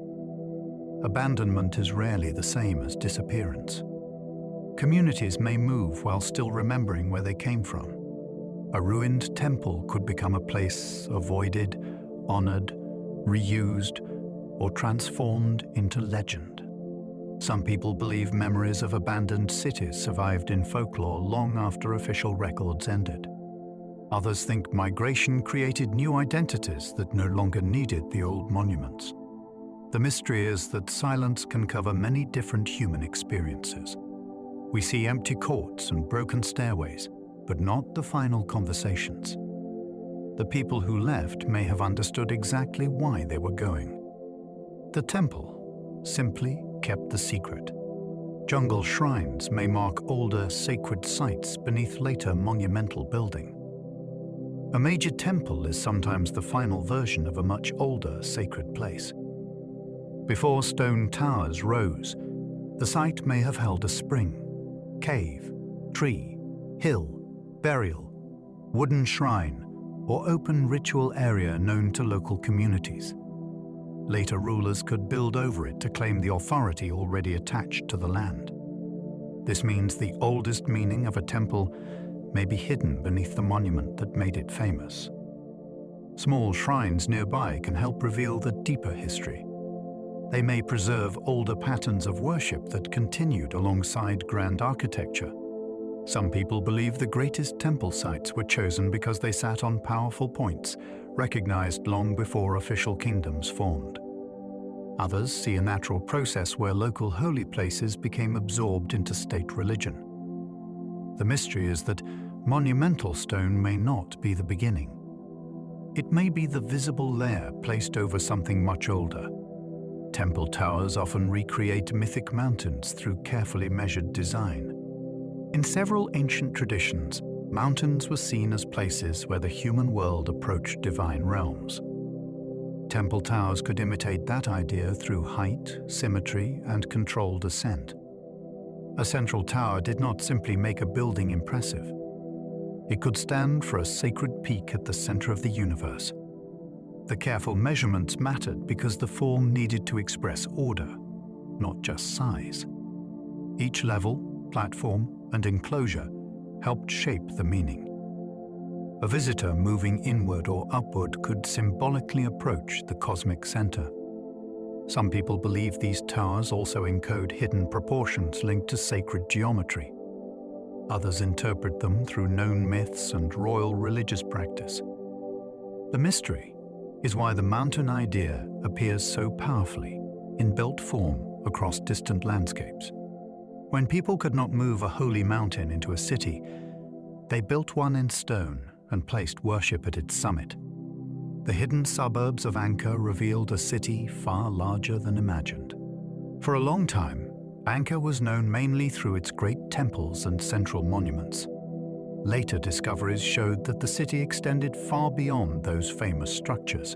Abandonment is rarely the same as disappearance. Communities may move while still remembering where they came from. A ruined temple could become a place avoided, honored, reused, or transformed into legend. Some people believe memories of abandoned cities survived in folklore long after official records ended. Others think migration created new identities that no longer needed the old monuments. The mystery is that silence can cover many different human experiences. We see empty courts and broken stairways, but not the final conversations. The people who left may have understood exactly why they were going. The temple simply kept the secret. Jungle shrines may mark older sacred sites beneath later monumental building. A major temple is sometimes the final version of a much older sacred place. Before stone towers rose, the site may have held a spring, cave, tree, hill, burial, wooden shrine, or open ritual area known to local communities. Later rulers could build over it to claim the authority already attached to the land. This means the oldest meaning of a temple may be hidden beneath the monument that made it famous. Small shrines nearby can help reveal the deeper history. They may preserve older patterns of worship that continued alongside grand architecture. Some people believe the greatest temple sites were chosen because they sat on powerful points, recognized long before official kingdoms formed. Others see a natural process where local holy places became absorbed into state religion. The mystery is that monumental stone may not be the beginning. It may be the visible layer placed over something much older. Temple towers often recreate mythic mountains through carefully measured design. In several ancient traditions, mountains were seen as places where the human world approached divine realms. Temple towers could imitate that idea through height, symmetry, and controlled ascent. A central tower did not simply make a building impressive. It could stand for a sacred peak at the center of the universe. The careful measurements mattered because the form needed to express order, not just size. Each level, platform, and enclosure helped shape the meaning. A visitor moving inward or upward could symbolically approach the cosmic center. Some people believe these towers also encode hidden proportions linked to sacred geometry. Others interpret them through known myths and royal religious practice. The mystery is why the mountain idea appears so powerfully in built form across distant landscapes. When people could not move a holy mountain into a city, they built one in stone and placed worship at its summit. The hidden suburbs of Angkor revealed a city far larger than imagined. For a long time, Angkor was known mainly through its great temples and central monuments. Later discoveries showed that the city extended far beyond those famous structures.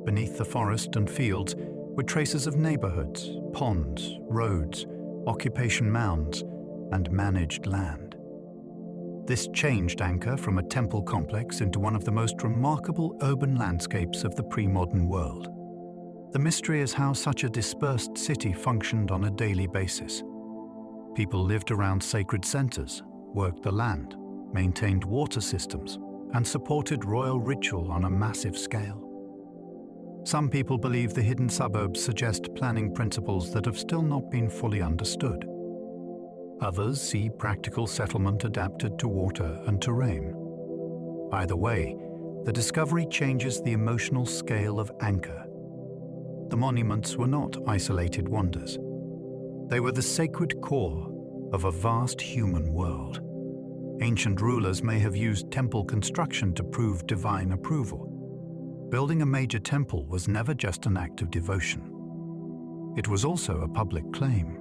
Beneath the forest and fields were traces of neighborhoods, ponds, roads, occupation mounds, and managed land. This changed Angkor from a temple complex into one of the most remarkable urban landscapes of the pre-modern world. The mystery is how such a dispersed city functioned on a daily basis. People lived around sacred centers, worked the land, maintained water systems, and supported royal ritual on a massive scale. Some people believe the hidden suburbs suggest planning principles that have still not been fully understood. Others see practical settlement adapted to water and terrain. Either way, the discovery changes the emotional scale of Angkor. The monuments were not isolated wonders. They were the sacred core of a vast human world. Ancient rulers may have used temple construction to prove divine approval. Building a major temple was never just an act of devotion. It was also a public claim.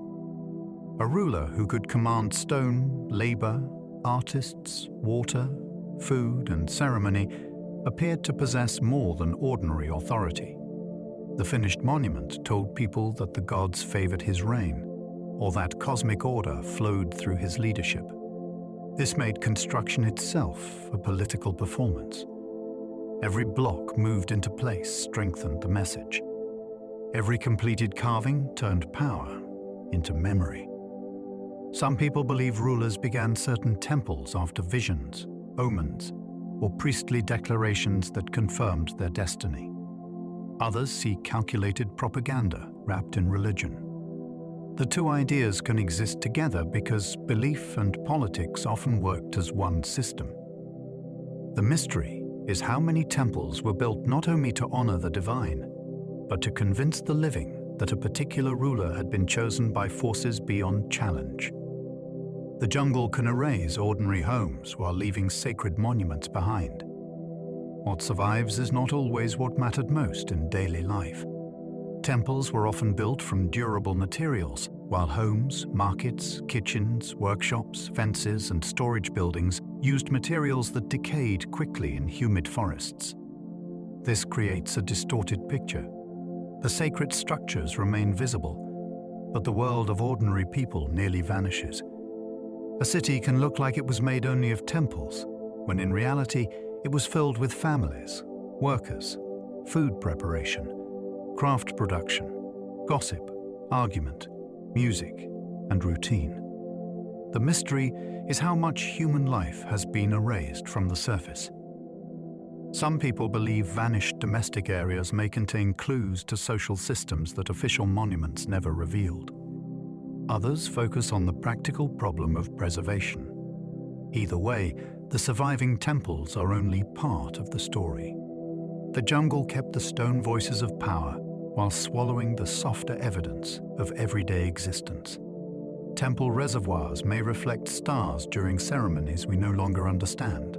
A ruler who could command stone, labor, artists, water, food, and ceremony appeared to possess more than ordinary authority. The finished monument told people that the gods favored his reign, or that cosmic order flowed through his leadership. This made construction itself a political performance. Every block moved into place strengthened the message. Every completed carving turned power into memory. Some people believe rulers began certain temples after visions, omens, or priestly declarations that confirmed their destiny. Others see calculated propaganda wrapped in religion. The two ideas can exist together because belief and politics often worked as one system. The mystery is how many temples were built not only to honor the divine, but to convince the living that a particular ruler had been chosen by forces beyond challenge. The jungle can erase ordinary homes while leaving sacred monuments behind. What survives is not always what mattered most in daily life. Temples were often built from durable materials, while homes, markets, kitchens, workshops, fences, and storage buildings used materials that decayed quickly in humid forests. This creates a distorted picture. The sacred structures remain visible, but the world of ordinary people nearly vanishes. A city can look like it was made only of temples, when in reality it was filled with families, workers, food preparation, craft production, gossip, argument, music, and routine. The mystery is how much human life has been erased from the surface. Some people believe vanished domestic areas may contain clues to social systems that official monuments never revealed. Others focus on the practical problem of preservation. Either way, the surviving temples are only part of the story. The jungle kept the stone voices of power while swallowing the softer evidence of everyday existence. Temple reservoirs may reflect stars during ceremonies we no longer understand.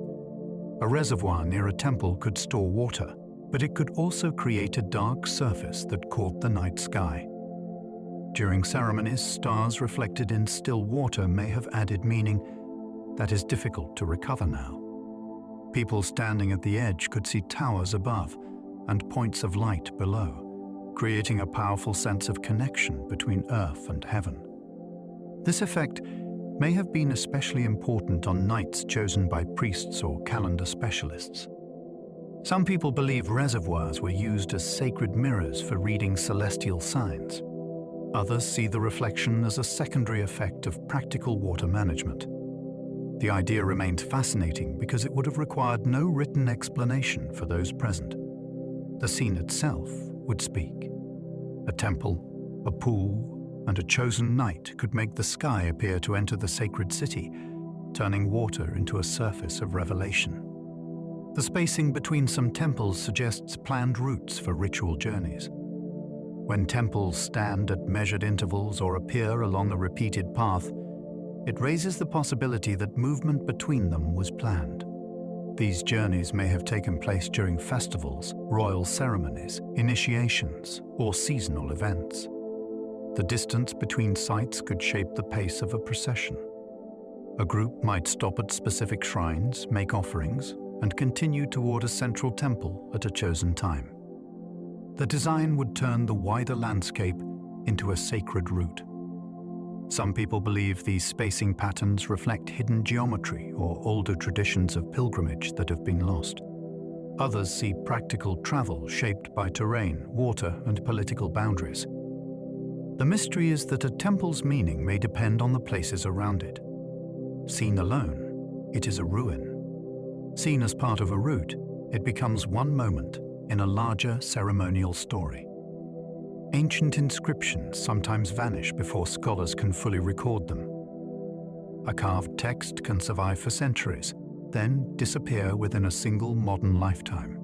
A reservoir near a temple could store water, but it could also create a dark surface that caught the night sky. During ceremonies, stars reflected in still water may have added meaning that is difficult to recover now. People standing at the edge could see towers above and points of light below, creating a powerful sense of connection between earth and heaven. This effect may have been especially important on nights chosen by priests or calendar specialists. Some people believe reservoirs were used as sacred mirrors for reading celestial signs. Others see the reflection as a secondary effect of practical water management. The idea remains fascinating because it would have required no written explanation for those present. The scene itself would speak. A temple, a pool, and a chosen night could make the sky appear to enter the sacred city, turning water into a surface of revelation. The spacing between some temples suggests planned routes for ritual journeys. When temples stand at measured intervals or appear along a repeated path, it raises the possibility that movement between them was planned. These journeys may have taken place during festivals, royal ceremonies, initiations, or seasonal events. The distance between sites could shape the pace of a procession. A group might stop at specific shrines, make offerings, and continue toward a central temple at a chosen time. The design would turn the wider landscape into a sacred route. Some people believe these spacing patterns reflect hidden geometry or older traditions of pilgrimage that have been lost. Others see practical travel shaped by terrain, water, and political boundaries. The mystery is that a temple's meaning may depend on the places around it. Seen alone, it is a ruin. Seen as part of a route, it becomes one moment in a larger ceremonial story. Ancient inscriptions sometimes vanish before scholars can fully record them. A carved text can survive for centuries, then disappear within a single modern lifetime.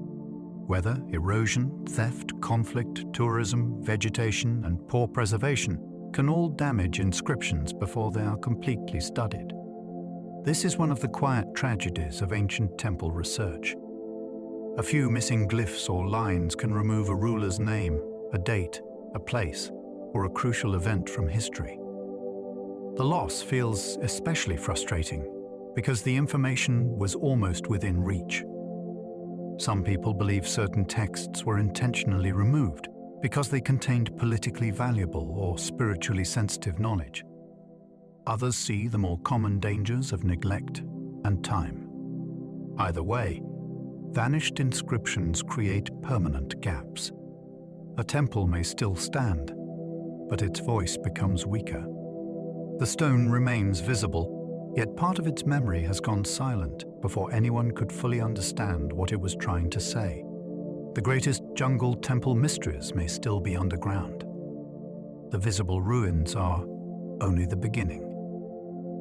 Weather, erosion, theft, conflict, tourism, vegetation, and poor preservation can all damage inscriptions before they are completely studied. This is one of the quiet tragedies of ancient temple research. A few missing glyphs or lines can remove a ruler's name, a date, a place, or a crucial event from history. The loss feels especially frustrating because the information was almost within reach. Some people believe certain texts were intentionally removed because they contained politically valuable or spiritually sensitive knowledge. Others see the more common dangers of neglect and time. Either way, vanished inscriptions create permanent gaps. A temple may still stand, but its voice becomes weaker. The stone remains visible, yet part of its memory has gone silent before anyone could fully understand what it was trying to say. The greatest jungle temple mysteries may still be underground. The visible ruins are only the beginning.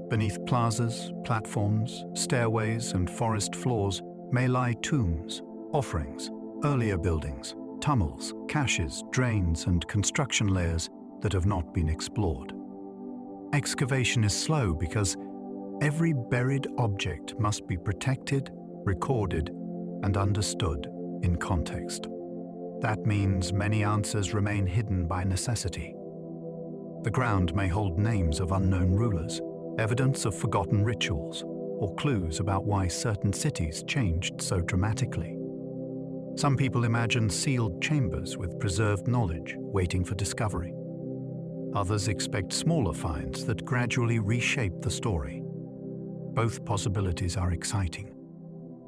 Beneath plazas, platforms, stairways, and forest floors may lie tombs, offerings, earlier buildings, tunnels, caches, drains, and construction layers that have not been explored. Excavation is slow because every buried object must be protected, recorded, and understood in context. That means many answers remain hidden by necessity. The ground may hold names of unknown rulers, evidence of forgotten rituals, or clues about why certain cities changed so dramatically. Some people imagine sealed chambers with preserved knowledge waiting for discovery. Others expect smaller finds that gradually reshape the story. Both possibilities are exciting.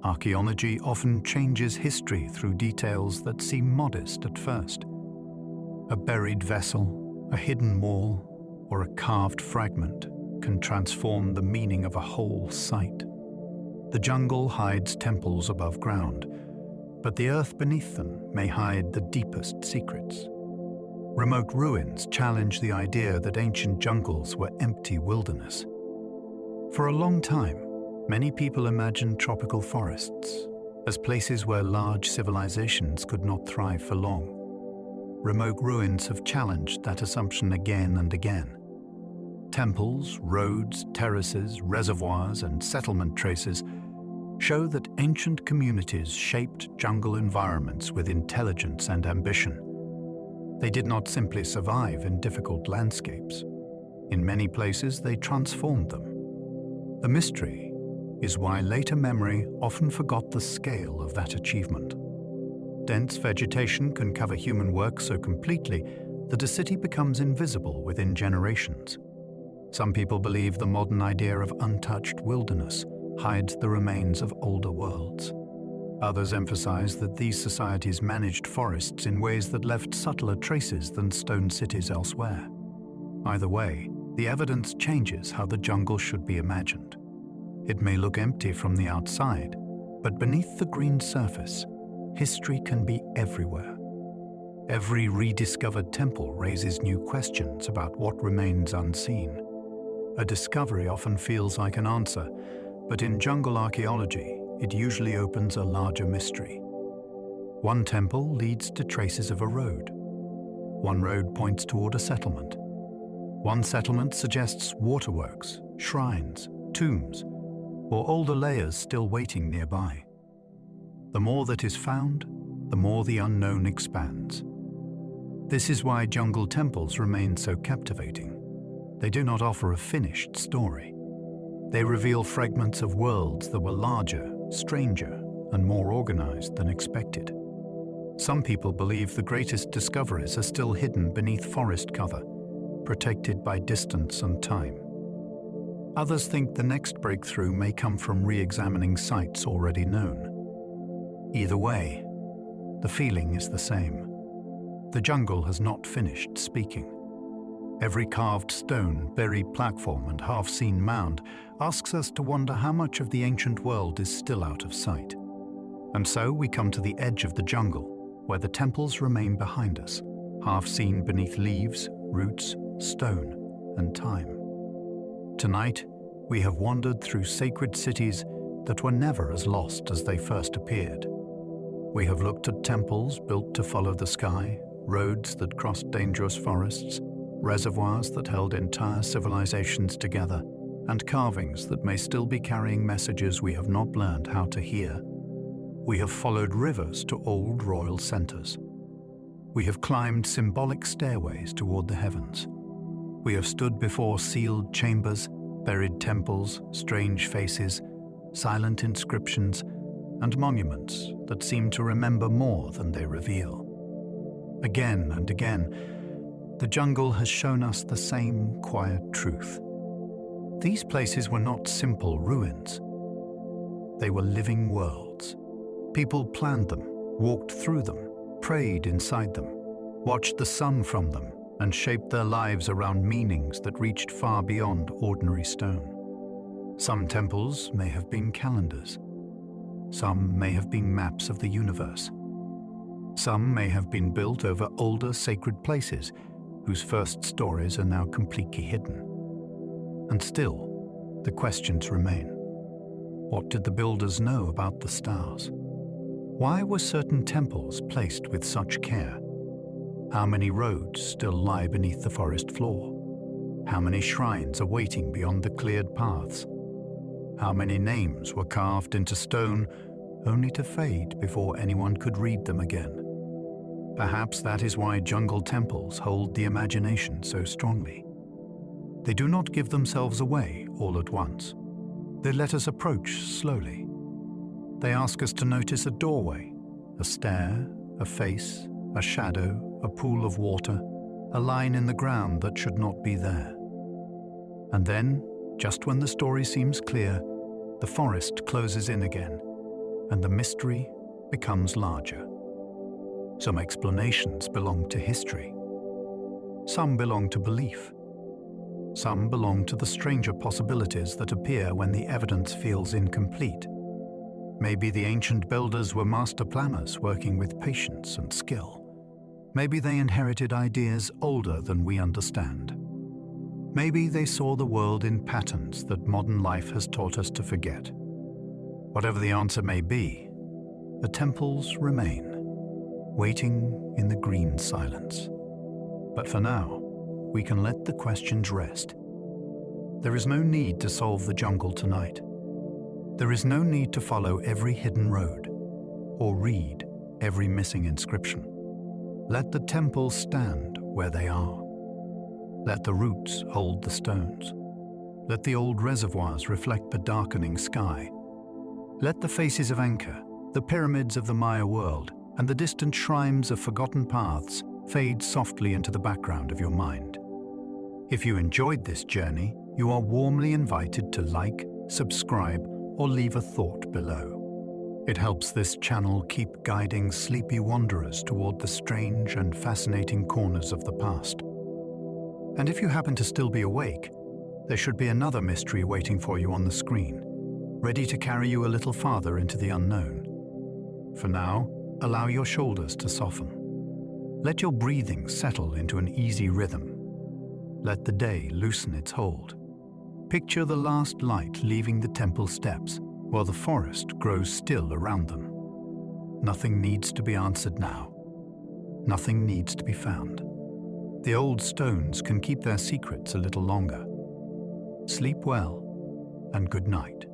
Archaeology often changes history through details that seem modest at first. A buried vessel, a hidden wall, or a carved fragment can transform the meaning of a whole site. The jungle hides temples above ground, but the earth beneath them may hide the deepest secrets. Remote ruins challenge the idea that ancient jungles were empty wilderness. For a long time, many people imagined tropical forests as places where large civilizations could not thrive for long. Remote ruins have challenged that assumption again and again. Temples, roads, terraces, reservoirs, and settlement traces show that ancient communities shaped jungle environments with intelligence and ambition. They did not simply survive in difficult landscapes. In many places, they transformed them. The mystery is why later memory often forgot the scale of that achievement. Dense vegetation can cover human work so completely that a city becomes invisible within generations. Some people believe the modern idea of untouched wilderness hides the remains of older worlds. Others emphasize that these societies managed forests in ways that left subtler traces than stone cities elsewhere. Either way, the evidence changes how the jungle should be imagined. It may look empty from the outside, but beneath the green surface, history can be everywhere. Every rediscovered temple raises new questions about what remains unseen. A discovery often feels like an answer, but in jungle archaeology, it usually opens a larger mystery. One temple leads to traces of a road. One road points toward a settlement. One settlement suggests waterworks, shrines, tombs, or older layers still waiting nearby. The more that is found, the more the unknown expands. This is why jungle temples remain so captivating. They do not offer a finished story. They reveal fragments of worlds that were larger, stranger, and more organized than expected. Some people believe the greatest discoveries are still hidden beneath forest cover, protected by distance and time. Others think the next breakthrough may come from re-examining sites already known. Either way, the feeling is the same. The jungle has not finished speaking. Every carved stone, buried platform, and half-seen mound asks us to wonder how much of the ancient world is still out of sight. And so we come to the edge of the jungle, where the temples remain behind us, half-seen beneath leaves, roots, stone, and time. Tonight, we have wandered through sacred cities that were never as lost as they first appeared. We have looked at temples built to follow the sky, roads that crossed dangerous forests, reservoirs that held entire civilizations together, and carvings that may still be carrying messages we have not learned how to hear. We have followed rivers to old royal centers. We have climbed symbolic stairways toward the heavens. We have stood before sealed chambers, buried temples, strange faces, silent inscriptions, and monuments that seem to remember more than they reveal. Again and again, the jungle has shown us the same quiet truth. These places were not simple ruins. They were living worlds. People planned them, walked through them, prayed inside them, watched the sun from them, and shaped their lives around meanings that reached far beyond ordinary stone. Some temples may have been calendars. Some may have been maps of the universe. Some may have been built over older sacred places whose first stories are now completely hidden. And still, the questions remain. What did the builders know about the stars? Why were certain temples placed with such care? How many roads still lie beneath the forest floor? How many shrines are waiting beyond the cleared paths? How many names were carved into stone only to fade before anyone could read them again? Perhaps that is why jungle temples hold the imagination so strongly. They do not give themselves away all at once. They let us approach slowly. They ask us to notice a doorway, a stair, a face, a shadow, a pool of water, a line in the ground that should not be there. And then, just when the story seems clear, the forest closes in again, and the mystery becomes larger. Some explanations belong to history. Some belong to belief. Some belong to the stranger possibilities that appear when the evidence feels incomplete. Maybe the ancient builders were master planners working with patience and skill. Maybe they inherited ideas older than we understand. Maybe they saw the world in patterns that modern life has taught us to forget. Whatever the answer may be, the temples remain, waiting in the green silence. But for now, we can let the questions rest. There is no need to solve the jungle tonight. There is no need to follow every hidden road or read every missing inscription. Let the temples stand where they are. Let the roots hold the stones. Let the old reservoirs reflect the darkening sky. Let the faces of Angkor, the pyramids of the Maya world, and the distant shrines of forgotten paths fade softly into the background of your mind. If you enjoyed this journey, you are warmly invited to like, subscribe, or leave a thought below. It helps this channel keep guiding sleepy wanderers toward the strange and fascinating corners of the past. And if you happen to still be awake, there should be another mystery waiting for you on the screen, ready to carry you a little farther into the unknown. For now, allow your shoulders to soften. Let your breathing settle into an easy rhythm. Let the day loosen its hold. Picture the last light leaving the temple steps while the forest grows still around them. Nothing needs to be answered now. Nothing needs to be found. The old stones can keep their secrets a little longer. Sleep well, and good night.